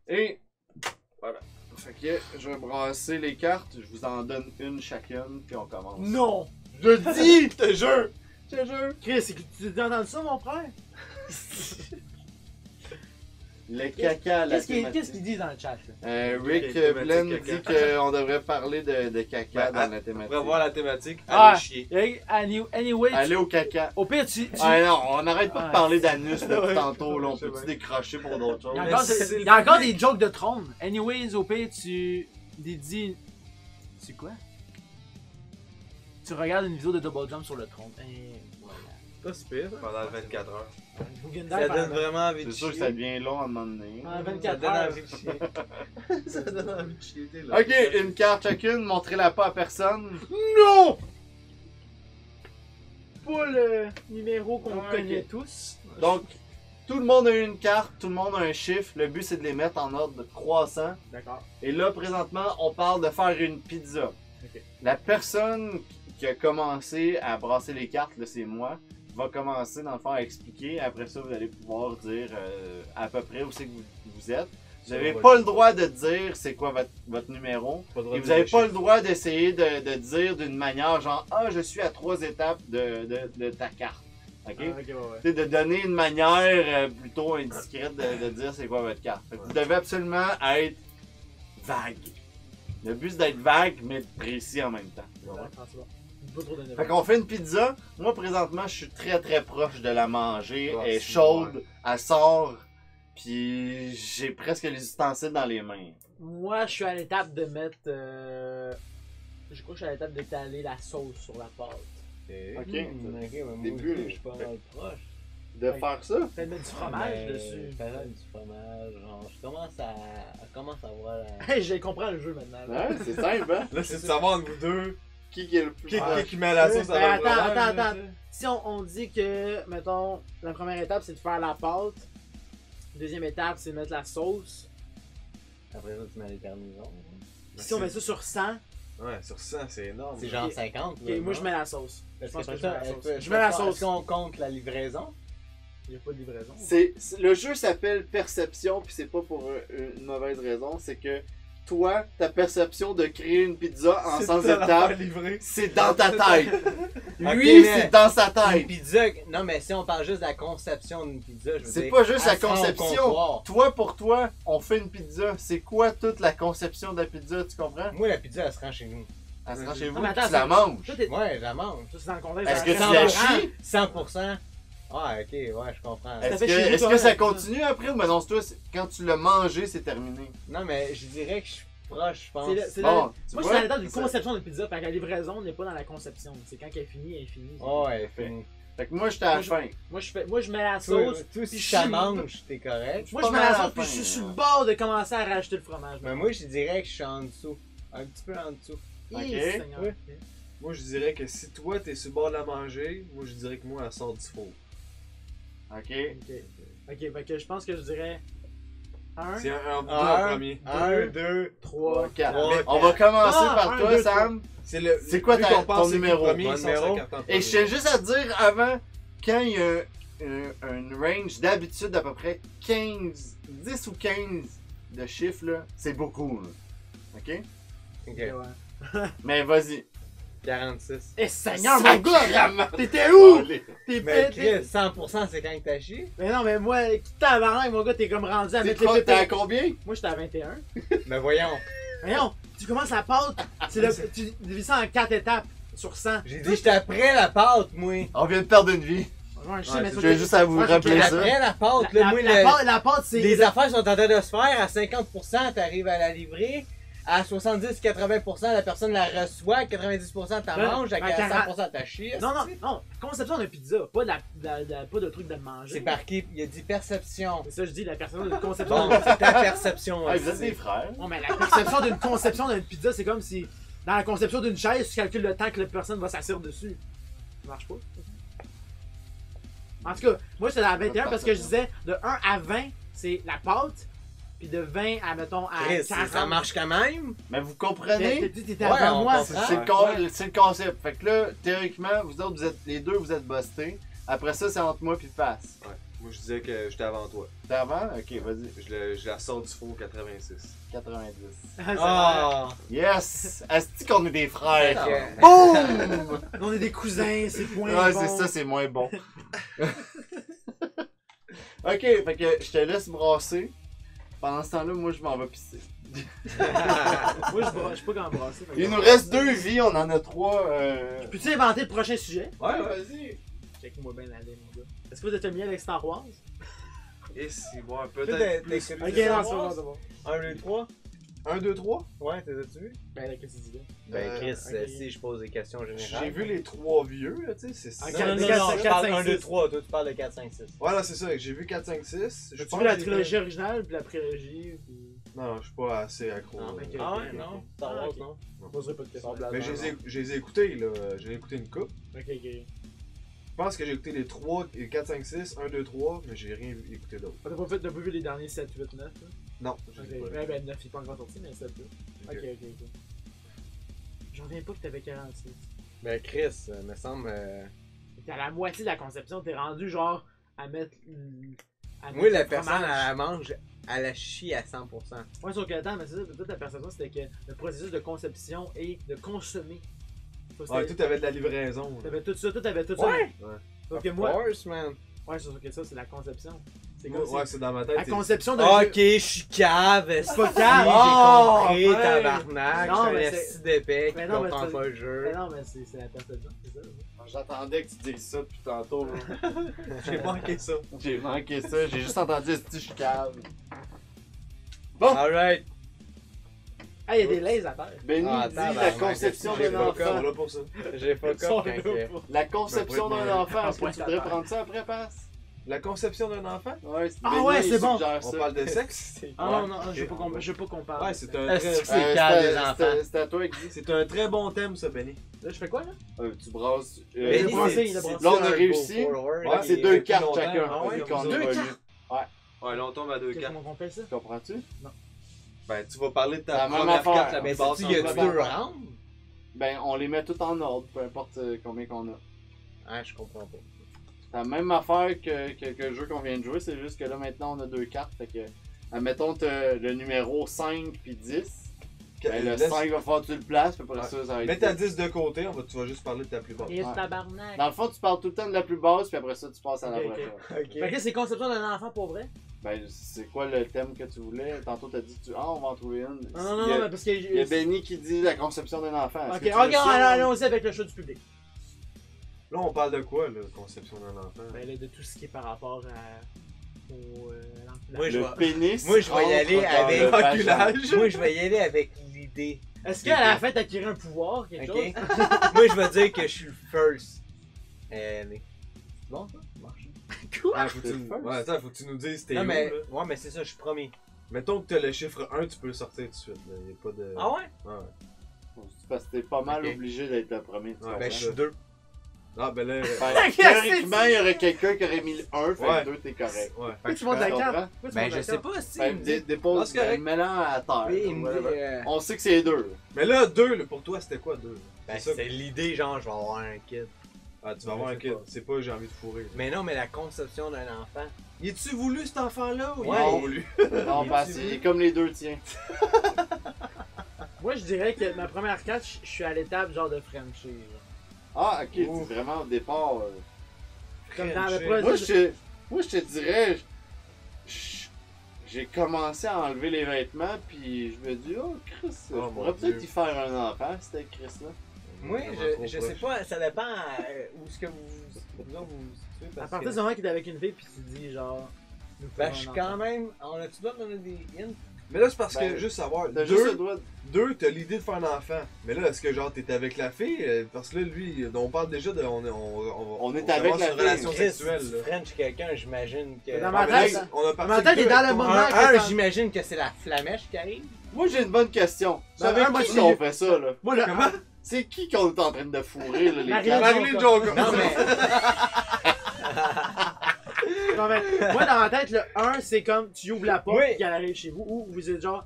Et voilà. Fait que je vais brasser les cartes, je vous en donne une chacune, puis on commence. Non! Je le dis! Je te jure! Je te jure! Chris, tu as entendu ça, mon frère? Le caca, la Qu'est-ce qu'ils disent dans le chat? Là? Rick Ok, thématique Blen caca. dit qu'on devrait parler de caca Ben, dans la thématique. Après voir la thématique, Ah. allez chier. Anyway, Allez au caca. au pire, tu Ah non, on n'arrête pas de Ah, parler d'anus depuis ouais. tantôt, là. On Je sais peut-tu bien. décrocher pour d'autres choses? Il y a Mais encore, c'est il y a le encore public. des jokes de trône. Anyways, au pire, tu dédies. C'est quoi? Tu regardes une vidéo de Double Jump sur le trône. Et voilà. Pas super. Pendant 24 heures. Guggenheim Ça donne pendant- vraiment envie de C'est sûr que chier. ça devient long à un moment donné. pendant Ça 24 donne heures. envie de chier. Ça donne envie de chier, t'es là. Ok, une carte chacune, montrez-la pas à personne. Non! Pas le numéro qu'on Ah, connaît ok. tous. Donc, tout le monde a une carte, tout le monde a un chiffre. Le but, c'est de les mettre en ordre croissant. D'accord. Et là, présentement, on parle de faire une pizza. Ok. La personne qui a commencé à brasser les cartes, là, c'est moi, va commencer, dans le fond, à expliquer. Après ça, vous allez pouvoir dire à peu près où c'est que vous êtes. Vous n'avez pas le droit de dire c'est quoi votre numéro. Et vous n'avez pas le droit d'essayer de dire d'une manière genre « Ah, je suis à 3 étapes de ta carte. » Ok? Ah, ok, ouais, ouais. Tu sais, de donner une manière plutôt indiscrète de dire c'est quoi votre carte. Fait que vous devez absolument être vague. Le but c'est d'être vague mais précis en même temps. Ouais, c'est bon. Pas trop donner. Fait qu'on fait une pizza. Moi présentement je suis très proche de la manger. Ah, Elle est c'est chaude, elle sort. Puis j'ai presque les ustensiles dans les mains. Moi, je suis à l'étape de mettre. Je crois que je suis à l'étape d'étaler la sauce sur la pâte. Ok. Début, je suis pas mal proche. De faire ça? Peut-être mettre du fromage dessus. Je ferais du fromage, genre, je commence à voir la... Hey, je comprends le jeu maintenant. Ouais, c'est simple, hein? Là, c'est de savoir entre vous deux Qui est le plus qui met la sauce à Ben, la attends. Si on dit que, mettons, la première étape c'est de faire la pâte, deuxième étape c'est de mettre la sauce. Après ça, tu mets les garnisons. Si on met ça sur 100, Ouais, sur 100, c'est énorme. C'est genre 50. ok, moi je mets la sauce. Je pense que je mets la sauce. Je mets la sauce. Est-ce qu'on compte la livraison? Il n'y a pas de livraison. Le jeu s'appelle Perception, puis c'est pas pour une mauvaise raison, c'est que toi, ta perception de créer une pizza en 100 étapes, c'est dans ta tête. Ok, Lui, mais- c'est dans sa Une tête. pizza, non mais si on parle juste de la conception d'une pizza, je veux C'est dire, pas juste la elle sera au conception. comptoir. Toi, pour toi, on fait une pizza. C'est quoi toute la conception de la pizza, tu comprends? Moi, la pizza, elle se rend chez nous. Elle se rend chez Non, vous, mais attends, tu la ça- manges. Ça, t'es- Ouais, je la mange. ça, c'est dans le contexte. Est-ce de que tu la- la 100%. chies? 100%. Ah, ok, ouais, je comprends. Ça Est-ce fait que, chez vous, est-ce toi, que ça la pizza. continue après ou maintenant, toi, quand tu l'as mangé, c'est terminé? Non, mais je dirais que je suis proche, je pense. C'est le- c'est Bon, la- tu Moi, je vois, suis à l'étape d'une ça- conception de pizza, fait que la livraison n'est pas dans la conception. C'est quand elle est finie, elle est finie. Oh, ouais, fini. Fait que moi, j'étais à la fin. Moi, je mets la Toi, sauce. toi, si puis ça je- mange, t'es correct. Moi, pas je mets mal la à la sauce, puis fin, je suis sur le ouais. bord de commencer à rajouter le fromage. Mais moi, je dirais que je suis en dessous. Un petit peu en dessut. Eh, Ok. Seigneur. Ouais. Moi, je dirais que si toi, t'es sur le bord de la manger, moi, je dirais que moi, elle sort du four. Ok. Ok, fait que je pense que je dirais 1, C'est un Un, premier. 1, 2, 3, 4. trois, On va commencer Ah, par un, toi, deux, Sam. C'est quoi plus ta- qu'on pense, ton c'est qui numéro? le premier, Mon il sort numéro? sa carte en Et premier. je tiens juste à te dire avant, quand il y a une range d'habitude d'à peu près 15, 10 ou 15 de chiffres, là, c'est beaucoup. Là. Ok? ok. ouais. Mais vas-y. 46. Eh, Seigneur, mon gars! Sacrément. T'étais où? Allez. T'es Mais pété! Chris, 100% c'est quand t'as chié. Mais non, mais moi, qui tabarnak, mon gars, t'es comme rendu à T'es mettre les quoi, t'es à pépés. combien? Moi, j'étais à 21. Mais voyons. Voyons, tu commences la pâte, tu divises ça en 4 étapes sur 100. J'ai dit j'étais après la pâte, moi. On vient de perdre une vie. Ouais, je Ouais, mais je toi, vais t'es- juste à vous moi, rappeler la- ça. Après la pâte, là, moi, la pâte, c'est. les affaires sont en train de se faire à 50%, t'arrives à la livrer. À 70-80%, la personne la reçoit, 90% t'en Ouais, manges, à ouais, 100% t'as chié. Non, non, non. Conception de pizza, pas pas de truc de manger. C'est par qui? Il a dit perception. C'est ça, je dis, la personne de conception. Bon, c'est ta perception. Ah, vous êtes aussi. des frères. Non, mais la perception d'une conception d'une pizza, c'est comme si dans la conception d'une chaise, tu calcules le temps que la personne va s'asseoir dessus. Ça marche pas. En tout cas, moi j'étais à 21 parce que je disais de 1 à 20, c'est la pâte. Puis de 20 à, mettons, à Chris, 40. ça marche quand même. Mais vous comprenez? T'étais Ouais, avant on moi. comprend. C'est Ah, c'est le concept. Fait que là, théoriquement, vous autres, les deux, vous êtes bustés. Après ça, c'est entre moi puis Face. Ouais. Moi, je disais que j'étais avant toi. T'es avant? Ok, vas-y. Je la sors du four 86. 90. Ah! Yes! Est-ce qu'on est des frères? Ok. Boum! On est des cousins, c'est point Ouais, bon. c'est ça, c'est moins bon. Ok, fait que je te laisse brasser. Pendant ce temps-là, moi, je m'en vais pisser. Moi, je suis pas grand brasser. Il nous reste 2 vies, on en a 3. Peux-tu inventer le prochain sujet? Ouais, vas-y. Check-moi bien l'année, mon gars. Est-ce que vous êtes mis avec Star Wars? Et si, bon, Toi, peut-être. t'es plus- écouté Ok, Star non, c'est bon, Wars? c'est bon. 1, 2, 3? 1, 2, 3. Ouais, t'as-tu vu? Ben, là, qu'est-ce que tu dis là? Ben, Chris, ok. si je pose des questions générales. J'ai vu les 3 vieux, là, tu sais, c'est Ah, ça. quatre- Non, non, quatre- non, quatre- je parle cinq, 1, 2, six. 3. Toi, tu parles de 4, 5, 6. Voilà, c'est ça. J'ai vu 4, 5, 6. As-tu vu la trilogie originale puis la prélogie? Puis... Non, je suis pas assez accro. Non, mais ok. Ah ouais, ok, non? ok. Star Ah, Wars, ok. non? Je poserai pas de questions. Sans Mais blague. je les ai écoutés, là. J'ai écouté une coupe. Ok, ok. Je pense que j'ai écouté les 3, les 4, 5, 6, 1, 2, 3, mais j'ai rien écouté d'autre. T'as pas vu les derniers 7, 8, 9? Là? Non, j'ai Ok, pas. ouais, ben 9 il est pas encore sorti, mais 7, 8. Ok. Ok. J'en reviens pas que t'avais 46. Ben, Chris, me semble. T'es à la moitié de la conception, t'es rendu genre à mettre. Moi, la le personne, fromage. elle la mange, elle la chie à 100%. Ouais, sauf que attends, mais c'est ça, toute ta perception, c'était que le processus de conception et de consommer. Sauf que Ouais, c'était- tout avait de la livraison. là. T'avais tout ça, t'avais tout Ouais. ça. Ouais. Sauf que Of moi. course, man. Ouais, sauf que ça, c'est la conception. C'est Moi, comme si- ouais, c'est dans ma tête. La c'est- conception d'un jeu. Ok, je suis cave, c'est pas pas cave. J'ai Oh, compris, ouais. tabarnak. Non, Je suis mais un c'est- esti d'épais qui Mais non, mais comprend c'est- pas le jeu. Mais non, mais c'est la perception, c'est ça. là. J'attendais que tu dises ça depuis tantôt. là. J'ai manqué ça. J'ai manqué ça, j'ai juste entendu ce je cave. Bon, Alright. Ah, il y a des lays à terre. Benny Ah, dit tabarnak, la conception j'ai d'un pas enfant. là pour ça. J'ai fuck Ils sont up quand là que... pour- La conception Ben, d'un enfant, est-ce que point tu à voudrais terre. prendre ça après, passe? La conception d'un enfant? Ouais, Ah Benny, ouais, il c'est bon. suggère On ça. parle de sexe? Ah non, non, je veux pas qu'on parle. Ouais, c'est un Est-ce que très... c'est calme, les enfants? C'est à toi, Guy. C'est un très bon thème, ça, Benny. Là, je fais quoi, là? Tu brasses. Benny, Benny, brassé, c'est- il a c'est- brassé. Là, on a c'est un réussi. go forward. Ouais, C'est il- 2 depuis cartes longtemps. chacun. Ah ouais, vu qu'on comme a deux volé. cartes? Ouais, là, on tombe à 2 cartes. Comment on fait ça? Comprends-tu? Ben, tu vas parler de La ta même première affaire. carte la Mais plus basse. si, y a-tu ensemble. deux rounds? Ben, on les met tout en ordre, peu importe combien qu'on a. Ah, je comprends pas. C'est la même affaire que le jeu qu'on vient de jouer, c'est juste que là maintenant on a 2 cartes. Fait que, admettons, t'as le numéro 5 puis 10. Ben, le Laisse- 5 va falloir que tu le places, puis après Ouais. ça va être. Mets ta 10 de côté, tu vas juste parler de ta plus basse. Et Ouais. tabarnak. Dans le fond, tu parles tout le temps de la plus basse, puis après ça, tu passes à la Ok, prochaine. Ok. Fait que c'est conception d'un enfant pour vrai? Ben, c'est quoi le thème que tu voulais? Tantôt, t'as dit, on va en trouver une. Non, non, il y a, non, mais parce que. il y a Benny qui dit la conception d'un enfant. Est-ce Ok, que tu ok, veux ça? allons-y avec le choix du public. Là, on parle de quoi, là, conception d'un enfant? Ben là, de tout ce qui est par rapport au. Moi, je Le vais- pénis. moi, je vais y entre aller dans avec le vagin. Enculage. Moi, je vais y aller avec l'idée. Est-ce qu'à la fin, t'as acquis un pouvoir, quelque Ok? chose? Moi, je vais dire que je suis le first. Allez. Bon, ça marche. Ah, faut que tu... Ouais, attends, faut que tu nous dises t'es Non, où, mais, là. ouais, mais c'est ça, je suis premier. Mettons que t'as le chiffre 1, tu peux le sortir tout de suite, là. Y a pas de... Ah ouais? Ouais. Parce que t'es pas mal Ok. obligé d'être le premier. tu Ouais, comprends? Ben, je suis deux. Ah, ben là... Fait que, théoriquement, il y aurait quelqu'un qui aurait mis le 1, fait Ouais. que 2, t'es correct. Ouais. Pourquoi tu montes la Tu carte? comprends? Pourquoi tu Ben, montes je la sais carte? pas si. Ben, il me dit- dépose, Ah, c'est correct. mets-la à terre. Oui, il me dit. whatever. On sait que c'est 2. Mais là, 2, là, pour toi, c'était quoi 2? Ben, C'est ça. c'est l'idée, genre, je vais avoir un kid. Ah, tu vas avoir un Je sais kid. pas. C'est pas j'ai envie de fourrer. là. Mais non, mais la conception d'un enfant. Y a-tu voulu cet enfant-là ou Ouais. il a pas voulu? Non, parce qu'il est comme les deux tiens. Moi, je dirais que ma première carte, je suis à l'étape genre de Frenchie. genre. Ah, ok, c'est Ouf. vraiment au départ. Comme dans le Frenchie. projet. Moi, je te dirais, j'ai commencé à enlever les vêtements, puis je me dis, oh, Chris, je mon pourrais Dieu. peut-être y faire un enfant, c'était Chris-là. Moi, Vraiment trop je sais proche. pas, ça dépend où est-ce que vous autres, vous situez. À Parce partir que... du moment que t'es avec une fille, puis tu dis genre. nous Ben, ferons je suis un quand enfant. même. On a-tu le droit de donner des hints? Mais là, c'est parce Ben, que, juste savoir, T'as juste le 2, droit de... 2, t'as l'idée de faire un enfant. Mais là, est-ce que genre t'es avec la fille? Parce que là, lui, on parle déjà de. On est commence avec la une relation fille. Chris, sexuelle. si tu là. French quelqu'un, j'imagine que. Dans Ah, ma mais tête, là, on a parti ma tête de est deux dans avec le ton- moment. Un, que j'imagine que c'est la flamèche qui arrive. Moi, j'ai une bonne question. C'est Ben, avec moi, qui j'ai- qu'on fait ça, là? Moi, le. Comment? C'est qui qu'on est en train de fourrer, là, les Marie-Lou quatre? Marilyn Joker. Non, mais. Non, mais moi, dans ma tête, le 1, c'est comme tu ouvres la porte Oui. et qu'elle arrive chez vous, ou vous êtes genre.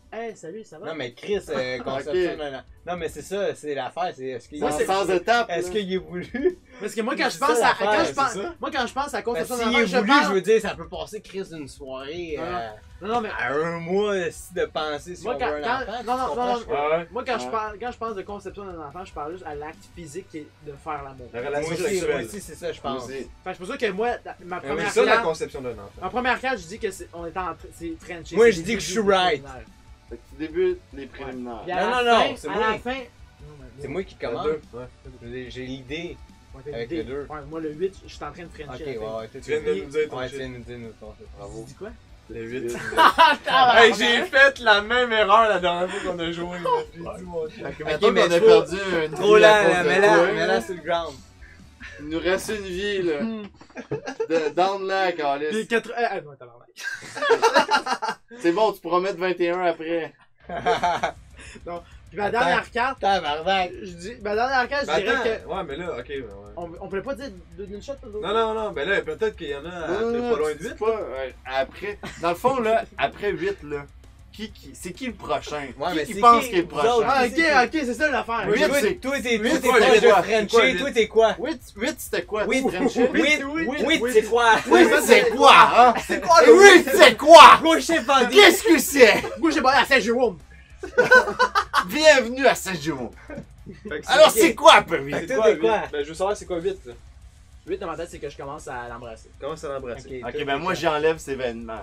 Hey, salut, ça va? Non, mais Chris, conception d'un. Non, mais c'est ça, c'est l'affaire. C'est est-ce qu'il C'est en 100 étapes. est-ce qu'il est voulu? Parce que moi, quand je C'est pense ça, à. l'affaire, Quand je c'est pense, ça. moi, quand je pense à Parce conception que d'un s'il est je voulu, parle. je veux dire, ça peut passer Chris d'une soirée Non, mais. à un mois de penser si Moi, on quand- veut un quand- enfant. non, tu non, comprends? non, Ouais. Moi, quand je pense de conception d'un enfant, je parle juste à l'acte physique qui est de faire l'amour. La Moi relation aussi, sexuelle. c'est ça, je pense. Aussi. Fait que c'est pour ça que moi, ma C'est première ça la classe. conception d'un enfant. En première classe, je dis que c'est French. Moi, je dis que je suis right. Fait que tu débutes les préliminaires. Puis à Non, la non, fin- non, c'est à moi. la fin. C'est moi qui Le commence. deux, ouais. Je veux dire, j'ai l'idée. Ouais, avec l'idée. le deux. Ouais, moi, le 8, je suis en train de Ok, Frencher. ouais, la fin. ouais, Tu viens de nous dire ton Ouais, tu shit. viens de nous dire notre ton shit. Bravo. Tu dis quoi? Le 8. Ah, Hey, j'ai fait la même erreur la dernière fois qu'on a joué. J'ai dit mon shit. Fait que Ok, mettons mais qu'on a trop- perdu une Trop vie à lent, cause là, de mets-la toi. sur le ground. Il nous reste une vie, là. Down là, Puis Calis. 4. Ah, non, tabarnak. C'est bon, tu pourras mettre 21 après. Puis ma dernière carte, Tabarnak. je dis. Ma dernière carte, je Ben dirais attends, que. ouais, mais là, ok, ouais. On peut pas dire d'une shot ou Non, non, non, ben là, peut-être qu'il y en a à pas loin de tu dis 8. pas, après. Dans le fond, là, après 8, là, c'est qui le prochain? Ouais, mais qui c'est pense qui, qu'il est le vous prochain? autres? Ah, Qui ok, c'est ça l'affaire. Oui, Toi, c'est- toi, t'es huit, toi, c'est t'es proche de quoi? Frencher, toi, t'es quoi? 8, c'était quoi? Oui, tu Frenchais? oui, c'est quoi? Oui, c'est quoi, hein? C'est quoi le Oui, c'est quoi? Gros chef bandit. Qu'est-ce que c'est? Moi, j'ai pas à Saint-Jérôme. Bienvenue à Saint-Jérôme. Fait que Alors, ok. c'est quoi, un peu Fait vite? que toi, t'es quoi? Ben, je veux savoir c'est quoi 8 là. 8 dans ma tête, c'est que je commence à l'embrasser. Comment ça l'embrasser? Ok, ben moi, j'enlève ces vêtements.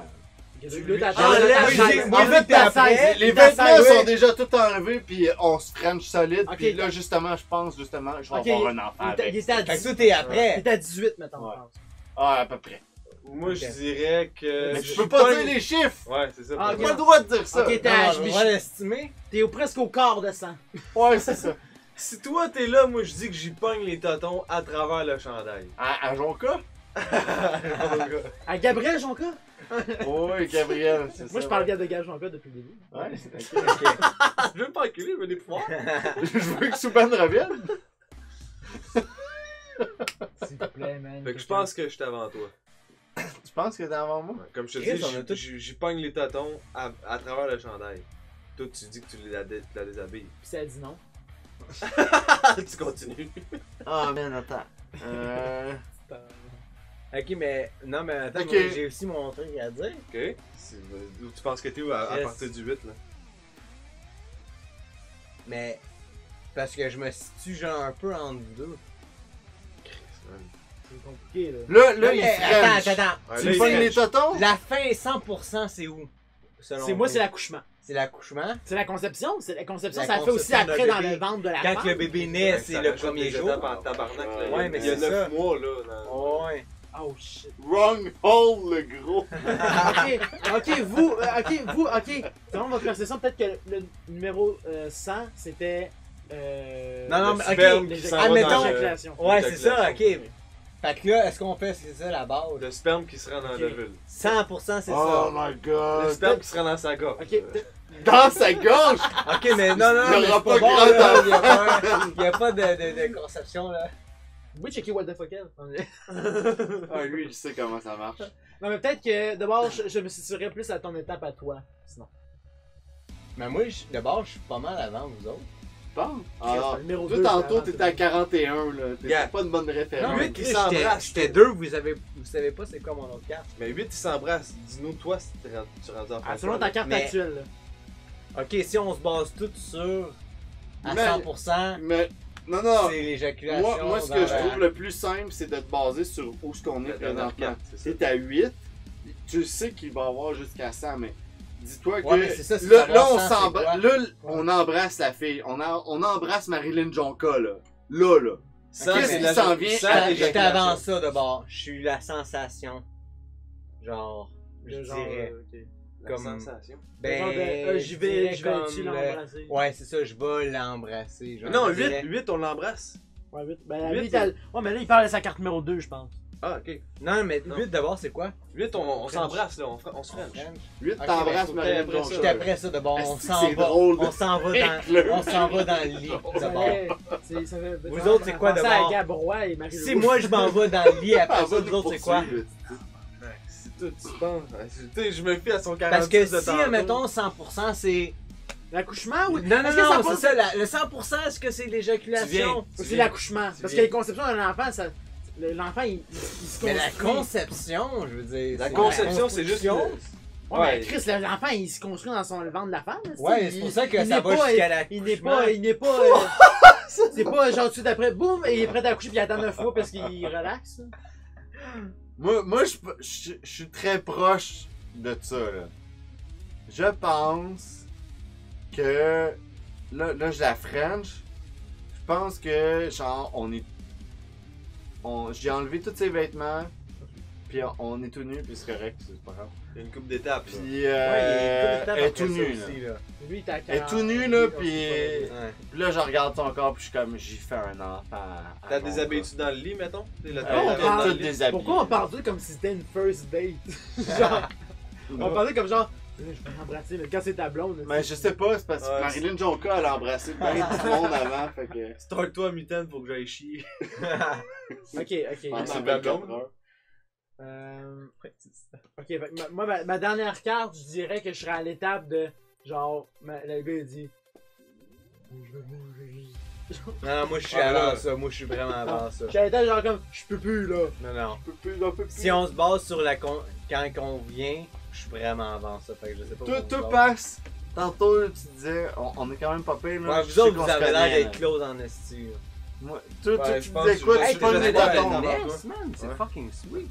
Là, t'as- J'enlève, t'as- oui, t'as- j'ai- En moi, fait, t'es après, les t'as vêtements cinq, sont oui. déjà tout enlevés, puis on se French solide, Ok. puis là, justement, je pense, justement, je vais Ok. avoir un enfant Il était- avec. il était à Fait que 10. toi, t'es après. Il était à 18, mettons, Ouais. je pense. Ah, à peu près. Moi, je Ok. dirais que. Mais je je peux suis pas dire les chiffres! Ouais, c'est ça. Ah, J'ai ok. pas le droit de dire ça! Ok, t'es Non, à- on va l'estimer. T'es presque au quart de sang. Ouais, c'est ça. Si toi t'es là, moi je dis que j'y pogne les totons à travers le chandail. À Jonca? À Gabriel Jonca? Oui, Gabriel, c'est ça. Moi, je parle bien de Gabriel Jonca depuis le début. Ouais, ok. Je veux pas enculer, je veux des pouvoirs. Je veux que Souban revienne. S'il te plaît, man. Fait que je pense que je suis avant toi. Tu penses que t'es avant moi? Ouais, comme je te Chris, dis, on a tout- j'y pogne les totons à travers le chandail. Toi, tu dis que tu la déshabilles. Puis ça dit non. Tu continues. Ah, man, attends. Ok, mais non, mais attends, Ok. moi, j'ai aussi mon truc à dire. Ok. Où tu penses que t'es où à Yes. partir du 8 là? Mais parce que je me situe genre un peu entre vous deux. C'est compliqué, là. Là, Non, il mais French. attends. Ouais, Tu là, me il pognes French. les totons? La fin 100% c'est où? Selon C'est moi, vous? c'est l'accouchement. C'est l'accouchement. C'est la conception. C'est la conception, La ça fait aussi conception après d'un dans bébé. le ventre de la Quand femme. le bébé naît, c'est Ça le rajoute premier des jour. étapes en tabarnak, là. Ouais, mais il y a c'est 9 ça. mois là. dans- Ouais. Oh shit. Wrong hole, le gros. ok, vous, ok. Selon votre perception, peut-être que le numéro 100, c'était. Non, non, Le mais sperme ok. qui s'en Admettons- va dans le- l'éjaculation. Ouais, c'est ça, ok. Fait que là, est-ce qu'on fait, c'est ça la base? Le sperme qui se rend dans Ok. l'ovule. 100% c'est Oh ça. my Le god. sperme qui se rend dans sa gorge. Ok, peut-être- Dans sa gorge! Ok, mais non, non, Il y mais aura c'est pas bon, grand là. enfant. Il y a pas de conception là. Vous pouvez checker What the fuck elle? Ah, lui, il sait comment ça marche. Non, mais peut-être que d'abord, je me situerais plus à ton étape à toi. Sinon. Mais moi, d'abord, je suis pas mal avant vous autres. Bon. C'est Alors, le numéro toi, 2, tantôt, c'est t'étais à 41, là. T'étais Yeah. pas une bonne référence. Non, Huit mais qui Chris, s'embrassent. j'étais deux, vous savez pas c'est quoi mon autre carte. Mais 8 ils s'embrassent. Dis-nous toi si tu rendu en Ah, selon ta carte Mais- actuelle. Là. Ok, si on se base tout sur à Mais- 100%, Mais, non. c'est l'éjaculation. Moi, ce dans que je la- trouve le plus simple, c'est de te baser sur où ce qu'on est La dernière présentement. carte, c'est ça. Si t'es à 8, tu sais qu'il va y avoir jusqu'à 100, mais dis-toi que Ouais, mais c'est ça, c'est là, savoir on 100, c'est s'embrasse, quoi. là, on embrasse la fille, on embrasse Marilyn Jonca, là. Là. Sans Qu'est-ce qui s'en vient sans à- J'étais l'éjaculation. avant ça d'abord. Je suis la sensation. Genre, je Genre, dirais. ok. La comme- sensation. Genre de, j'y je vais, dirais je vais comme tu le- l'embrasser. Ouais, c'est ça, je vais l'embrasser. genre, Non, je dirais. 8 on l'embrasse. Ouais, 8. Ben, Huit, lui, ouais, mais là, il parle de sa carte numéro 2, je pense. Ah, ok. Non, mais Non. 8 d'abord, c'est quoi? 8 on s'embrasse là, on se french. 8, Ok, t'embrasses ben, Marilyn après ça. J'étais Jonca. après ça d'abord, on Est-ce s'en que c'est va. drôle? On s'en va Éclair. on s'en va dans le lit d'abord. Ça fait Vous autres, c'est quoi penser d'abord? à Gabrois et Marie Si moi je m'en vais dans le lit, après Ah, ça, va vous nous autres, c'est quoi? poursuivre. Si Tu penses? Tu sais, je me fie à son 46 Parce que de si, tantôt. mettons, 100%, c'est. L'accouchement ou. Non, non, Est-ce que non, passe- c'est ça. Le 100%, est-ce que c'est l'éjaculation? C'est l'accouchement. Tu Parce que viens. les conceptions d'un enfant, ça. L'enfant, il se Mais la construit. conception, je veux dire. La c'est conception, c'est juste. construction. Ouais, Ouais. mais Chris, l'enfant, il se construit dans son le ventre de la femme. là, Ouais, il- c'est pour ça que il ça n'est va pas- jusqu'à la. Il n'est pas. Il n'est pas. C'est pas genre tout de suite après, boum, et il est prêt à accoucher puis il attend 9 mois parce qu'il relaxe. Moi, je suis très proche de ça, là. Je pense que. Là, je la French. Je pense que, genre, j'ai enlevé tous ses vêtements. Puis on est tout nu, puis c'est correct, c'est pas grave. Il y a une coupe d'étapes. là. Puis, Ouais, il y a une couple d'étapes elle est après tout ça nue, aussi, là. là. Lui, il est à Elle est 40. tout nu, là, puis. Ouais. Puis là, je regarde son corps, puis je suis comme, j'y fais un enfant. à T'as mon déshabillé-tu dans le lit, mettons? Le gars. on Elle parle est de toute déshabillée. Pourquoi on parle d'eux comme si c'était une first date? Genre, on parlait comme genre, je peux l'embrasser, mais quand c'est ta blonde. Mais je sais pas, c'est parce que Ouais, Marilyn Jonka, elle a embrassé plein de monde avant, fait que. Start-toi à mitaine pour que j'aille chier. Ok, ok. Pendant c'est 24 blonde. heures. Ok, fait que moi, ma dernière carte, je dirais que je serais à l'étape de genre, le gars il dit. Je veux mourir. Non, moi je suis Ah, avant là. ça. Moi je suis vraiment avant ça. Je suis à l'étape genre comme, je peux plus là. Non, non. Un peu plus. Si on se base sur la quand on vient, je suis vraiment avant ça. Fait que je sais pas. Toi, où toi, on se base. passe. Tantôt, tu disais, on est quand même pas pire, là. Ouais, Je vous sais autres, qu'on vous se avez l'air connaît, d'être là. close en esti. là. Moi, toi, Ouais, tu je pense disais que quoi? je- Tu je- pas je- le je- bâton. je- Ness, man, c'est Ouais. fucking sweet.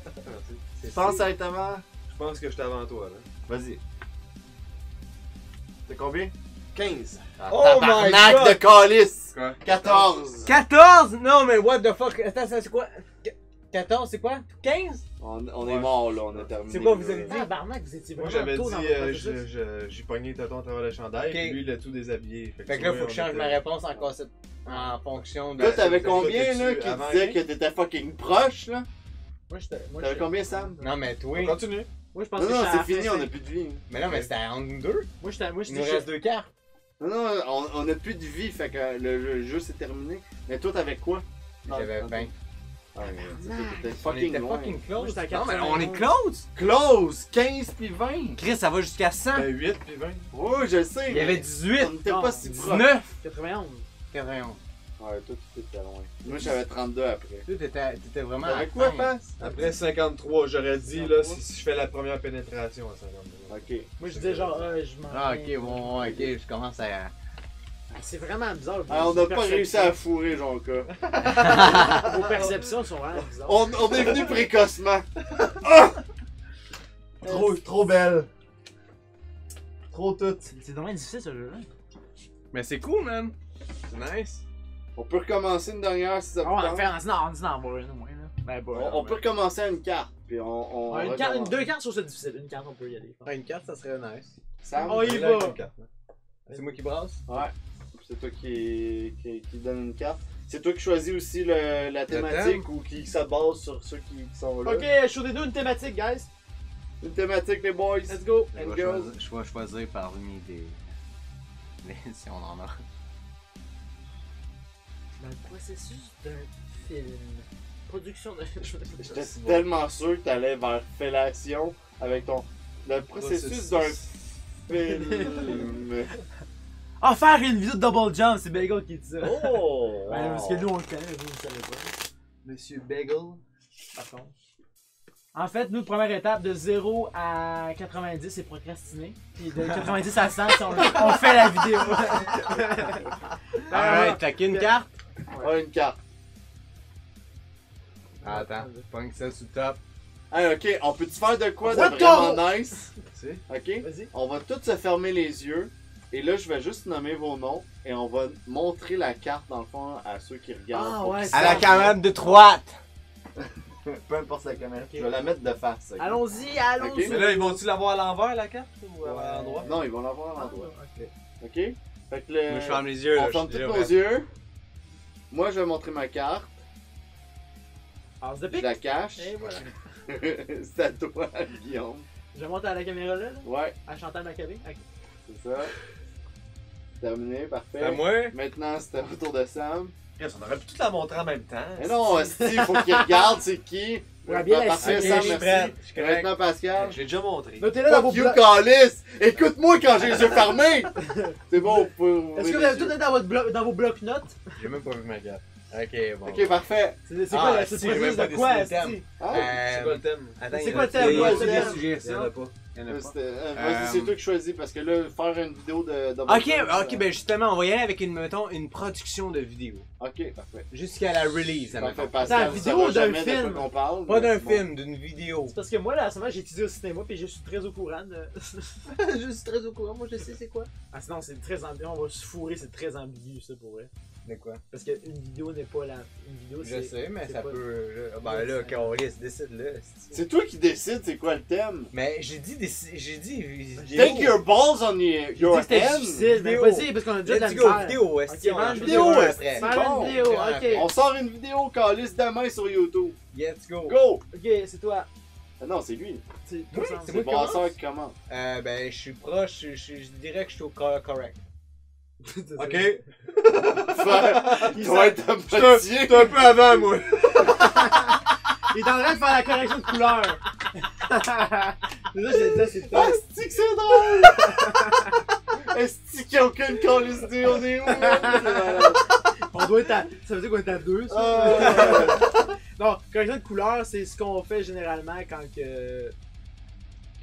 Tu penses être avant? Je pense que j'étais avant toi, là. Vas-y. C'est combien? 15. Oh my Tabarnak God! de calice! Quoi? 14! 14? Non, mais what the fuck? Attends, ça c'est quoi? 14, c'est quoi? 15? On est mort, là, on a terminé. C'est quoi, vous avez dit? Tabarnak, vous étiez Moi, vraiment j'avais tôt dit, dans votre processus. j'ai pogné Tonton à travers le chandail, Ok. puis lui, il a tout déshabillé. Fait que là, faut que je change ma réponse en fonction de. Toi, t'avais Toi, combien, t'es-tu là, qui avant disait rien? que t'étais fucking proche, là? Moi, T'avais j'étais- combien, Sam? Non, mais toi. On continue. Moi, je pense Non, que non, j'étais à c'est la fini, fin, on a plus de vie. Mais non, mais c'était entre nous deux. Moi, j'étais. Il nous reste 2 cartes. Non, non, on a plus de vie, fait que le jeu s'est terminé. Mais toi, t'avais quoi? J'avais Ah, 20. Ah, mais t'étais On fucking était loin. fucking Moi, close. j'étais à Non, mais 91. on est close. Close! 15 puis 20! Chris, ça va jusqu'à 100. Ben, 8 puis 20. Oh, je le sais! Il y avait mais 18. on était Non, pas si proche. 19. 91. 91. Ouais, toi, tu étais loin. Moi, j'avais 32 après. Toi, t'étais vraiment. T'avais à quoi, la fin. passe? Après 53, j'aurais dit, là, si je fais la première pénétration à 53. Ok. Moi, je disais genre, je m'en. Ah, ok, bon, ok, je commence à. C'est vraiment bizarre. Ah, on n'a pas réussi à fourrer, Jonka. Vos perceptions sont vraiment bizarres. On est venu précocement. Trop belle. Trop toute. C'est vraiment difficile ce jeu-là. Mais c'est cool, man. C'est nice. On peut recommencer une dernière si ça vous On va tente. faire on dit en voir une au moins. Là. Ben, pas. On peut recommencer à une carte. Puis on Une carte, recommence. 2 cartes sur ce difficile. Une carte, on peut y aller. Ah, une carte, ça serait nice. Sam? Oh, il Là, va. avec une carte, là. C'est moi qui brasse. Ouais. C'est toi qui donne une carte. C'est toi qui choisis aussi la thématique ou qui se base sur ceux qui sont là. Ok, show des deux une thématique, guys. Une thématique, les boys. Let's go. Je And vais girls. choisir- je vais choisir parmi des. Si on en a. Dans le processus d'un film. Production de. J'étais tellement sûr que t'allais vers fellation avec ton. Le processus d'un film. Ah, faire une vidéo de double jump, c'est Bagel qui dit ça. Oh! Ouais, parce que nous on le connaît, vous ne savez pas. Monsieur Bagel. Par contre. En fait, nous, première étape, de 0 à 90, c'est procrastiner. Puis de 90 à 100, c'est on fait la vidéo. Alright, t'as qu'une carte? Ah, une carte. Ah, attends, pogne ça sous le top. Hey, ok, on peut-tu faire de quoi What de the- vraiment nice? C'est? Ok? Vas-y. On va tous se fermer les yeux. Et là, je vais juste nommer vos noms. Et on va montrer la carte, dans le fond, à ceux qui regardent. Ah, pour ouais, qu'ils c'est À la sachent. caméra de droite! Peu importe la caméra. Ok. Je vais la mettre de face. ok? Allons-y, allons-y. Ok. Mais là, ils vont-tu l'avoir à l'envers, la carte? Ou à l'endroit? Non, ils vont l'avoir à l'endroit. Ok. Ok? Fait que le... Moi, je ferme les yeux, là. on je ferme suis tous déjà nos prêt. yeux. Moi, je vais montrer ma carte. As the Je pick. la cache. Et voilà. C'est à toi, Guillaume. Je monte à la caméra là, Ouais, à Chantal Maccabé. Ok. c'est ça. Terminé, parfait. C'est à moi? Maintenant, c'est au tour de Sam. On aurait pu tout la montrer en même temps. Mais non, Esti, il faut qu'il regarde c'est qui. Ouais, bien Parfait, assis. Sam, je suis merci. prêt, je suis correct. Maintenant, Pascal. Je l'ai déjà montré. Notez-le dans vos Fuck you, blocs. Calice! Écoute-moi quand j'ai les yeux fermés! C'est bon, vous pouvez ouvrir Est-ce que vous les avez tout yeux. noté dans vos blocs-notes? J'ai même pas vu ma carte. Ok, bon. Ok, parfait. C'est Ah, quoi, si, c'est j'ai le même processus pas de quoi, décidé le esti? Ah, C'est quoi le thème? Attends, C'est il y quoi a- le thème? il y a- Ouais, il y a c'est des le thème. suggestions. Il y en a pas. Vas-y, c'est toi qui choisis parce que là, faire une vidéo de. Ok, ben justement, on va y aller avec mettons, une production de vidéo. Ok, parfait. Jusqu'à la release, Parfait, admettons. Pascal. Attends, vous vidéo saurez ou d'un jamais de quoi film? qu'on parle, Pas mais d'un bon. film, d'une vidéo. C'est parce que moi, là, en ce moment, j'ai étudié au cinéma puis je suis très au courant de. Je suis très au courant, moi je sais c'est quoi. Ah, sinon, c'est très ambigu. On va se fourrer, c'est très ambigu ça pour vrai. De quoi? Parce qu'une vidéo n'est pas la. Une vidéo, Je sais, mais c'est ça pas- peut. Ben là, Carlis, décide-le. C'est toi qui décides c'est quoi le thème. Mais j'ai dit vidéo. Take your balls on J'ai dit your que c'était hand. difficile, mais Vidéo. vas-y, parce qu'on a déjà de la Let's go, misère. vidéo, est-ce Ok, qu'on mange en vidéo, vidéo est-ce après? que- Faire bon. une vidéo, ok. On sort une vidéo Calice demain sur YouTube. Let's go. Go! Ok, c'est toi. Ah non, c'est lui. C'est Oui, toi, c'est Sam. moi C'est qui Brasseur qui commence. Ben, je suis proche, je dirais que je suis au correct. C'est ça. Ok. Il doit être un petit. J'étais un peu avant, moi. Il est en train de faire la correction de couleur. C'est ça, j'ai dit, c'est toi. Asti que c'est drôle! Esti qu'il n'y a aucune calice d'idée, on est où? man? C'est malade. On doit être à. Ça veut dire qu'on est à 2, ça? Ah. Non, correction de couleur, c'est ce qu'on fait généralement quand que.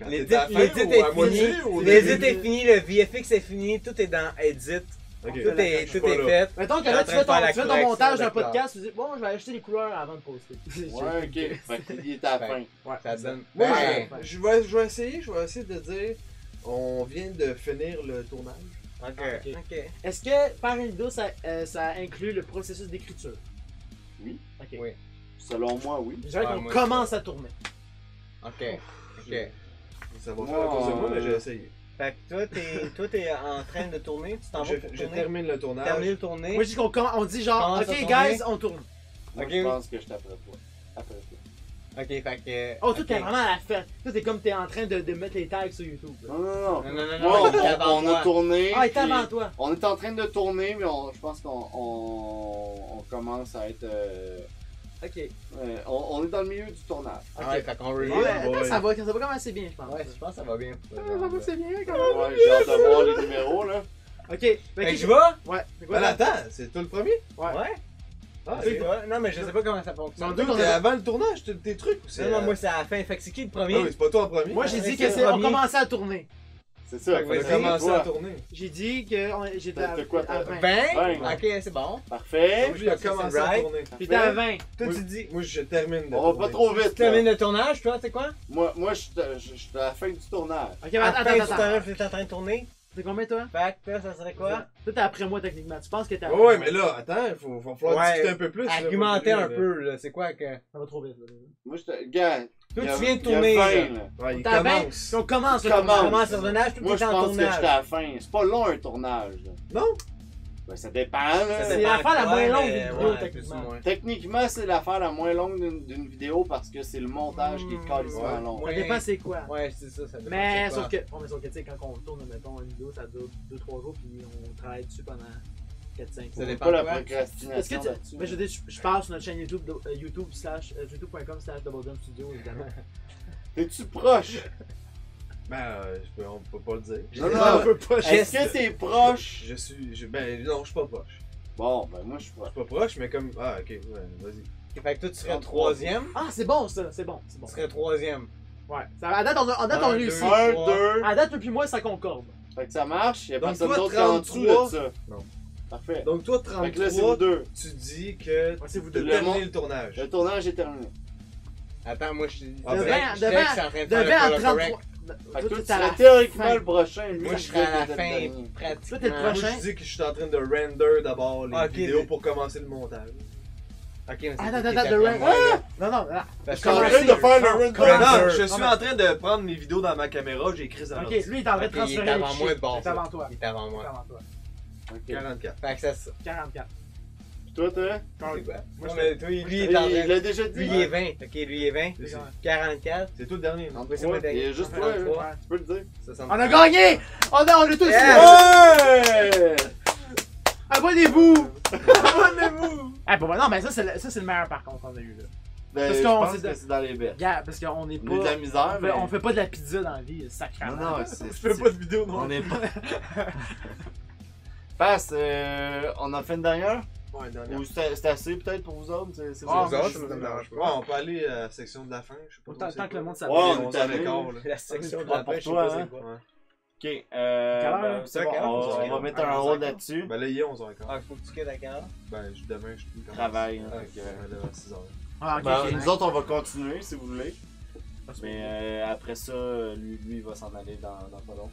L'édit est fini, l'édit est fini, le VFX est fini, tout est dans Edit. Ok. Tout est fait. Mettons que Je suis là, en tu train de faire la fais ton correction montage d'un de couleur. podcast, tu dis, bon, je vais acheter les couleurs avant de poster. Ouais, ok. Fait qu'il est à la fin. Ouais, Ça donne. Moi, Ben, je vais essayer de dire. On vient de finir le tournage. ok. ok. Ok. Est-ce que faire une vidéo, ça inclut le processus d'écriture? Oui. Ok. Oui. Selon moi, oui. Je dirais Ouais, qu'on moi, commence à tourner. Ok. Ok. Ça va faire à cause de moi, mais j'ai essayé. Fait que toi, t'es en train de tourner, tu t'en vas pour Je tourner. termine le tournage. Terminer le tourner. Moi, je dis qu'on on dit genre, Commence à ok, tourner. guys, on tourne. Moi, Ok. je pense que je suis après toi. Après toi. Ok, fait que. Oh, toi, ok. t'es vraiment à la fête. Toi, t'es comme t'es en train de mettre les tags sur YouTube. là. Non, non, non. Non, non, non, Moi, non, il est avant on a moi. tourné. Ah, il est puis avant toi. On est en train de tourner, mais je pense qu'on commence à être. Ok. On est dans le milieu du tournage. Ah ouais, fait qu'on release. Ouais, attends, ouais. ça va quand même assez bien, je pense. Ouais, je pense que ça va bien. Ça va assez bien quand même. Ouais, j'ai hâte de voir les numéros là. Ok. Fait que ok. je vais? Ouais. C'est quoi, Ben là? attends, c'est toi le premier? Ouais. Ah, Ok, ouais. Non, mais je sais pas comment ça fonctionne. Dans deux, Toi, on t'es a- avant le tournage, tes trucs ou c'est. Non, non, moi c'est à la fin. Fait que c'est qui le Ah premier? oui, c'est pas toi en premier. Moi, j'ai Ouais, dit c'est que le on premier. commençait à tourner. C'est ça. Fait que On a vas-y, commencé toi. à tourner. J'ai dit que j'étais T'as quoi, à t'as- 20. 20? Ouais. Ok, c'est bon. Parfait. Moi, j'ai commencé à right. tourner. J'étais à 20. Toi, Moi- tu dis. Moi, je termine. de On va pas tourner. trop Tu vite. termines Là. le tournage, toi, c'est quoi? Moi, je suis à la fin du tournage. Ok, mais À la attends, fin du attends. tournage, tu es en train de tourner. T'es combien, toi? Fait que toi, ça serait quoi? Toi, t'es après moi, techniquement. Tu penses que t'es après Ouais, moi. mais là, attends, il va falloir Ouais. discuter un peu plus. là, Argumenter pas un de- peu, là. C'est quoi que. Ça va trop vite, là. Moi, gars. Toi, il y a- tu viens de il y a tourner, 20, là. là. Ouais, il T'es à 20, commence. puis on commence le Commence. On tournage. commence le tournage, puis Moi, tu je es en pense que j'étais à tournage. la fin. C'est pas long un tournage. Là. Non? Ben, ça dépend. Là. C'est dépend l'affaire la quoi, moins longue mais d'une vidéo, ouais, techniquement. plus ou moins. Techniquement, c'est l'affaire la moins longue d'une vidéo parce que c'est le montage qui est carrément Ouais. long. Ouais. Ça dépend c'est quoi. Ouais, c'est ça, ça dépend. Mais c'est sauf quoi. que, tu sais, quand on tourne, mettons, une vidéo, ça dure 2-3 jours, puis on travaille dessus pendant 4-5 Ça C'est dépend pas la quoi. Est-ce procrastination que tu... là-dessus. Mais je veux dire, je parle sur notre chaîne YouTube, youtube.com/Doubledone Studio, évidemment. T'es-tu proche? Ben, on peut pas le dire. Non, Non, non. on peut pas. Est-ce que t'es proche? Ben, non, je suis pas proche. Bon, ben moi je suis Je proche. suis pas proche, mais comme. Ah, ok, ouais, vas-y. Ok, fait que toi, tu serais troisième. Ah, c'est bon ça, c'est bon. Tu serais troisième. Ouais. Ça, à date, on a Un, réussi. deux. 1, trois. 2. À date, puis moi, ça concorde. Fait que ça marche. Y'a Donc, personne toi, d'autre qui est en dessous 33. de ça. Non. Parfait. Donc, toi, Fait que là, c'est vous 33, deux. tu dis que. Ouais, c'est vous tu deux. Le terminé monde- le tournage. Le tournage est terminé. Attends, moi, je Ah, De ben, 20 je sais que je suis en train de de faire 20 à le color 33. correct. Fait que toi, tu t'es à la serais théoriquement fin. le prochain. lui, Moi, je tu serais à la disais que t'étais fin, le dernier. pratiquement. Toi, t'es le Moi, prochain. je dis que je suis en train de render d'abord les Ah, ok, vidéos mais- pour commencer le montage. Ok, mais c'est Attends, qui attends, est de après run. moi, là. Non, non, non. Parce Je suis que en moi, train de c'est- faire le render. Comment Non, ça? je suis en train de prendre mes vidéos dans ma caméra, j'ai écrit ça. Ok, lui, il est en train de Ok, il est transférer avant les moi shit. de bord. Il est avant toi. Il est avant Il est moi. avant toi. Ok. 44. Fait que ça, c'est ça. 44. Puis toi, toi? C'est quoi? Moi, Non, je mais toi, lui, il est en Il train. l'a déjà dit. Lui, il est 20. Ok, lui, il est 20. C'est ça. 44. C'est tout le dernier. non? Oui, c'est moi, Il y a juste toi, 43. là. Tu peux le dire. 63. On a gagné! On a tous Yeah! Ouais! Abonnez-vous! Abonnez-vous! Ah, bon, non, mais ça, c'est le meilleur par contre qu'on a eu là. Ben, Parce je qu'on pense s'est que de- c'est dans les bêtes. Gars, parce qu'on n'est On a eu de pas. la misère, mais... On fait pas de la pizza dans la vie, sacrément. Non, non, c'est... Je fais pas de vidéo non. On est pas... Passe, on en fait une dernière? Ouais, dernière. Ou c'est assez peut-être pour vous autres? C'est Ah, vous moi, autres? ça me dérange Ouais, pas. on peut aller à la section de la fin. Je sais pas Tant trop c'est que le quoi. monde Ouais, s'appelle. on est 11 tanné. h La section de Ah, la pour pêche, je sais toi, pas hein. c'est quoi. Ouais. Ok, Quelle heure? ben, c'est bon, C'est à quelle heure? on va mettre un hold là-dessus. Ben là, il est 11h15. Ah, faut que tu quittes à quelle heure? Ben, demain, je peux Travail, hein, Ouais, fait que- ouais, là, à 6h. Ah, ok, Ben, ok. nous autres, on va continuer si vous voulez. Mais après ça, lui il va s'en aller dans pas long.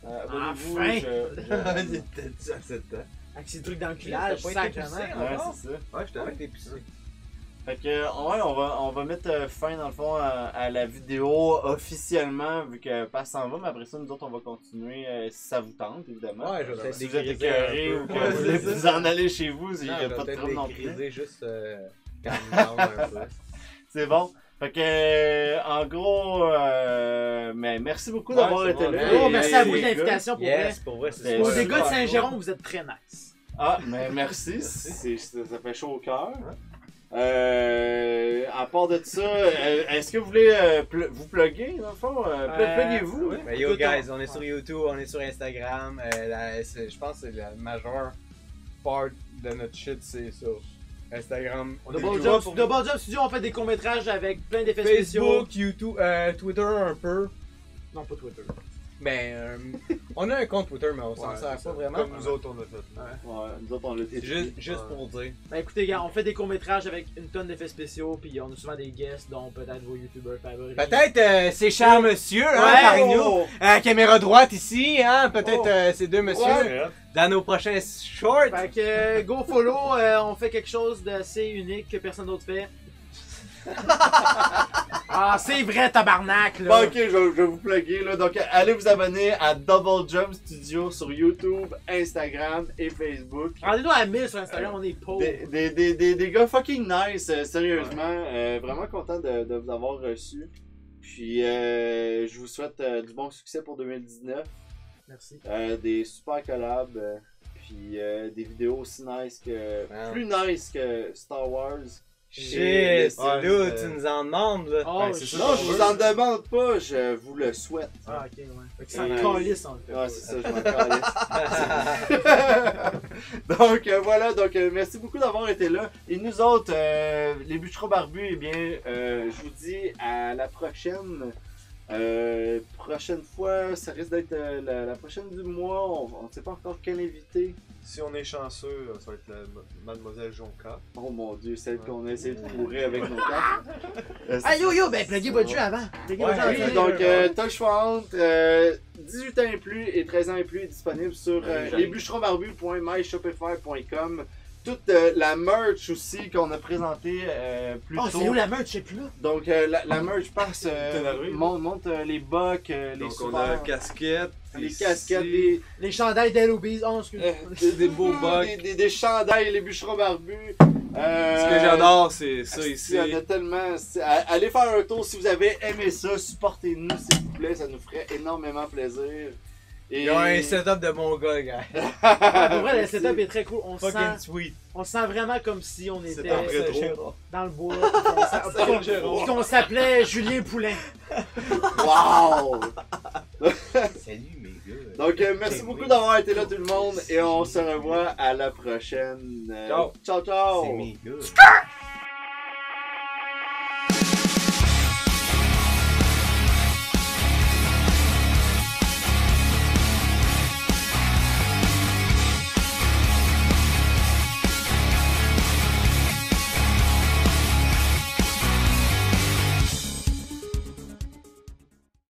Abonnez-vous, Enfin! Il était déjà à 7 ans. Avec ces trucs dans le T'as culage, pas été sacrément. poussé, hein? Ouais, Encore? c'est ça. Ouais, je Ouais, t'es poussé. Fait que, ouais, on va mettre fin dans le fond à la vidéo officiellement, vu que passe s'en va, mais après ça, nous autres, on va continuer si ça vous tente, évidemment. Ouais, je vais peut-être Si vous êtes dégriser un écœurés peu. ou que Ouais, vous voulez c'est ça. vous en aller chez vous, il n'y Non, a je vais pas de peut-être trouble non plus. dégriser juste quand il me tente un peu. C'est bon. Fait que, en gros, mais merci beaucoup Ouais, d'avoir c'est été bon. là. Oh, merci à vous de les gars. l'invitation pour Yes, pour vrai, C'est c'est vrai. Aux super. des gars de Saint-Jérôme, vous êtes très nice. Ah, mais merci, ça fait chaud au cœur. À part de ça, est-ce que vous voulez vous plugger, dans le fond? Pluguez-vous. ouais. Mais yo Écoute, guys, on est sur YouTube, on est sur Instagram. Je pense que c'est la majeure part de notre shit, c'est sur Instagram. On est Double toujours Jump, pour Double Jump Studio, on fait des courts-métrages avec plein d'effets spéciaux. Facebook, YouTube, Twitter un peu. Non, pas Twitter. Ben, on a un compte Twitter, mais on s'en Ouais, sert c'est pas ça. vraiment. Comme nous autres, on a fait. Ouais, nous autres, on l'a C'est juste pour dire. Ben écoutez, gars, on fait des courts-métrages avec une tonne d'effets spéciaux, puis on a souvent des guests, dont peut-être vos youtubeurs favoris. Peut-être ces chers monsieur, hein, Ouais, parmi nous. Caméra droite ici, hein, peut-être Oh. ces deux messieurs. Ouais. Dans nos prochains shorts. Fait que go follow, on fait quelque chose d'assez unique que personne d'autre fait. Ah, c'est vrai, tabarnak, là! Bon, ok, je vais vous plugger là. Donc, allez vous abonner à Double Jump Studio sur YouTube, Instagram et Facebook. Rendez-nous à 1000 sur Instagram, on est pauvres. Des gars fucking nice, sérieusement. Vraiment content de vous avoir reçu. Puis, je vous souhaite du bon succès pour 2019. Merci. Des super collabs. Puis, des vidéos aussi nice que. Wow. Plus nice que Star Wars. Shit, Et- c'est là, tu nous en demandes, là. Oh, Ben, c'est ça. Non, je vous en demande pas, je vous le souhaite. Ah, ok, ouais. Fait que Et- ça calisse, on le fait. Ouais, c'est ça, je m'en calisse. Donc voilà, donc merci beaucoup d'avoir été là. Et nous autres, les bûcherons barbus, eh bien, je vous dis à la prochaine. Prochaine fois, ça risque d'être la prochaine du mois. On ne sait pas encore quel invité. Si on est chanceux, ça va être Mademoiselle Jonka. Oh mon dieu, celle qu'on a essayé de bourrer avec nos cartes. Ah yo yo, ben pluguez votre jeu avant. Pluguez votre jeu Oui, avant. donc Touch Hunt, 18 ans et plus et 13 ans et plus est disponible sur lesbûcheronsbarbus.myshopify.com. Toute la merch aussi qu'on a présentée plus Oh, tôt. c'est où la meute, je sais plus là. Donc la merch passe, T'es dans la rue? monte les bocs, les Donc on super, a casquettes, les ici, casquettes, des, Les chandails d'Elobies. Oh, excuse. des beaux bocs. des chandails, les bûcherons barbus. Ce que j'adore, c'est ça ici. Il y en a tellement. Allez faire un tour si vous avez aimé ça. Supportez-nous s'il vous plaît, ça nous ferait énormément plaisir. Et... Ils ont un setup de bon gars, gars. Ah, pour vrai, le setup est très cool. Fucking sweet. On se sent vraiment comme si on était Setup rétro. dans le bois. Puis qu'on s'appelait Julien Poulain. Wow! Salut, mes gars. Donc, merci beaucoup d'avoir été là, tout le monde. Et on se revoit à la prochaine. Ciao. Ciao, ciao! C'est mes gars.